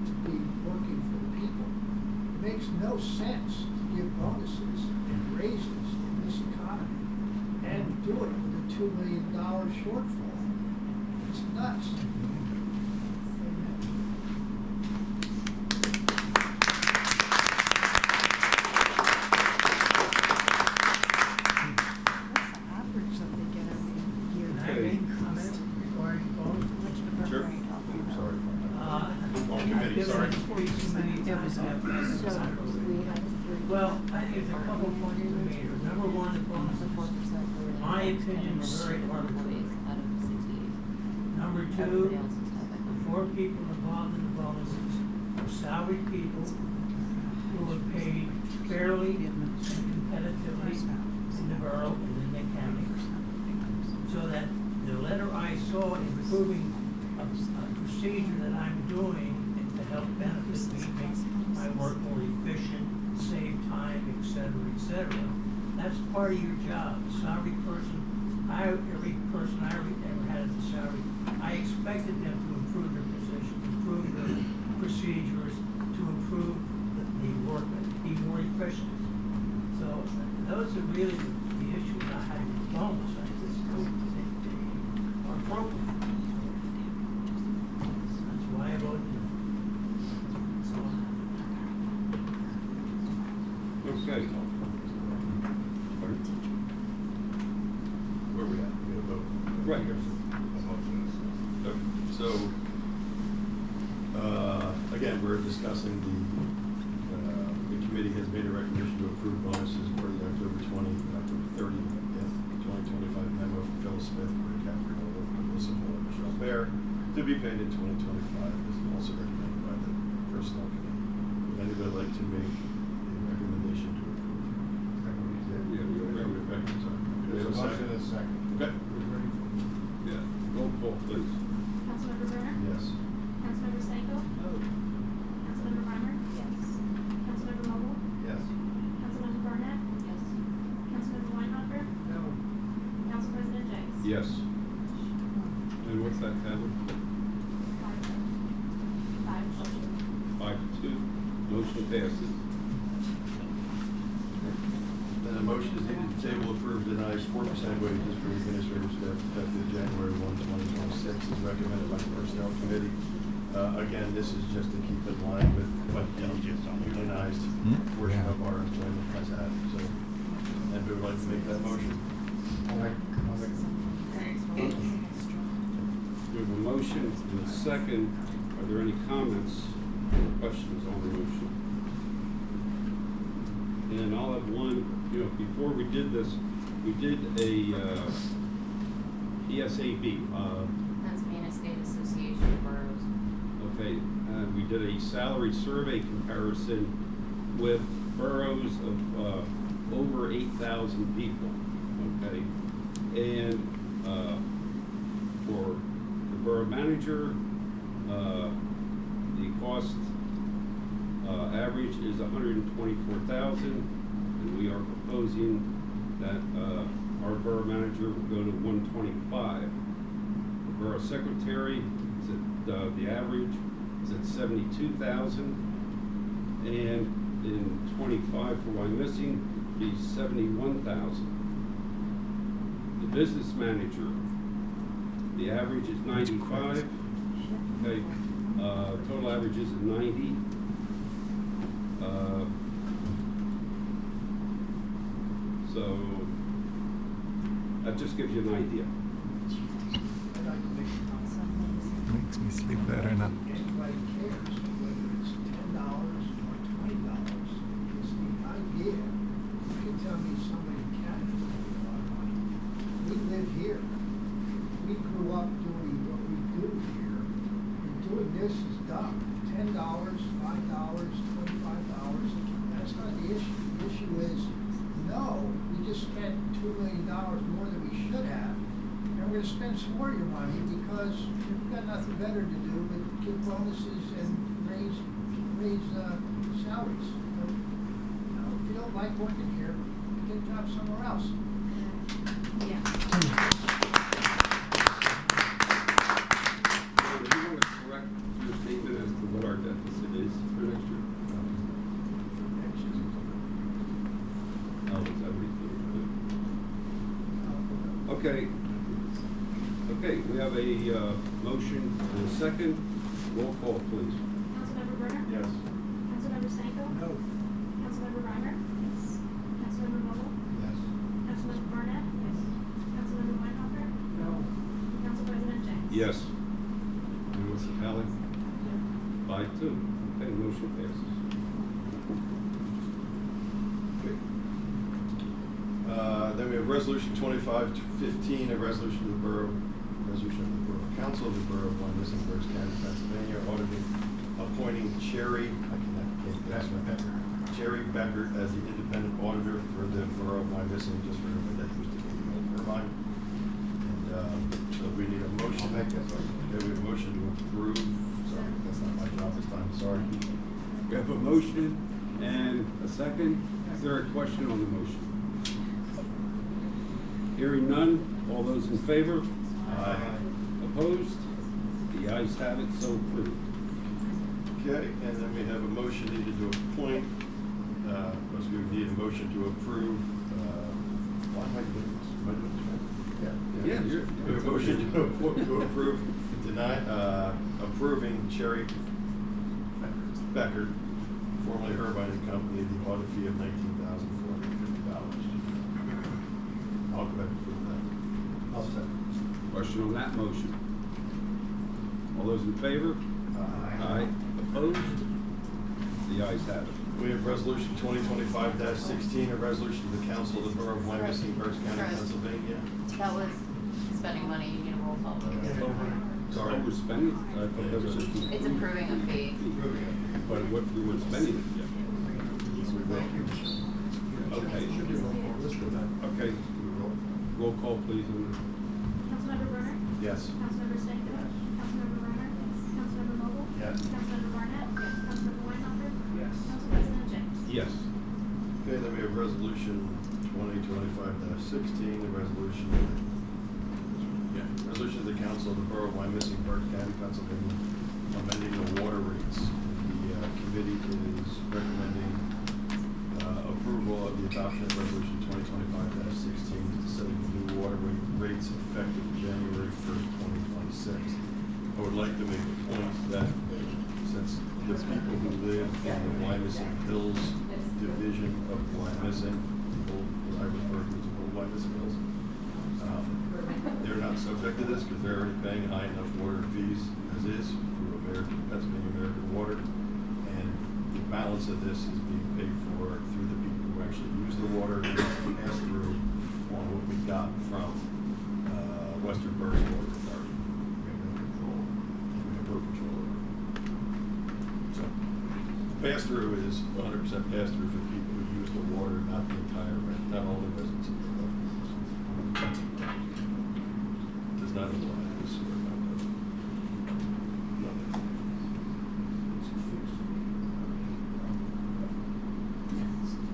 to be working for the people. It makes no sense to give bonuses and raises in this economy and do it with a $2 million shortfall. It's nuts. Can I make a comment regarding bonus? Sure. I'm sorry. I've committee, given sorry. this speech many times. Well, I think there's a couple of points to be made. Number one, the bonuses, in my opinion, are very arbitrary. Number two, the 4 people involved in the bonuses are salaried people who are paid fairly and competitively in the borough and in the county. So that the letter I saw improving a procedure that I'm doing to help benefit me, make my work more efficient, save time, et cetera, that's part of your job. The salary person, every person I ever had as a salary, I expected them to improve their position, improve their procedures, to improve the work, be more efficient. So those are really the issues I had with the bonus. I just don't think they are appropriate. That's why I voted no. Okay. Where we at? We got a vote. Right. Okay. So, again, we're discussing the committee has made a recommendation to approve bonuses for the October 20th, October 30th, 2025 memo from Phil Smith for paid in 2025. This is also recommended by the Personnel Committee. Would anybody like to make a recommendation to approve? Yeah, we already recommended, sorry. There's a motion and a second. Okay. Yeah, roll call, please. Councilmember Brenner? Yes. Councilmember Stanko? No. Councilmember Reimer? Yes. Councilmember Vogel? Yes. Councilmember Barnett? Yes. Councilmember Weinhopper? No. Council President Jenks? Yes. And what's that, Kevin? 5-2. Motion passes. Then a motion is needed to table approve denies 4% wages for administrative staff effective January 1, 2026, as recommended by the Personnel Committee. Again, this is just to keep in line with what the unionized portion of our employment has had. So, anybody would like to make that motion? We have a motion and a second. Are there any comments or questions on the motion? And I'll have one, before we did this, we did a PSAB. Pennsylvania State Association of Boroughs. Okay, we did a salary survey comparison with boroughs of over 8,000 people, okay? And for the borough manager, the cost average is $124,000, and we are proposing that our borough manager will go to $125,000. The borough secretary is at the average is at $72,000, and in 25 for Wyomissing, he's $71,000. The business manager, the average is 95. Okay, total average is 90. So that just gives you an idea. Makes me sleep better now. Anybody cares whether it's $10 or $20. It's the idea. You can tell me somebody in Canada made a lot of money. We live here. We grew up doing what we do here. And doing this is dumb. $10, $5, $25. That's not the issue. The issue is, no, we just spent $2 million more than we should have. And we're going to spend some more of your money because we've got nothing better to do but give bonuses and raise salaries. If you don't like working here, get a job somewhere else. Yeah. Do you want to correct your statement as to what our deficit is for next year? Oh, is that what you think? Okay. Okay, we have a motion and a second. Roll call, please. Councilmember Brenner? Yes. Councilmember Stanko? No. Councilmember Reimer? Yes. Councilmember Vogel? Yes. Councilmember Barnett? Yes. Councilmember Weinhopper? No. Council President Jenks? Yes. And what's the tally? 5-2. Okay, motion passes. Okay. Then we have Resolution 25-15, a resolution of the Borough Council of the Borough of Wyomissing, Berks County, Pennsylvania, auditing, appointing Cherry Becker as the independent auditor for the Borough of Wyomissing, just for everybody that used to be the old Irvine. And so we need a motion. Okay, we have a motion to approve. Sorry, that's not my job this time, sorry. We have a motion and a second. Is there a question on the motion? Hearing none, all those in favor? Aye. Opposed? The ayes have it, so approved. Okay, and then we have a motion needed to appoint, we need a motion to approve, why am I doing this? Am I doing this right? Yeah, We have a motion to approve, approving Cherry Becker, formerly Irvine and Company, the audit fee of $19,450. I'll go ahead and approve that. I'll second. Question on that motion? All those in favor? Aye. Opposed? The ayes have it. We have Resolution 2025-16, a resolution of the Council of the Borough of Wyomissing, Berks County, Chris. Pennsylvania. That was spending money, you need a roll call vote. Sorry. Oh, we're spending, I thought that was just. It's approving a fee. Approving it. But what, we weren't spending it yet. Okay. Okay. Roll call, please. Councilmember Brunner? Yes. Councilmember Stankovic? Councilmember Reiner? Councilmember Vogel? Yes. Councilmember Barnett? Councilmember Weinhofer? Yes. Council President James? Yes. Okay, then we have resolution 2025-16, the resolution of the Council of the Borough of Wyomissing, Berks County, Pennsylvania, amending the water rates. The committee is recommending approval of the adoption of resolution 2025-16, setting the new water rates effective January 1st, 2026. I would like to make the point that since the people who live in the Wyomissing Hills division of Wyomissing, what I refer to as the old Wyomissing Hills, they're not subject to this because they're already paying high enough water fees as is through Pennsylvania American Water, and the balance of this is being paid for through the people who actually use the water and pass through on what we got from Western Berks Water Authority. We have no control. We have no control over it. So, pass through is 100% pass through for people who use the water, not the entire not all the residents of the borough. Does not apply to this sewer contract.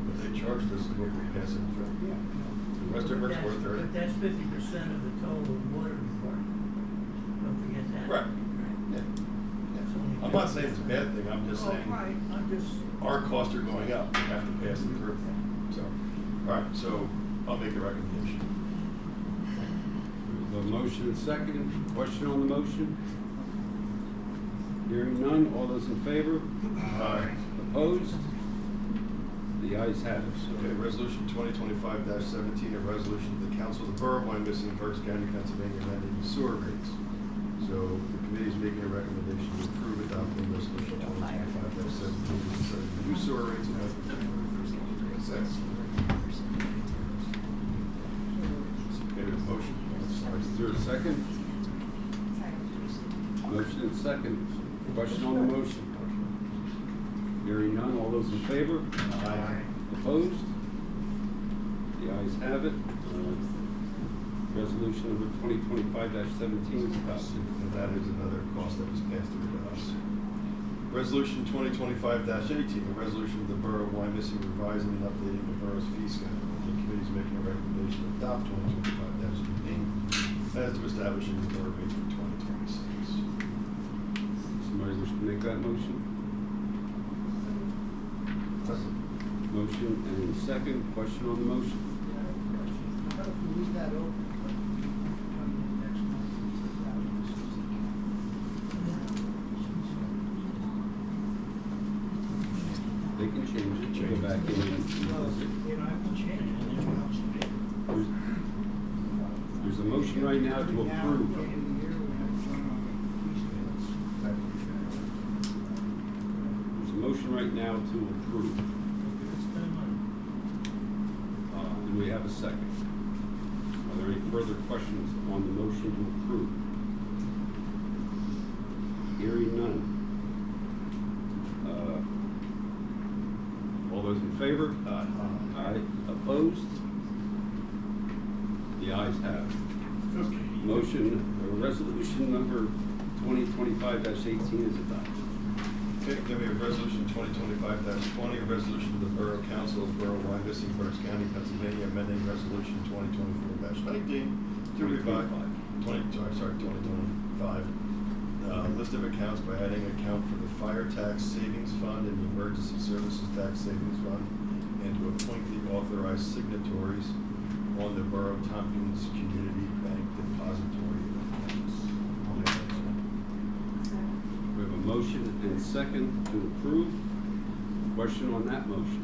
But they charge this is what we pass it through. The Western Berks Water Authority. But that's 50% of the total water requirement. Don't forget that. Right. Yeah. I'm not saying it's a bad thing, I'm just saying our costs are going up, we have to pass them through. So, all right, so I'll make a recommendation. The motion and second. Question on the motion? Hearing none. All those in favor? Aye. Opposed? The ayes have it. Okay, resolution 2025-17, a resolution of the Council of the Borough of Wyomissing, Berks County, Pennsylvania, amending the sewer rates. So the committee is making a recommendation to approve adopting resolution 2025-17, setting the new sewer rates effective January 1st, 2026. Okay, we have a motion. Is there a second? Motion and second. Question on the motion? Hearing none. All those in favor? Aye. Opposed? The ayes have it. Resolution number 2025-17 is adopted. And that is another cost that was passed through to us. Resolution 2025-18, a resolution of the Borough of Wyomissing revising and updating the borough's fee schedule. The committee is making a recommendation to adopt 2025-18 as to establishing the borough rate for 2026. Somebody wish to make that motion? Motion and second. Question on the motion? How if we leave that open? They can change it. Go back in and there's a motion right now to approve. There's a motion right now to approve. Do we have a second? Are there any further questions on the motion to approve? Hearing none. All those in favor? Aye. Opposed? The ayes have it. Motion, resolution number 2025-18 is adopted. Okay, then we have resolution 2025-20, a resolution of the Borough Council of Borough of Wyomissing, Berks County, Pennsylvania, amending resolution 2024-19 to revise 2025 list of accounts by adding account for the fire tax savings fund and the emergency services tax savings fund, and to appoint the authorized signatories on the Borough Tompkins Community Bank Depository accounts. We have a motion and second to approve. Question on that motion?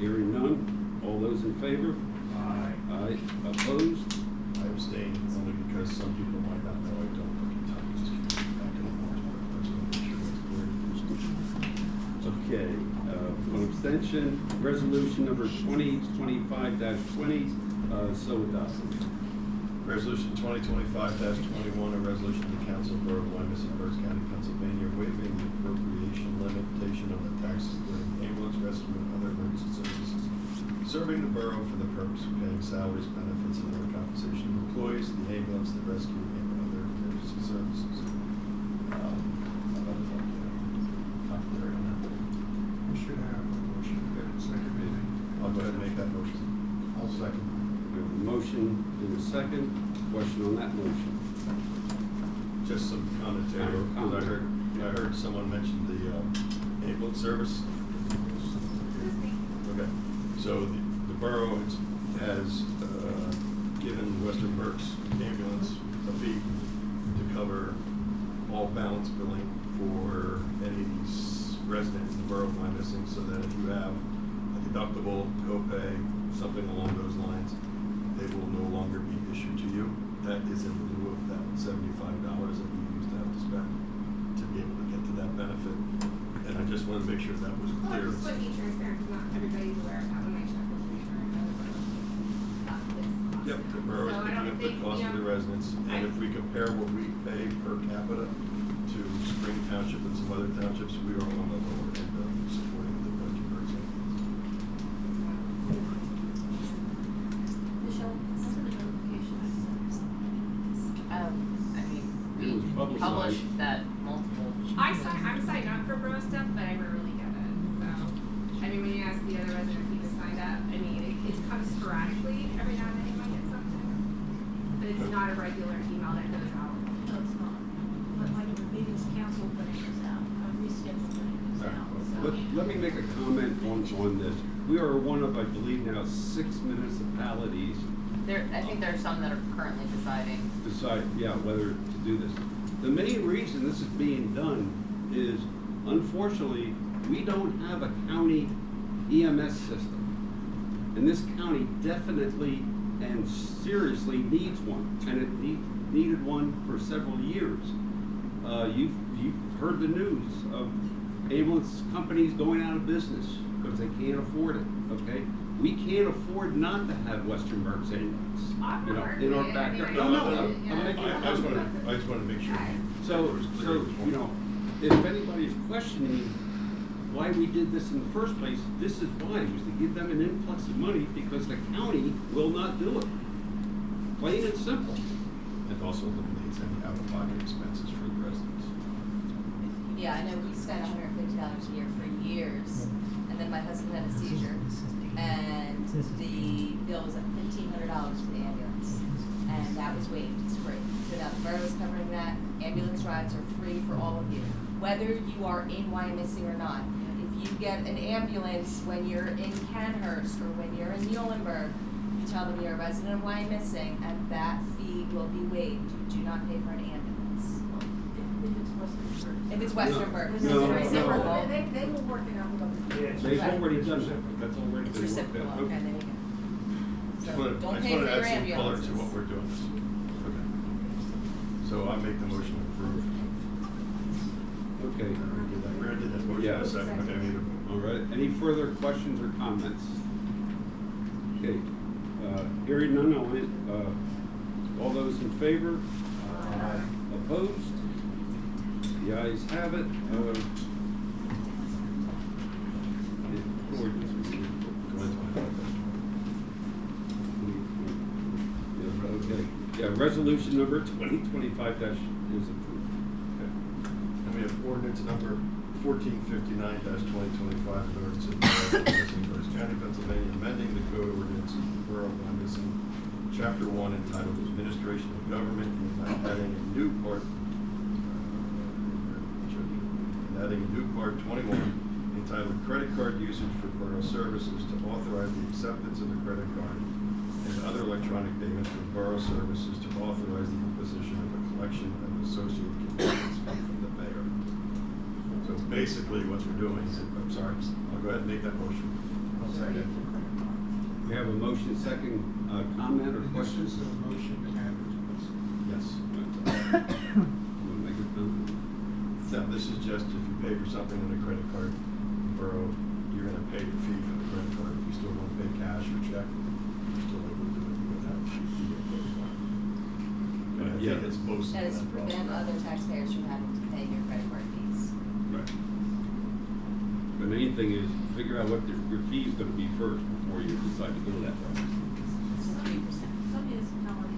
Hearing none. All those in favor? Aye. Aye. Opposed? I abstain only because some people might not know I don't work in Tompkins Community Bank anymore. Okay. On abstention, resolution number 2025-20, so adopted. Resolution 2025-21, a resolution of the Council of Borough of Wyomissing, Berks County, Pennsylvania, waiving the appropriation limitation on the taxes relating to ambulance rescue and other emergency services, serving the borough for the purpose of paying salaries, benefits, and other compensation of employees, the ambulance, the rescue, and other emergency services. Copyright on that. We should have a motion to get it second reading. I'll go ahead and make that motion. I'll second. We have a motion and a second. Question on that motion? Just some commentary. I heard someone mention the ambulance service. Okay, so the borough has given Western Berks ambulance a fee to cover all balance billing for any of these residents in the borough of Wyomissing, so that if you have a deductible, copay, something along those lines, they will no longer be issued to you. That is in lieu of that $75 that you used to have to spend to be able to get to that benefit. And I just want to make sure that was Well, I clear. just want to be transparent, because not everybody's aware of that when I check with the insurance. Yep, the borough is So I picking don't up the think, cost you of the know, residents, and if we compare what we pay per capita to Spring Township and some other townships, we are on the lower end of supporting the Western Berks ambulance. Michelle, what's the notifications? I mean, It was we publicized. published that multiple. I'm signed up for borough stuff, but I rarely get it, so. I mean, when you ask the other residents who just signed up, I mean, it comes sporadically, every now and then you might get something. But it's not a regular email that goes out. No, it's not. But like if the meeting's canceled, then it goes out, rescheduled, then it goes out, so. Let me make a comment on this. We are one of, I believe now, 6 municipalities I think there are some that are currently deciding. decide, whether to do this. The main reason this is being done is, unfortunately, we don't have a county EMS system. And this county definitely and seriously needs one, and it needed one for several years. You've heard the news of ambulance companies going out of business because they can't afford it, okay? We can't afford not to have Western Berks ambulance, in our backyard. I just want to make sure. So, if anybody's questioning why we did this in the first place, this is why. It was to give them an influx of money because the county will not do it. Plain and simple. It also eliminates any out-of-pocket expenses for the residents. Yeah, I know we spent $150 a year for years, and then my husband had a seizure, and the bill was at $1,500 for the ambulance, and that was waived, it's free. So now the borough is covering that, ambulance rides are free for all of you, whether you are in Wyomissing or not. If you get an ambulance when you're in Canhurst or when you're in Muhlenberg, you tell them you're a resident of Wyomissing, and that fee will be waived. You do not pay for an ambulance. If it's Western Berks. No. They will work it out with other. They've already done that. That's already It's been worked reciprocal, out. okay, there you go. I So just don't want pay for to your add some color to ambulances. what we're doing. Okay. So I make the motion to approve. Okay. We already did that motion. Yeah. A second. Okay, I need a- All right, any further questions or comments? Okay, hearing none, all those in favor? Opposed? The ayes have it. Okay, resolution number 2025 is approved. Okay. And we have ordinance number 1459-2025, an ordinance of the Borough of Wyomissing, Berks County, Pennsylvania, amending the code ordinance of the Borough of Wyomissing, Chapter 1, entitled Administration of Government, and adding a new part, 21, entitled Credit Card Usage for Borough Services, to authorize the acceptance of the credit card and other electronic payments for borough services, to authorize the imposition of a collection of associated convenience fee from the mayor. So basically what we're doing is, I'm sorry, I'll go ahead and make that motion. I'll second. We have a motion, second, comment or questions? This is a motion to advertise. Yes. Wanna make a comment? No, this is just if you pay for something on a credit card, the borough, you're gonna pay the fee for the credit card. If you still want to pay cash or check, you're still able to do it with that fee. think it's most That of is to that prevent problem. other taxpayers from having to pay your credit card fees. Right. The main thing is figure out what your fee's gonna be first before you decide to go that route. 3%. Some municipalities.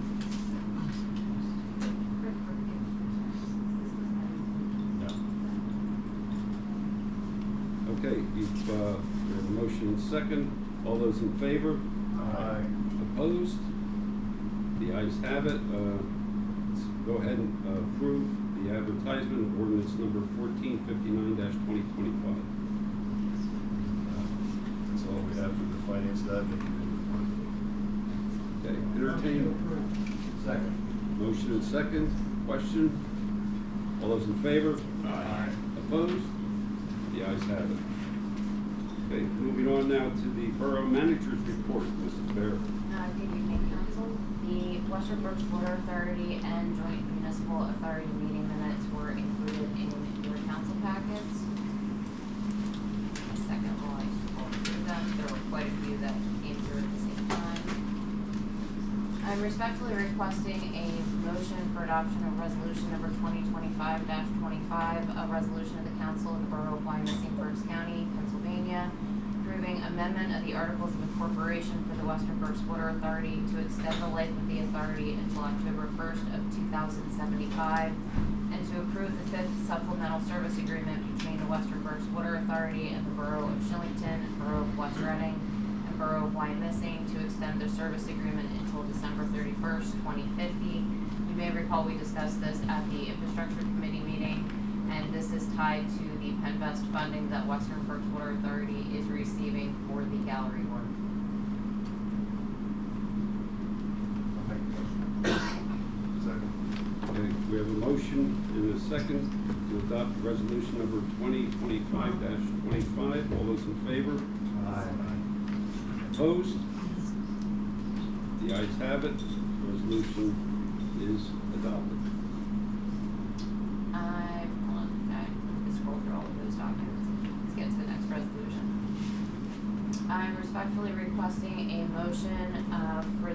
Okay, we have a motion and second. All those in favor? Aye. Opposed? The ayes have it. Let's go ahead and approve the advertisement of ordinance number 1459-2025. That's all we have for the finance admin. Okay, entertain. Second. Motion and second. Question? All those in favor? Aye. Opposed? The ayes have it. Okay, moving on now to the Borough Manager's Report, Mrs. Bear. Good evening, Council. The Western Berks Water Authority and Joint Municipal Authority meeting minutes were included in your council packets. A second while I scroll through them. There were quite a few that came through at the same time. I'm respectfully requesting a motion for adoption of resolution number 2025-25, a resolution of the Council of the Borough of Wyomissing, Berks County, Pennsylvania, approving amendment of the Articles of Incorporation for the Western Berks Water Authority to extend the life of the authority until October 1st of 2075, and to approve the fifth supplemental service agreement between the Western Berks Water Authority and the Borough of Shillington, Borough of West Reading, and Borough of Wyomissing to extend their service agreement until December 31st, 2050. You may recall we discussed this at the Infrastructure Committee meeting, and this is tied to the Penvest funding that Western Berks Water Authority is receiving for the gallery work. Second. Okay, we have a motion and a second to adopt resolution number 2025-25. All those in favor? Aye. Opposed? The ayes have it. Resolution is adopted. Hold on, okay, let's scroll through all of those documents. Let's get to the next resolution. I'm respectfully requesting a motion, for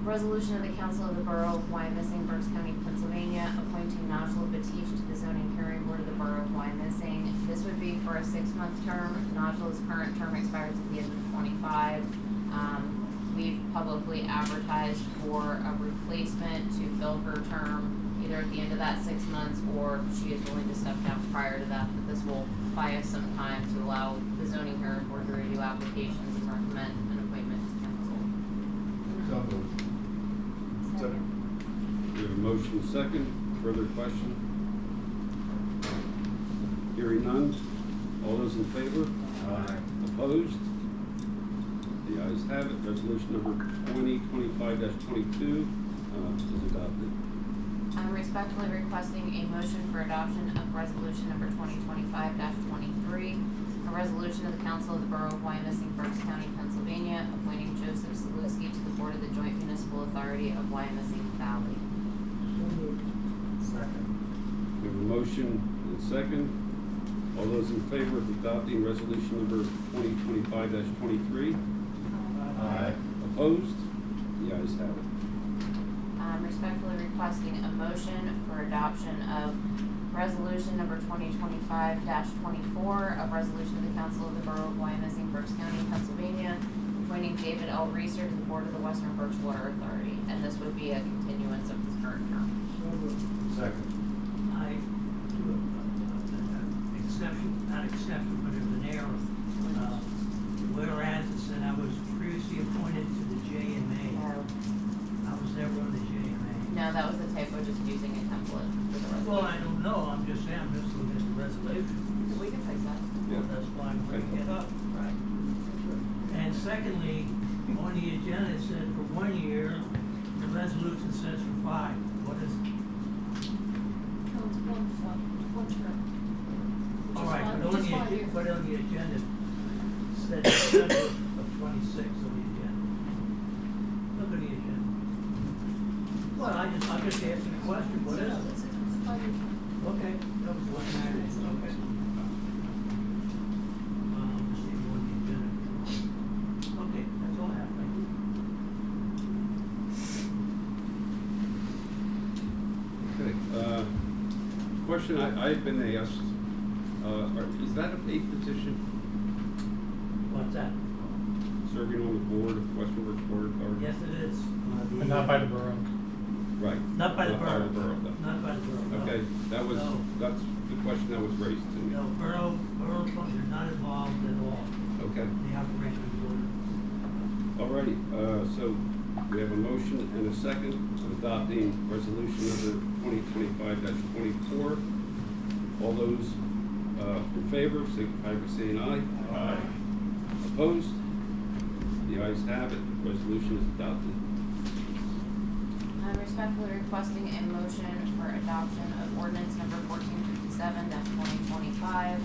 resolution of the Council of the Borough of Wyomissing, Berks County, Pennsylvania, appointing Najla Batiste to the zoning hearing board of the Borough of Wyomissing. This would be for a 6-month term. Najla's current term expires at the end of 25. We've publicly advertised for a replacement to fill her term either at the end of that 6 months or she is willing to step down prior to that, but this will buy us some time to allow the zoning hearing board to review applications and recommend an appointment to council. So moved. Second. We have a motion second. Further question? Hearing none. All those in favor? Aye. Opposed? The ayes have it. Resolution number 2025-22 is adopted. I'm respectfully requesting a motion for adoption of resolution number 2025-23, a resolution of the Council of the Borough of Wyomissing, Berks County, Pennsylvania, appointing Joseph Zaluski to the Board of the Joint Municipal Authority of Wyomissing Valley. Second. We have a motion and a second. All those in favor of adopting resolution number 2025-23? Aye. Opposed? The ayes have it. I'm respectfully requesting a motion for adoption of resolution number 2025-24, a resolution of the Council of the Borough of Wyomissing, Berks County, Pennsylvania, appointing David L. Reeser to the Board of the Western Berks Water Authority, and this would be a continuance of his current term. Second. I do an exception, not exception, but there's an error. Whereas it said I was previously appointed to the JMA. I was never on the JMA. No, that was a typo, just using a template for the resolution. Well, I don't know, I'm just saying, I'm just looking at the resolution. We can fix that. Well, that's why I'm bringing it up, right? And secondly, on the agenda, it said for 1 year, the resolution says for 5. What is it? One term. All right, but Just 5 years. on the agenda, it said December of 26 on the agenda. Look at the agenda. Well, I'm just asking a question, what is it? It's a 5-year term. Okay, that was what matters, okay. Let's see what the agenda. Okay, that's all I have, thank you. question I've been asked, is that a paid position, What's that? serving on the board of Western Works Board of Authority? Yes, it is. But not by the borough. Right. Not by the borough. Though. Not by the borough, no. Okay, No. that's the question that was raised to me. No, borough folks are not involved at all Okay. in the operation of the board. Alrighty, so we have a motion and a second of adopting resolution number 2025-24. All those in favor, signify by saying aye. Aye. Opposed? The ayes have it. Resolution is adopted. I'm respectfully requesting a motion for adoption of ordinance number 1457-2025.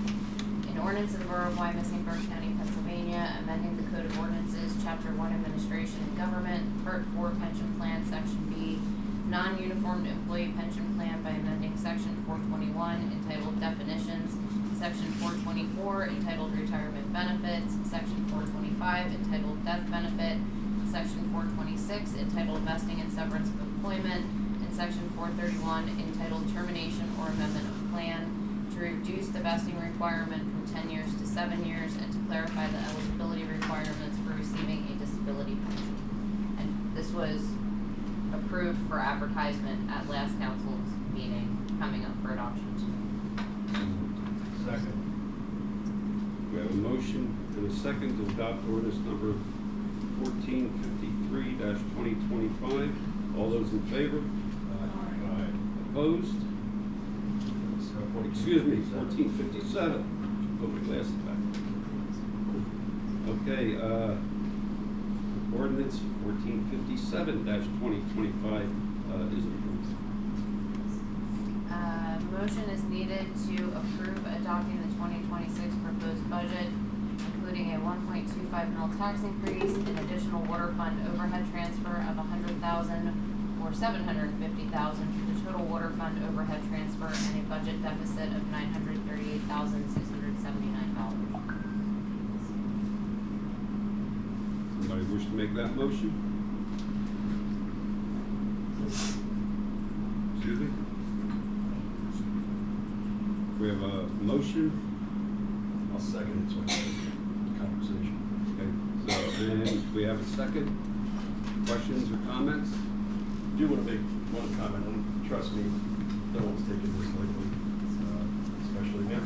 An ordinance of the Borough of Wyomissing, Berks County, Pennsylvania, amending the Code of Ordinances, Chapter 1, Administration and Government, Part 4, Pension Plan, Section B, Non-Uniformed Employee Pension Plan by amending Section 421 entitled Definitions, Section 424 entitled Retirement Benefits, Section 425 entitled Death Benefit, Section 426 entitled Vesting and Severance of Employment, and Section 431 entitled Termination or Amendment of Plan, to reduce the vesting requirement from 10 years to 7 years, and to clarify the eligibility requirements for receiving a disability pension. And this was approved for advertisement at last council's meeting, coming up for adoption tonight. Second. We have a motion and a second to adopt ordinance number 1453-2025. All those in favor? Aye. Opposed? Excuse me, 1457. Put my glasses back. Okay, ordinance 1457-2025 is approved. Motion is needed to approve adopting the 2026 proposed budget, including a 1.25 mil tax increase, an additional water fund overhead transfer of $100,000 or $750,000 to the total water fund overhead transfer, and a budget deficit of $938,679. Somebody wish to make that motion? Excuse me? We have a motion. I'll second it, so we have a conversation. Okay, so, and we have a second. Questions or comments? I do want to make one comment, and trust me, no one's taking this lightly, especially me.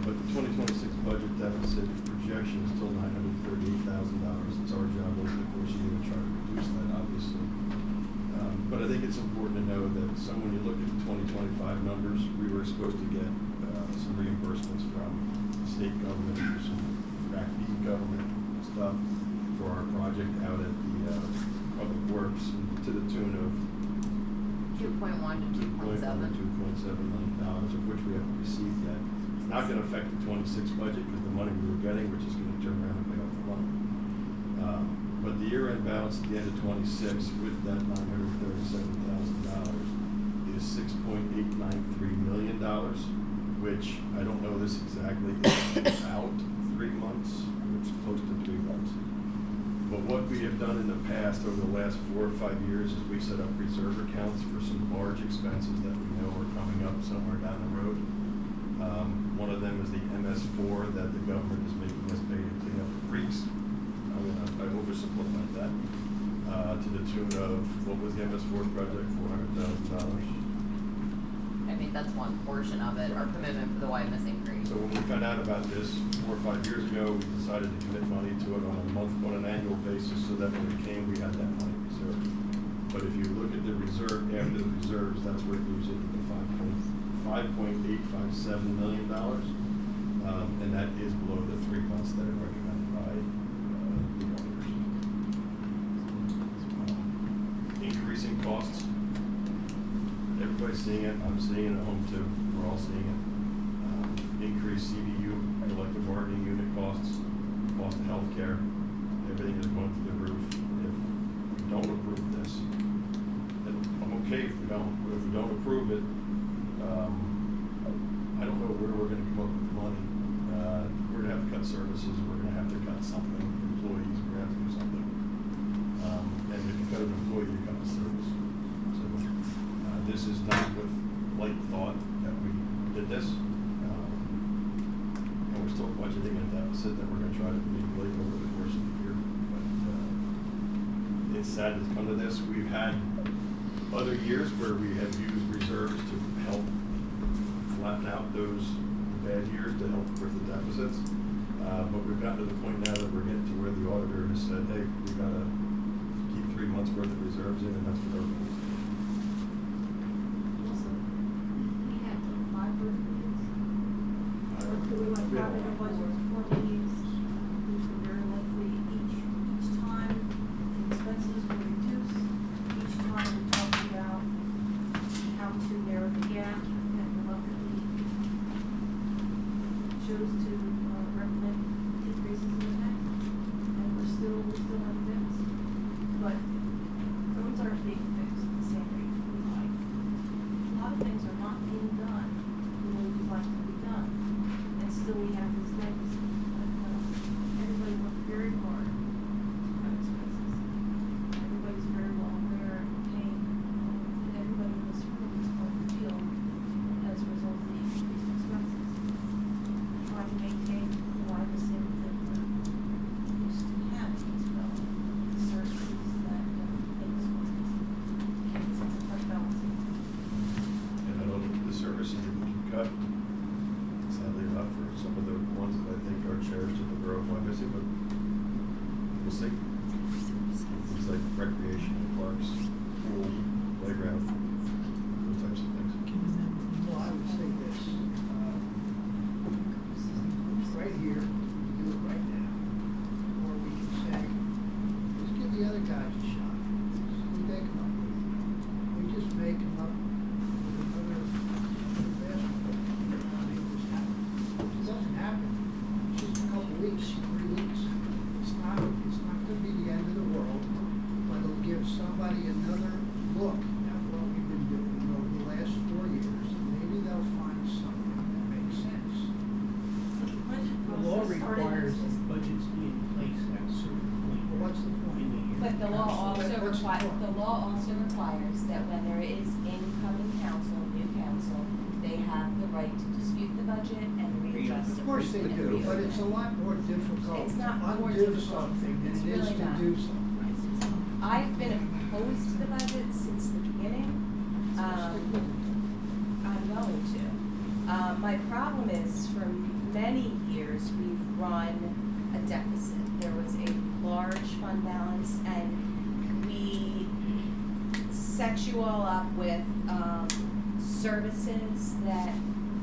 But the 2026 budget deficit projection is still $938,000. It's our job over the course of the year to try to reduce that, obviously. But I think it's important to know that when you look at the 2025 numbers, we were supposed to get some reimbursements from the state government for some RACB government stuff for our project out at the Public Works, to the tune of 2.1 to 2.7. $2.7 million, of which we haven't received yet. It's not going to affect the 26 budget because the money we were getting, we're just going to turn around and pay off the loan. But the year-end balance at the end of 26 with that $937,000 is $6.893 million, which I don't know this exactly, is about 3 months, it's close to 3 months. But what we have done in the past over the last 4 or 5 years is we set up reserve accounts for some large expenses that we know are coming up somewhere down the road. One of them is the MS4 that the government is making us pay to clean up the creeks. I oversimplified that to the tune of, what was the MS4 project, $400,000? I mean, that's one portion of it, our commitment for the Wyomissing Creek. So when we found out about this 4 or 5 years ago, we decided to commit money to it on an annual basis, so that when it came, we had that money reserved. But if you look at the reserve, after the reserves, that's where it moves into the $5.857 million, and that is below the 3 months that are recommended by the auditors. Increasing costs. Everybody's seeing it. I'm seeing it at home too. We're all seeing it. Increased CBU, collective bargaining unit costs, cost of healthcare. Everything is going through the roof. If we don't approve this, and I'm okay if we don't, but if we don't approve it, I don't know where we're going to come up with the money. We're going to have to cut services. We're going to have to cut something. Employees, we're going to have to do something. And if you cut an employee, you cut the service. So this is not with light thought that this. And we're still budgeting a deficit that we're gonna try to manipulate over the course of the year. But it's sad to come to this. We've had other years where we have used reserves to help flatten out those bad years to help with the deficits. But we've gotten to the point now that we're getting to where the auditor has said, hey, we gotta keep 3 months worth of reserves in, and that's what our goal is. We had 5 budget meetings. Do we like Yeah. have it was 4 meetings, which were very lengthy each time, expenses were reduced. Each time we talked about how to narrow the gap, and reluctantly chose to recommend increases in the tax. And we still have things, but roads aren't being fixed at the same rate we like. A lot of things are not being done the way we'd like to be done. And still we have this deficit. But, everybody worked very hard to cut expenses. Everybody's very well aware of the pain that everybody in this room is going to feel as a result of the increased expenses. Trying to maintain the Wyomissing that we're used to having as well. The services that make us want to it's a tough balancing. And I know the services that we can cut, sadly enough, for some of the ones that I think are cherished in the borough of Wyomissing, but we'll see. Things like recreation, parks, pool, playground, those types of things. Well, I would say this, right here, we do it right now, or we can say, let's give the other guys a shot. We make them up with. We just make them up with another basketball. I mean, this happens. It doesn't happen. It's just a couple weeks, 3 weeks. It's not gonna be the end of the world, but it'll give somebody another look at what we've been doing over the last 4 years. And maybe they'll find something that makes sense. The law requires that budgets be in place at a certain point. Well, what's the point? But the law also What's the point? the law also requires that when there is incoming council, new council, they have the right to dispute the budget and readjust it. Of course they and do, but it's a lot more difficult It's to not more undo difficult. something than It's it is really to not. do something. I've been opposed to the budget since the beginning. I'm going to. My problem is, for many years, we've run a deficit. There was a large fund balance, and we set you all up with services that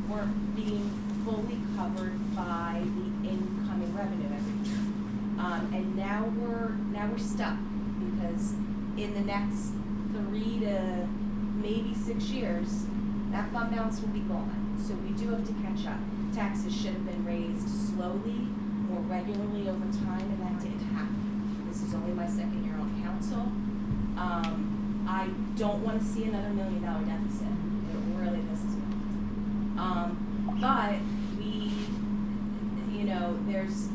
weren't being fully covered by the incoming revenue every year. And now we're stuck, because in the next 3 to maybe 6 years, that fund balance will be gone. So we do have to catch up. Taxes should have been raised slowly, more regularly over time, and that didn't happen. This is only my 2nd year on council. I don't want to see another $1 million deficit. It really pisses me off. But we,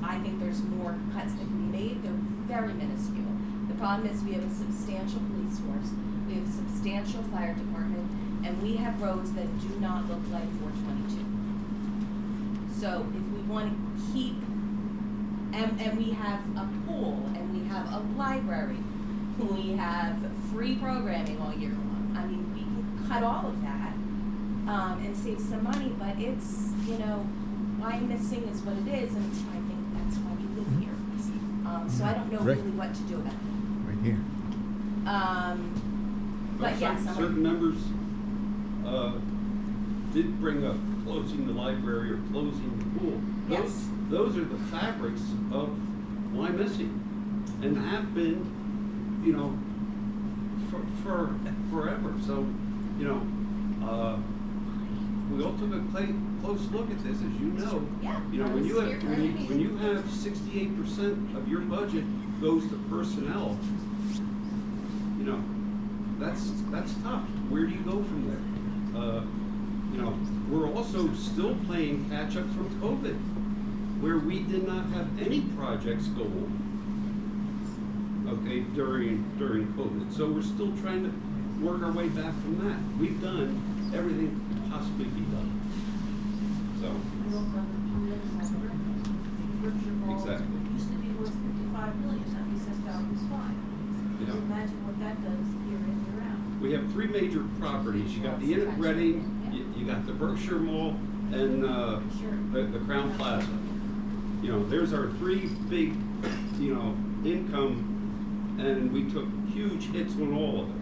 I think there's more cuts that can be made. They're very minuscule. The problem is we have a substantial police force, we have a substantial fire department, and we have roads that do not look like 422. So if we want to keep, and we have a pool, and we have a library, we have free programming all year long. I mean, we can cut all of that and save some money, but it's, Wyomissing is what it is, and I think that's why we live here. So I don't know Right. really what to do about it. Right here. But yes, Certain members did bring up closing the library or closing the pool. Yes. Those are the fabrics of Wyomissing, and have been, for forever. So, we all took a close look at this, as you know. Yeah, When you have 68% of your budget goes to personnel, that's tough. Where do you go from there? We're also still playing catch up from COVID, where we did not have any projects go on. Okay, during COVID, so we're still trying to work our way back from that. We've done everything possibly be done. So, We also have a tremendous number. Berkshire Falls Exactly. used to be worth 55 million, now the assessed value is 5. Yeah. So imagine what that does year in, year out. we have three major properties. You got the Inn at Reading, you got the Berkshire Mall, and the Crown Plaza. You know, there's our three big, income, and we took huge hits on all of them.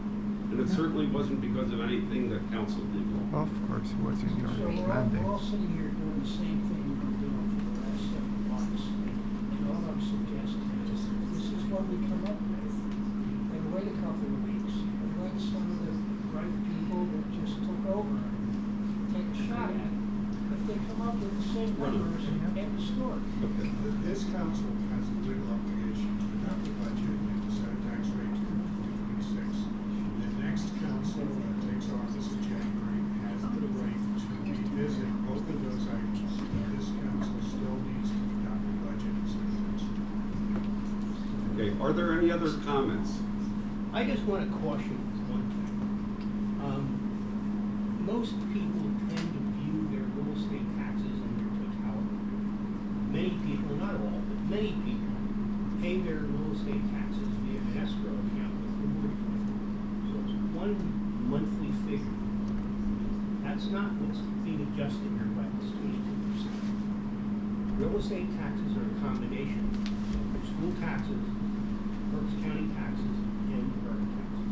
And it certainly wasn't because of anything that council did wrong. Of course, it was in your So mandate. we're all sitting here doing the same thing we've been doing for the last 7 months. And all I'm suggesting is, this is what we come up with. And wait a couple of weeks, and let some of the right people that just took over take a shot at it. If they come up with the same numbers, end the story. This council has a legal obligation to adopt the budget and to set a tax rate to 26. The next council that takes office in January has the right to revisit both of those items. This council still needs to adopt the budget and spend the next year. Okay, are there any other comments? I just want to caution one thing. Most people tend to view their real estate taxes in their totality. Many people, not all, but many people pay their real estate taxes via an escrow account with the mortgage. So it's one monthly figure. That's not what's being adjusted here by this 22%. Real estate taxes are a combination of school taxes, Berks County taxes, and borough taxes.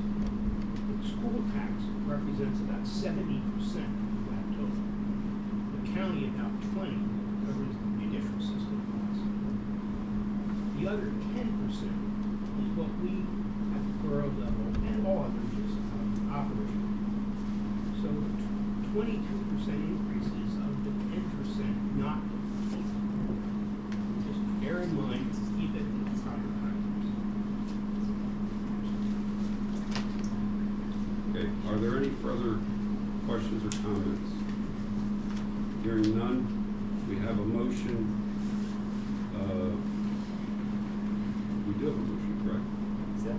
The school tax represents about 70% of that total. The county about 20 covers the judicial system costs. The other 10% is what we at the borough level and all other just operation. So the 22% increases of the 10% not the total. Just bear in mind, keep it in the proper context. Okay, are there any further questions or comments? Hearing none, we have a motion. We do have a motion, correct? Okay.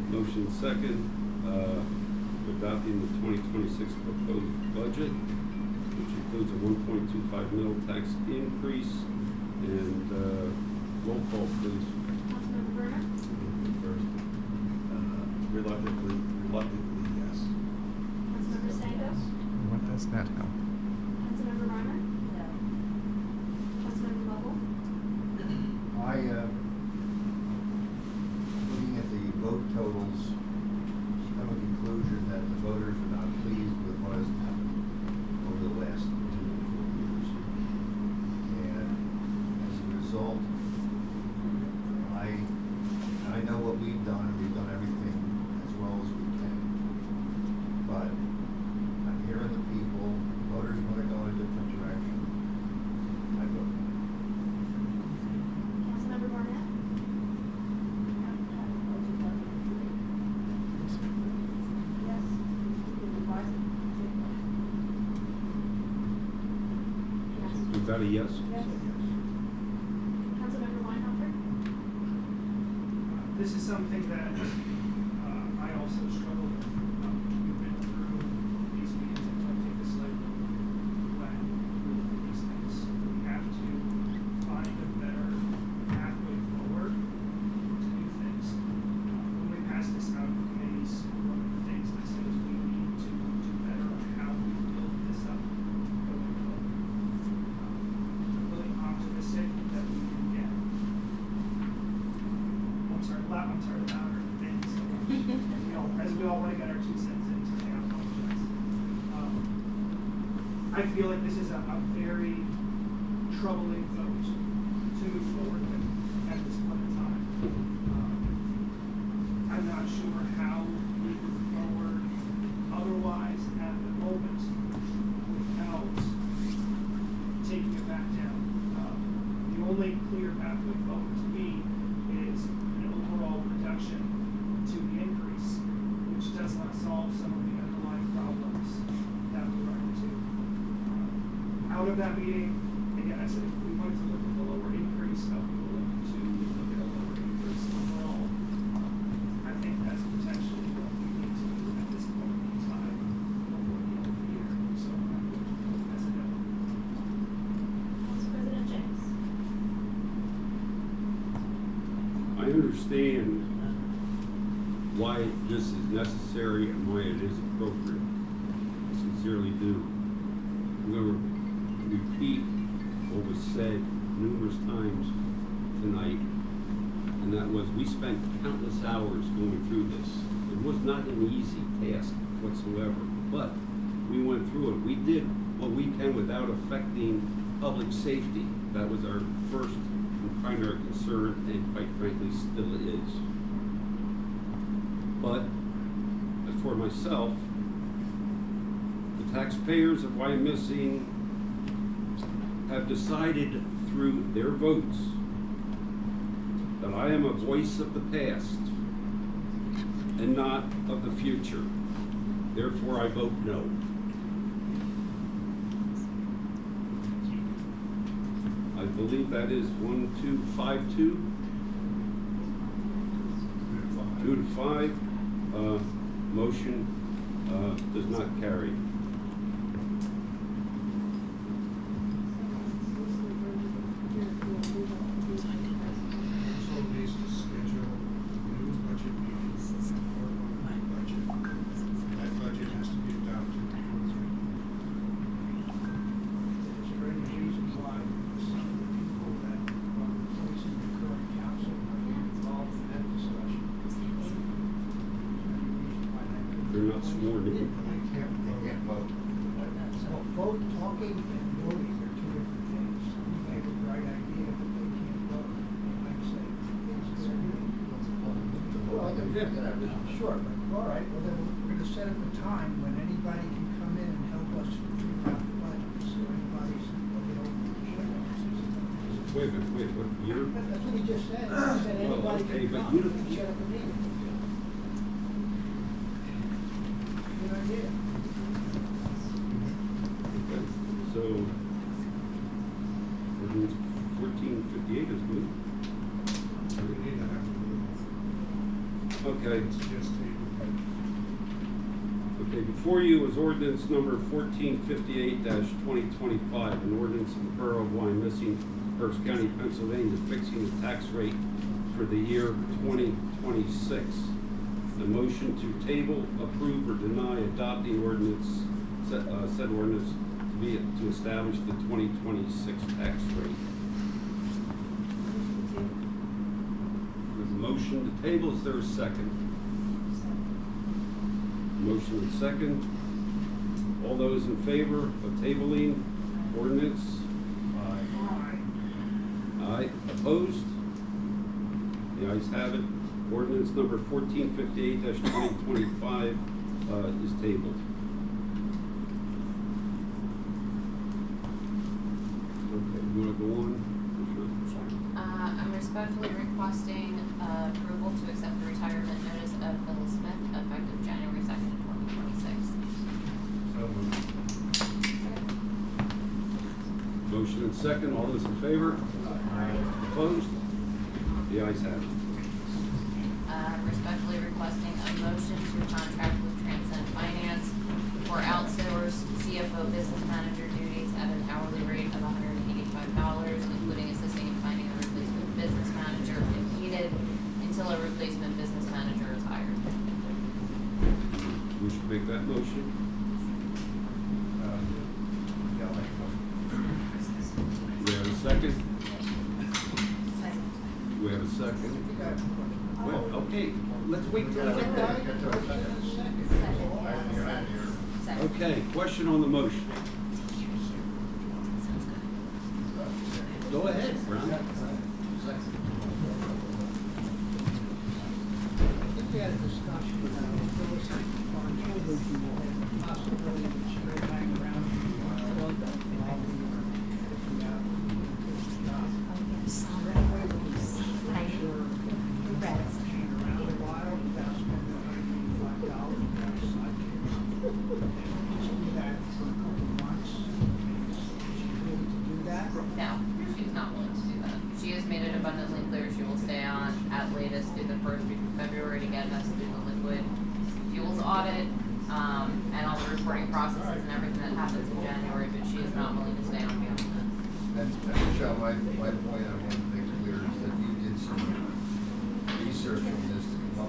Motion second, adopting the 2026 proposed budget, which includes a 1.25 mil tax increase, and roll call, please. Councilmember Brenner? First, reluctantly, yes. Councilmember Stankos? What does that help? Councilmember Reimer? No. Councilmember Lovell? Looking at the vote totals, come to the conclusion that the voters are not pleased with what has happened over the last 2 to 4 years. And as a result, I know what we've done, and we've done everything as well as we can. But I'm hearing the people, voters want to go in a different direction. I vote no. Councilmember Barnett? Yes. Is that a yes? Yes. Councilmember Weinhofer? This is something that I also struggle with. We've been through these meetings and don't take this lightly when we look at these things. We have to find a better pathway forward to do things. When we pass this out of committees, one of the things I said is we need to do better on how we build this up going forward. I'm really optimistic that we can get. I'm sorry, louder things. As we all want to get our 2 cents in today, I apologize. I feel like this is a very troubling vote to move forward with at this point in time. I'm not sure how we move forward otherwise at the moment without taking it back down. The only clear pathway forward to me is an overall reduction to the increase, which does not solve some of the underlying problems that we run into. Out of that meeting, again, I said if we wanted to look at the lower increase, I'll be willing to look at a lower increase overall. I think that's potentially what we need to do at this point in time before the end of the year. So I would, as a I understand why this is necessary and why it is appropriate. I sincerely do. I'm going to repeat what was said numerous times tonight, and that was we spent countless hours going through this. It was not an easy task whatsoever, but we went through it. We did what we can without affecting public safety. That was our first and primary concern, and quite frankly still is. But as for myself, the taxpayers of Wyomissing have decided through their votes that I am a voice of the past and not of the future. Therefore, I vote no. I believe that is 1, 2, 5, 2. 2 to 5. Motion does not carry. They're not sworn in. They can't vote. So vote, talking, and voting are two different things. You may have the right idea, but they can't vote. They might say things that sure, but all right, well then we're gonna set up a time when anybody can come in and help us figure out the budget, so anybody's available. Wait a minute, what year? That's what he just said. He said anybody okay, can but come you and set up a meeting. Good idea. Okay, so, ordinance 1458 is moved. Okay. Okay, before you is ordinance number 1458-2025, an ordinance of the Borough of Wyomissing, Berks County, Pennsylvania, fixing the tax rate for the year 2026. The motion to table, approve, or deny adopting ordinance, said ordinance to establish the 2026 tax rate. There's a motion to table. Is there a second? Motion and second. All those in favor of tabling ordinance? Aye. Aye. Opposed? The ayes have it. Ordinance number 1458-2025 is tabled. Okay, you want to go on? I'm respectfully requesting approval to accept the retirement notice of Phyllis Smith effective January 2nd, 2026. So moved. Motion and second. All those in favor? Aye. Opposed? The ayes have it. Respectfully requesting a motion to contract with Transcend Finance for outsourced CFO business manager duties at an hourly rate of $185, including assisting in finding a replacement business manager if needed until a replacement business manager is hired. We should make that motion. Yeah, I'll make a motion. Do we have a second? Do we have a second? Well, okay, let's wait till we get there. Okay, question on the motion. Go ahead, Ron. I think we had a discussion about Phyllis on children who will have the possibility of she will hang around for a while. No, she's not willing to do that. She has made it abundantly clear she will stay on at latest through the first week of February to get us through the liquid fuels audit, and all the reporting processes and everything that happens in January, but she is not willing to stay on beyond that. And Michelle, my point, I want to make clear is that you did see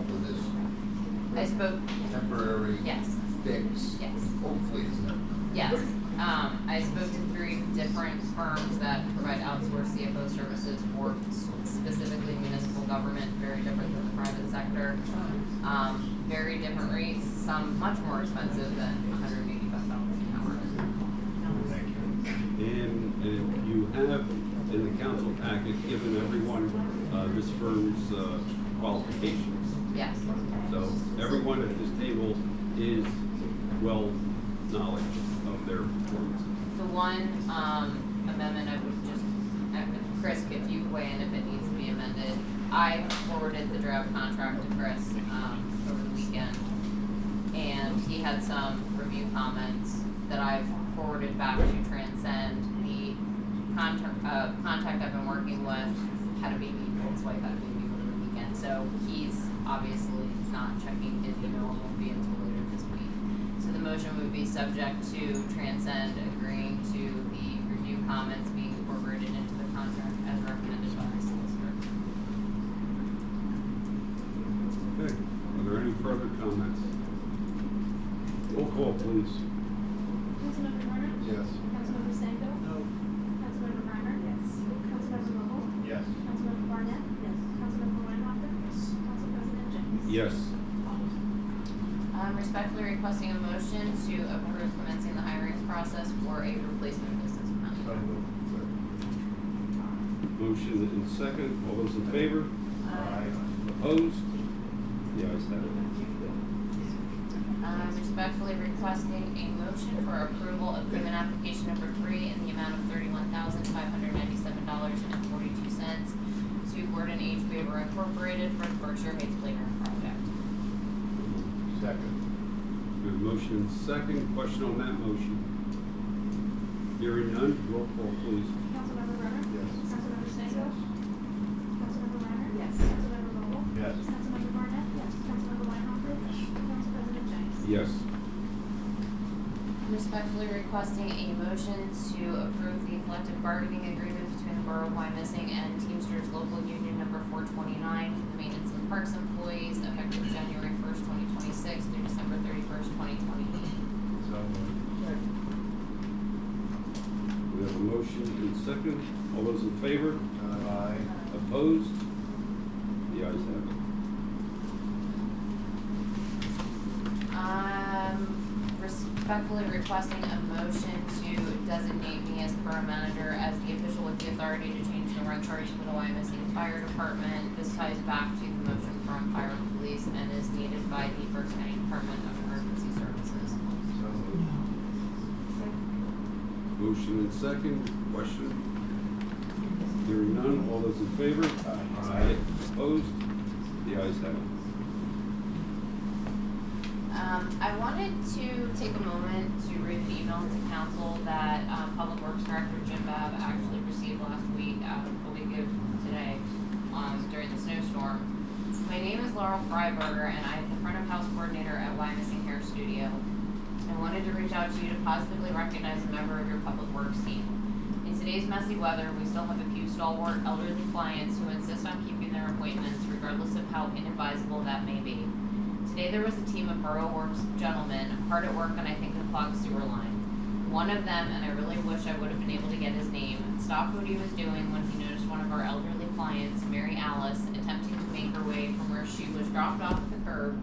up with this I spoke. temporary Yes. fix? Yes. Hopefully it's never. Yes. I spoke to 3 different firms that provide outsourced CFO services for specifically municipal government, very different than the private sector. Very different rates, some much more expensive than $185 an hour. Thank you. And you have in the council packet given everyone this firm's qualifications. Yes. So everyone at this table is well knowledge of their performance. The one amendment I would just, Chris, if you weigh in if it needs to be amended. I forwarded the draft contract to Chris over the weekend, and he had some review comments that I've forwarded back to Transcend. The contact I've been working with had a baby, his wife had a baby over the weekend, so he's obviously not checking his email and won't be until later this week. So the motion would be subject to Transcend agreeing to the review comments being incorporated into the contract as recommended by the solicitor. Okay. Are there any further comments? Roll call, please. Councilmember Warner? Yes. Councilmember Stango? No. Councilmember Reimer? Yes. Councilmember Vogel? Yes. Councilmember Barnett? Yes. Councilmember Weinhofer? Yes. Council President James? Yes. Respectfully requesting a motion to approve commencing the hiring process for a replacement business manager. Motion and second. All those in favor? Aye. Opposed? The ayes have it. Respectfully requesting a motion for approval of payment application number 3 in the amount of $31,597.42 to Gordon H. Weaver Incorporated for the Berkshire Heights Playground project. Second. We have a motion and second. Question on that motion? Hearing none. Roll call, please. Councilmember Warner? Yes. Councilmember Stango? Councilmember Reimer? Yes. Councilmember Vogel? Yes. Councilmember Barnett? Yes. Councilmember Weinhofer? Yes. Council President James? Yes. Respectfully requesting a motion to approve the collective bargaining agreement between the Borough of Wyomissing and Teamsters Local Union number 429 for the maintenance and parks employees effective January 1st, 2026 through December 31st, 2028. So moved. We have a motion and second. All those in favor? Aye. Opposed? The ayes have it. Respectfully requesting a motion to designate me as borough manager as the official with the authority to change the run charge for the Wyomissing Fire Department. This ties back to the motion from Fire and Police and is needed by the Berks County Department of Emergency Services. So moved. Motion and second. Question? Hearing none. All those in favor? Aye. Opposed? The ayes have it. I wanted to take a moment to read the email to council that Public Works Director Jim Babb actually received last week, a week of today, during the snowstorm. My name is Laurel Freiberger, and I am the front of house coordinator at Wyomissing Hair Studio. I wanted to reach out to you to positively recognize a member of your Public Works team. In today's messy weather, we still have a few stalwart elderly clients who insist on keeping their appointments regardless of how inadvisable that may be. Today there was a team of Borough Works gentlemen hard at work on I think a clogged sewer line. One of them, and I really wish I would have been able to get his name, stopped what he was doing when he noticed one of our elderly clients, Mary Alice, attempting to make her way from where she was dropped off at the curb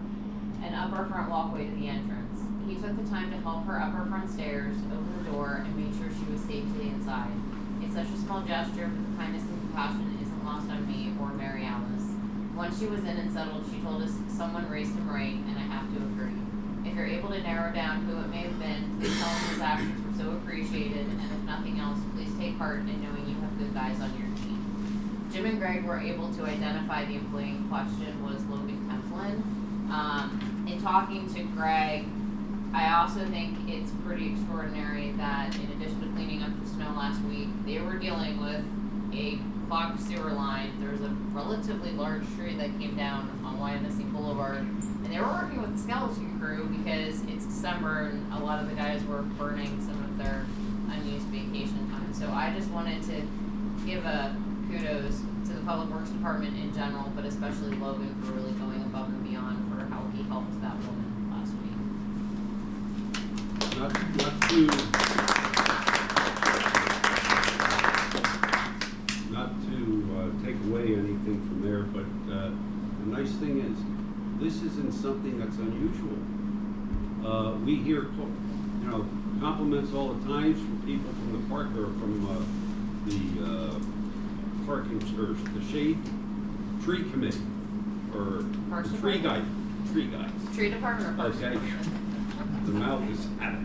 and up our front walkway to the entrance. He took the time to help her up our front stairs, open the door, and made sure she was safely inside. It's such a small gesture, but the kindness and compassion isn't lost on me or Mary Alice. Once she was in and settled, she told us someone raised him right, and I have to agree. If you're able to narrow down who it may have been, please tell him his actions were so appreciated, and if nothing else, please take heart in knowing you have good guys on your team. Jim and Greg were able to identify the employee in question was Logan Templin. In talking to Greg, I also think it's pretty extraordinary that in addition to cleaning up the snow last week, they were dealing with a clogged sewer line. There was a relatively large tree that came down on Wyomissing Boulevard, and they were working with the skeleton crew because it's December and a lot of the guys were burning some of their unused vacation time. So I just wanted to give a kudos to the Public Works Department in general, but especially Logan for really going above and beyond for how he helped that woman last week. Not to take away anything from there, but the nice thing is, this isn't something that's unusual. We hear, compliments all the time from people from the park or from the parking or the shade tree committee or Parks the tree guy, Department? tree guys. Tree Department or Parks Okay. Department? The mouth is at it.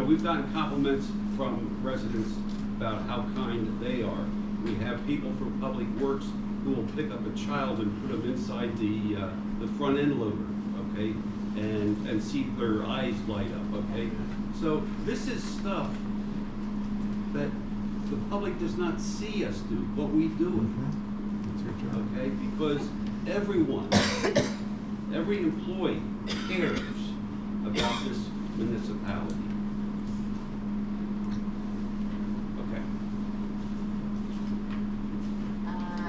We've gotten compliments from residents about how kind they are. We have people from Public Works who will pick up a child and put them inside the front end loader, okay, and see their eyes light up, okay. So this is stuff that the public does not see us do, but we do it, okay, because everyone, every employee cares about this municipality. Okay.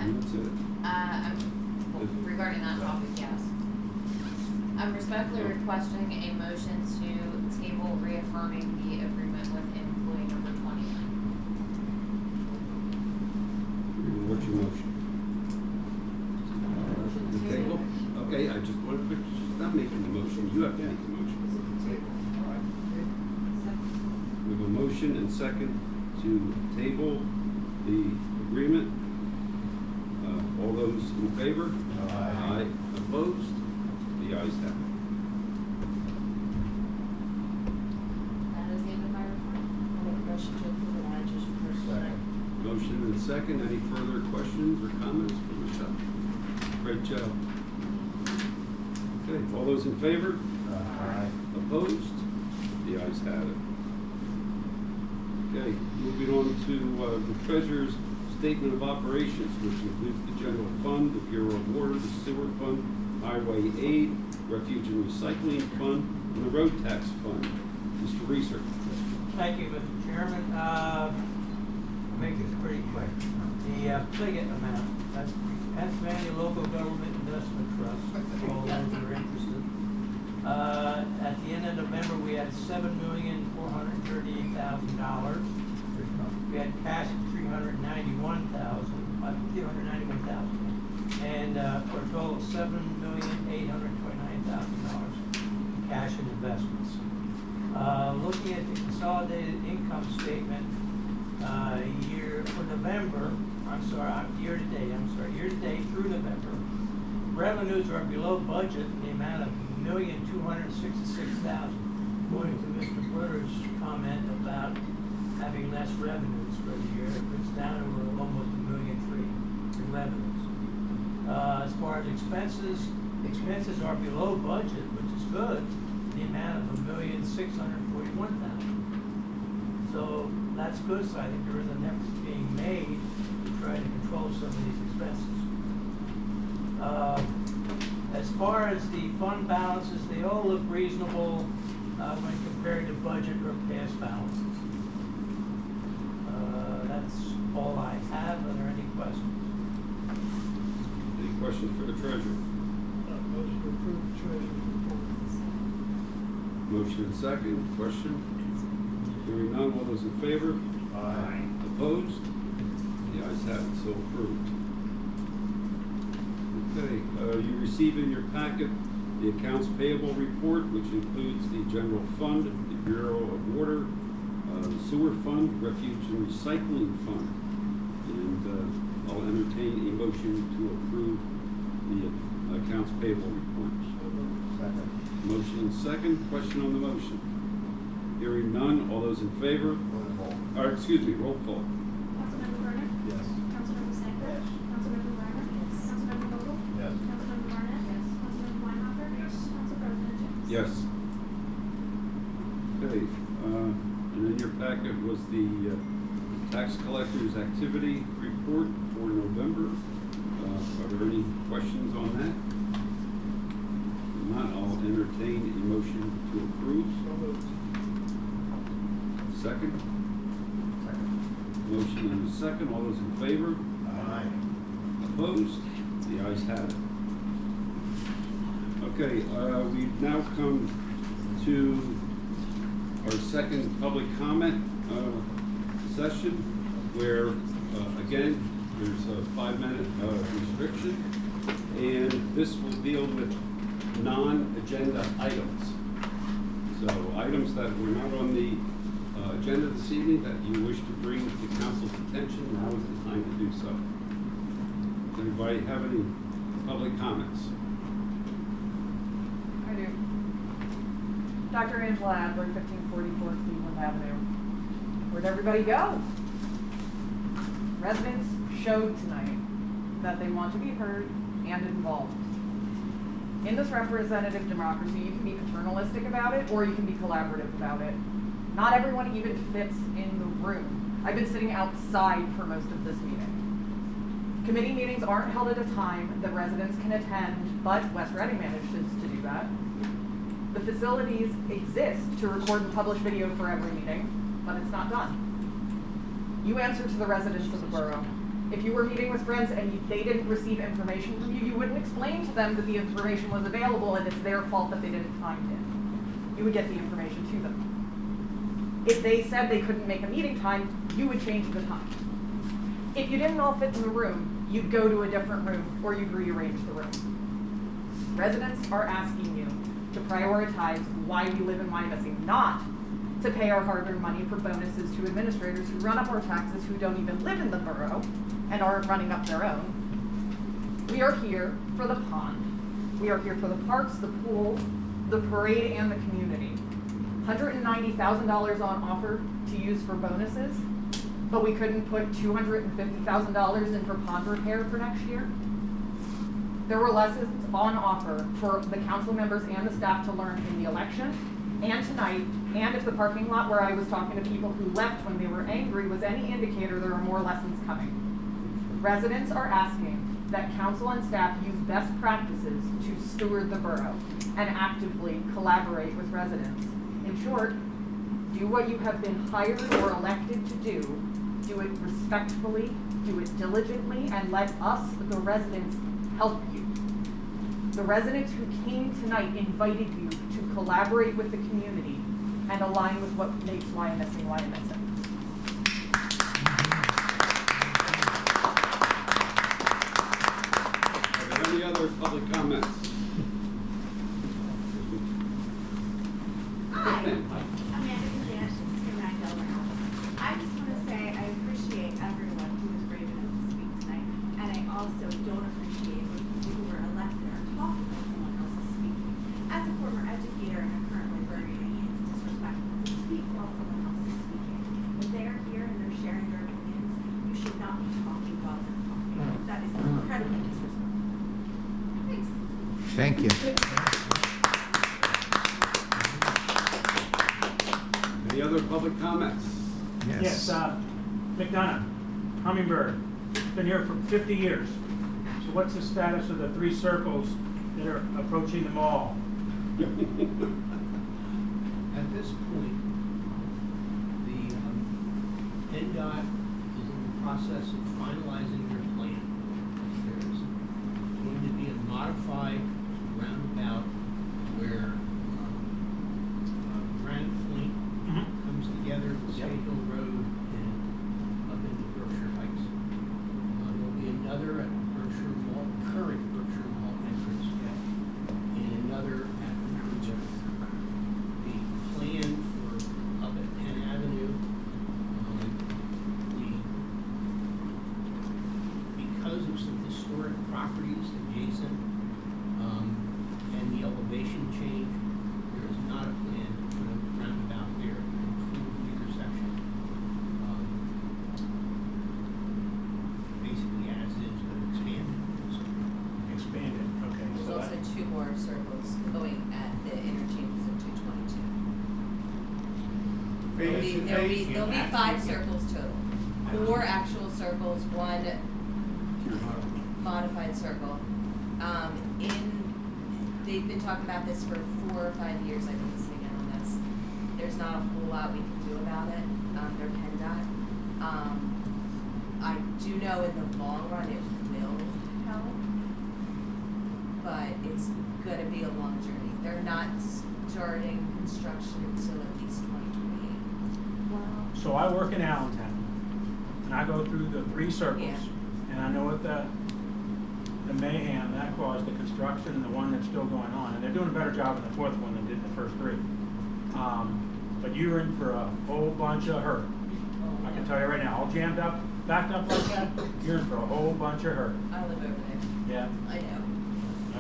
That's it. Regarding that topic, yes. I'm respectfully requesting a motion to table reaffirming the agreement with employee number 29. What's your motion? The table? Okay, I just want to, not making the motion, you have to make the motion. We have a motion and second to table the agreement. All those in favor? Aye. Opposed? The ayes have it. That is the end of my report. Motion to approve and I just first. Motion and second. Any further questions or comments for Michelle? Great job. Okay, all those in favor? Aye. Opposed? The ayes have it. Okay, moving on to the treasurer's statement of operations, which includes the general fund, the Bureau of Water, the sewer fund, highway aid, refuge and recycling fund, and the road tax fund. Mr. Reeser. Thank you, Mr. Chairman. Make this pretty quick. The Pliget amount, that's Pennsylvania Local Government Investment Trust, for all those who are interested. At the end of November, we had $7,438,000. We had cash of $391,000, and for a total of $7,829,000 cash and investments. Looking at the consolidated income statement, year to date through November, revenues are below budget in the amount of $1,266,000, according to Mr. Blur's comment about having less revenues for the year. It's down to almost $1.3 million in revenues. As far as expenses are below budget, which is good, the amount of $1,641,000. So that's good, so I think there is an effort being made to try to control some of these expenses. As far as the fund balances, they all look reasonable when compared to budget or past balances. That's all I have. Are there any questions? Any questions for the treasurer? Motion to approve the treasurer's report. Motion and second. Question? Hearing none. All those in favor? Aye. Opposed? The ayes have it. So approved. Okay. You receive in your packet the accounts payable report, which includes the general fund, the Bureau of Water, the sewer fund, refuge and recycling fund. And I'll entertain a motion to approve the accounts payable report. Second. Motion and second. Question on the motion. Hearing none. All those in favor? Roll call. Councilmember Brennan? Yes. Councilmember Sanford? Yes. Councilmember Brennan? Yes. Councilmember Vogel? Yes. Councilmember Barnett? Yes. Councilmember Weinhofer? Yes. Council President James? Yes. Okay. And in your packet was the tax collector's activity report for November. Are there any questions on that? If not, I'll entertain a motion to approve. So moved. Second? Second. Motion and a second. All those in favor? Aye. Opposed? The ayes have it. Okay, we've now come to our second public comment session, where, again, there's a 5-minute restriction, and this will deal with non-agenda items. So items that were not on the agenda this evening that you wish to bring to council's attention, now is the time to do so. Does anybody have any public comments? I do. Dr. Angela Adler, 1544 Cleveland Avenue. Where'd everybody go? Residents showed tonight that they want to be heard and involved. In this representative democracy, you can be paternalistic about it or you can be collaborative about it. Not everyone even fits in the room. I've been sitting outside for most of this meeting. Committee meetings aren't held at a time that residents can attend, but West Reading manages to do that. The facilities exist to record and publish video for every meeting, but it's not done. You answer to the residents of the borough. If you were meeting with friends and they didn't receive information from you, you wouldn't explain to them that the information was available and it's their fault that they didn't find it. You would get the information to them. If they said they couldn't make a meeting time, you would change the time. If you didn't all fit in the room, you'd go to a different room or you'd rearrange the room. Residents are asking you to prioritize why we live in Wyomissing, not to pay our hard-earned money for bonuses to administrators who run up our taxes who don't even live in the borough and aren't running up their own. We are here for the pond. We are here for the parks, the pool, the parade, and the community. $190,000 on offer to use for bonuses, but we couldn't put $250,000 in for pond repair for next year. There were lessons on offer for the council members and the staff to learn in the election and tonight, and if the parking lot where I was talking to people who left when they were angry was any indicator, there are more lessons coming. Residents are asking that council and staff use best practices to steward the borough and actively collaborate with residents. In short, do what you have been hired or elected to do it respectfully, do it diligently, and let us, the residents, help you. The residents who came tonight invited you to collaborate with the community and align with what makes Wyomissing Wyomissing. Are there any other public comments? Hi, Amanda Kazan, I just want to say I appreciate everyone who was brave enough to speak tonight, and I also don't appreciate when people who were elected are talking about someone else's speaking. As a former educator and a current librarian, I think it's disrespectful to speak while someone else is speaking. If they are here and they're sharing their opinions, you should not be talking while they're talking. That is incredibly disrespectful. Thanks. Thank you. Any other public comments? Yes, McDonough, Hummingbird, been here for 50 years. So what's the status of the 3 circles that are approaching the mall? At this point, the NDOT is in the process of finalizing their plan. There's going to be a modified roundabout where Granite Point comes together with State Hill Road and up into Berkshire Heights. There'll be another at Berkshire Mall, current Berkshire Mall entrance, and another at Berkshire. The plan for up at Penn Avenue, because of some historic properties adjacent and the elevation change, there is not a plan to put a roundabout there to improve the intersection. Basically as is, but expanded. Expanded, okay. There's So also 2 more circles going at the interchanges of 222. There'll be 5 circles total. 4 actual circles, 1 modified circle. They've been talking about this for 4 or 5 years, I've been listening in on this. There's not a whole lot we can do about it. They're PennDOT. I do know in the long run it will help, but it's gonna be a long journey. They're not starting construction until at least 2028. Wow. So I work in Allentown, and I go through the 3 circles, Yeah. and I know what the mayhem that caused, the construction and the one that's still going on, and they're doing a better job in the 4th one than did in the first 3. But you're in for a whole bunch of hurt. I can tell you right now, all jammed up, backed up like that, you're in for a whole bunch of hurt. I live over there. Yeah. I know.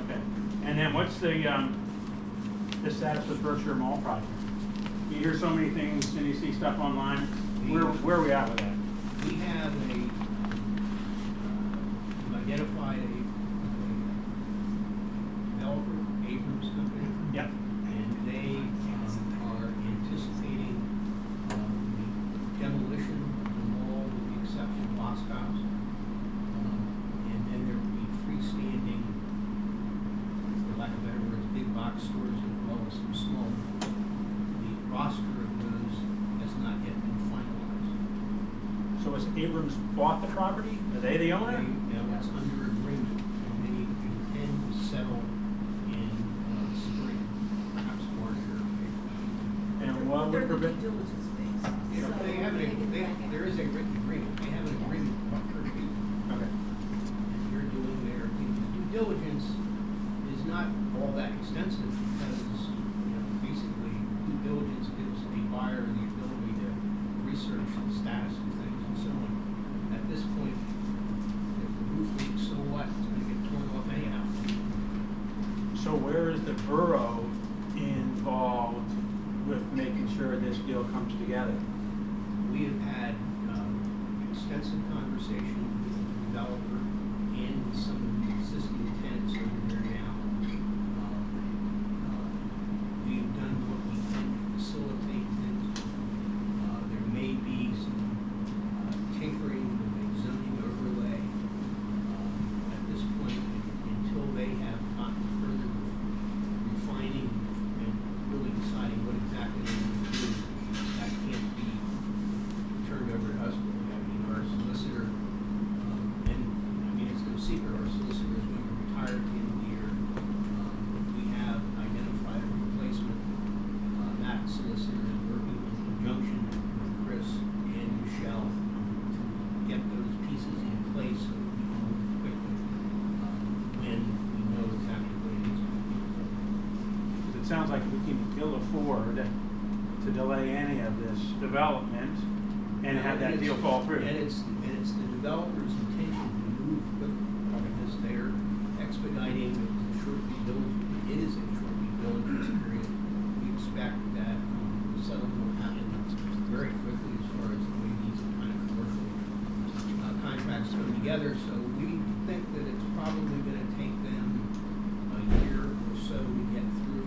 Okay. And then what's the status with Berkshire Mall project? You hear so many things and you see stuff online. Where are we at with that? We have identified a developer, Abrams Company. Yep. And they are anticipating demolition of the mall with the exception of Boscov's. And then there will be freestanding, for lack of better words, big box stores as well as some small. The roster of those has not yet been finalized. So has Abrams bought the property? Are they the owner? It's under agreement, and they intend to settle in spring, perhaps March or April. And what would prevent? There is a written agreement. They have an agreement about per feet. Okay. And they're doing their due diligence is not all that extensive because basically due diligence gives the buyer the ability to research the status of things and so on. At this point, if the roof leaks, so what? It's going to get torn off anyhow. So where is the borough involved with making sure this deal comes together? We have had extensive conversation with the developer and some of the existing tenants over there now. We have done what we can to facilitate things. There may be some tinkering with a zoning overlay. At this point, until they have gotten further refining and really deciding what exactly they want to do, that can't be turned over to us. I mean, our solicitor, and I mean, it's no secret, our solicitor is going to retire at the end of the year. We have identified a replacement. That solicitor is working in conjunction with Chris and Michelle to get those pieces in place so that we can move quickly when we know exactly what it is. Because it sounds like we can ill afford to delay any of this development and have that deal fall through. And it's the developer's intention to move quickly because they're expediting the short due diligence. It is a short due diligence period. We expect that the settlement will happen very quickly as far as the way these kind of commercial contracts come together. So we think that it's probably going to take them a year or so to get through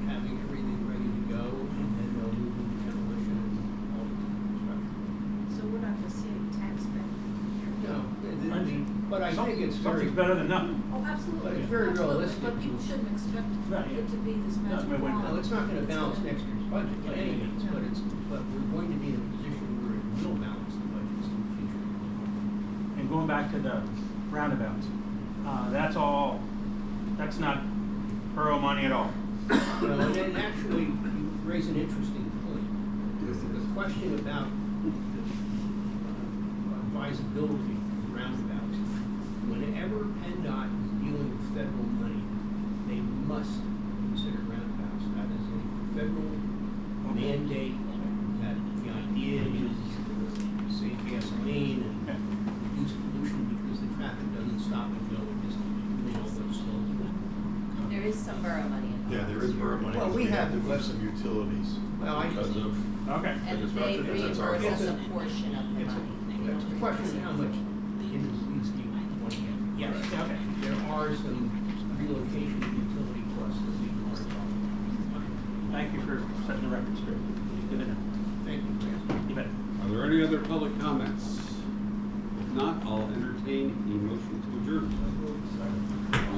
having everything ready to go, and then they'll move into demolition and all the construction. So we're not gonna see any tax benefit. No, but I think it's very. Something's better than nothing. Oh, absolutely. But it's very Absolutely. realistic. But people shouldn't expect it to be this No, magic I mean, wand. Well, it's not gonna balance next year's budget by any means, but we're going to be in a position where it will balance the budgets in the future. And going back to the roundabouts, that's not borough money at all. No, and then actually, you raise an interesting point. The question about the advisability of roundabouts. Whenever PennDOT is dealing with federal money, they must consider roundabouts. That is a federal mandate. That the idea is to save gasoline and reduce pollution because the traffic doesn't stop and go. It just goes slow. There is some borough money involved. Yeah, there is borough money. Well, we have to move some utilities because of. Okay. And they reimburse us a portion of the money. It's a question of how much industries do you want to get. Yes, Okay. there are some relocation and utility costs that we can work on. Thank you for setting the record straight. Good enough. Thank you, Chris. You bet. Are there any other public comments? If not, I'll entertain a motion to adjourn.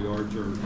We are adjourned.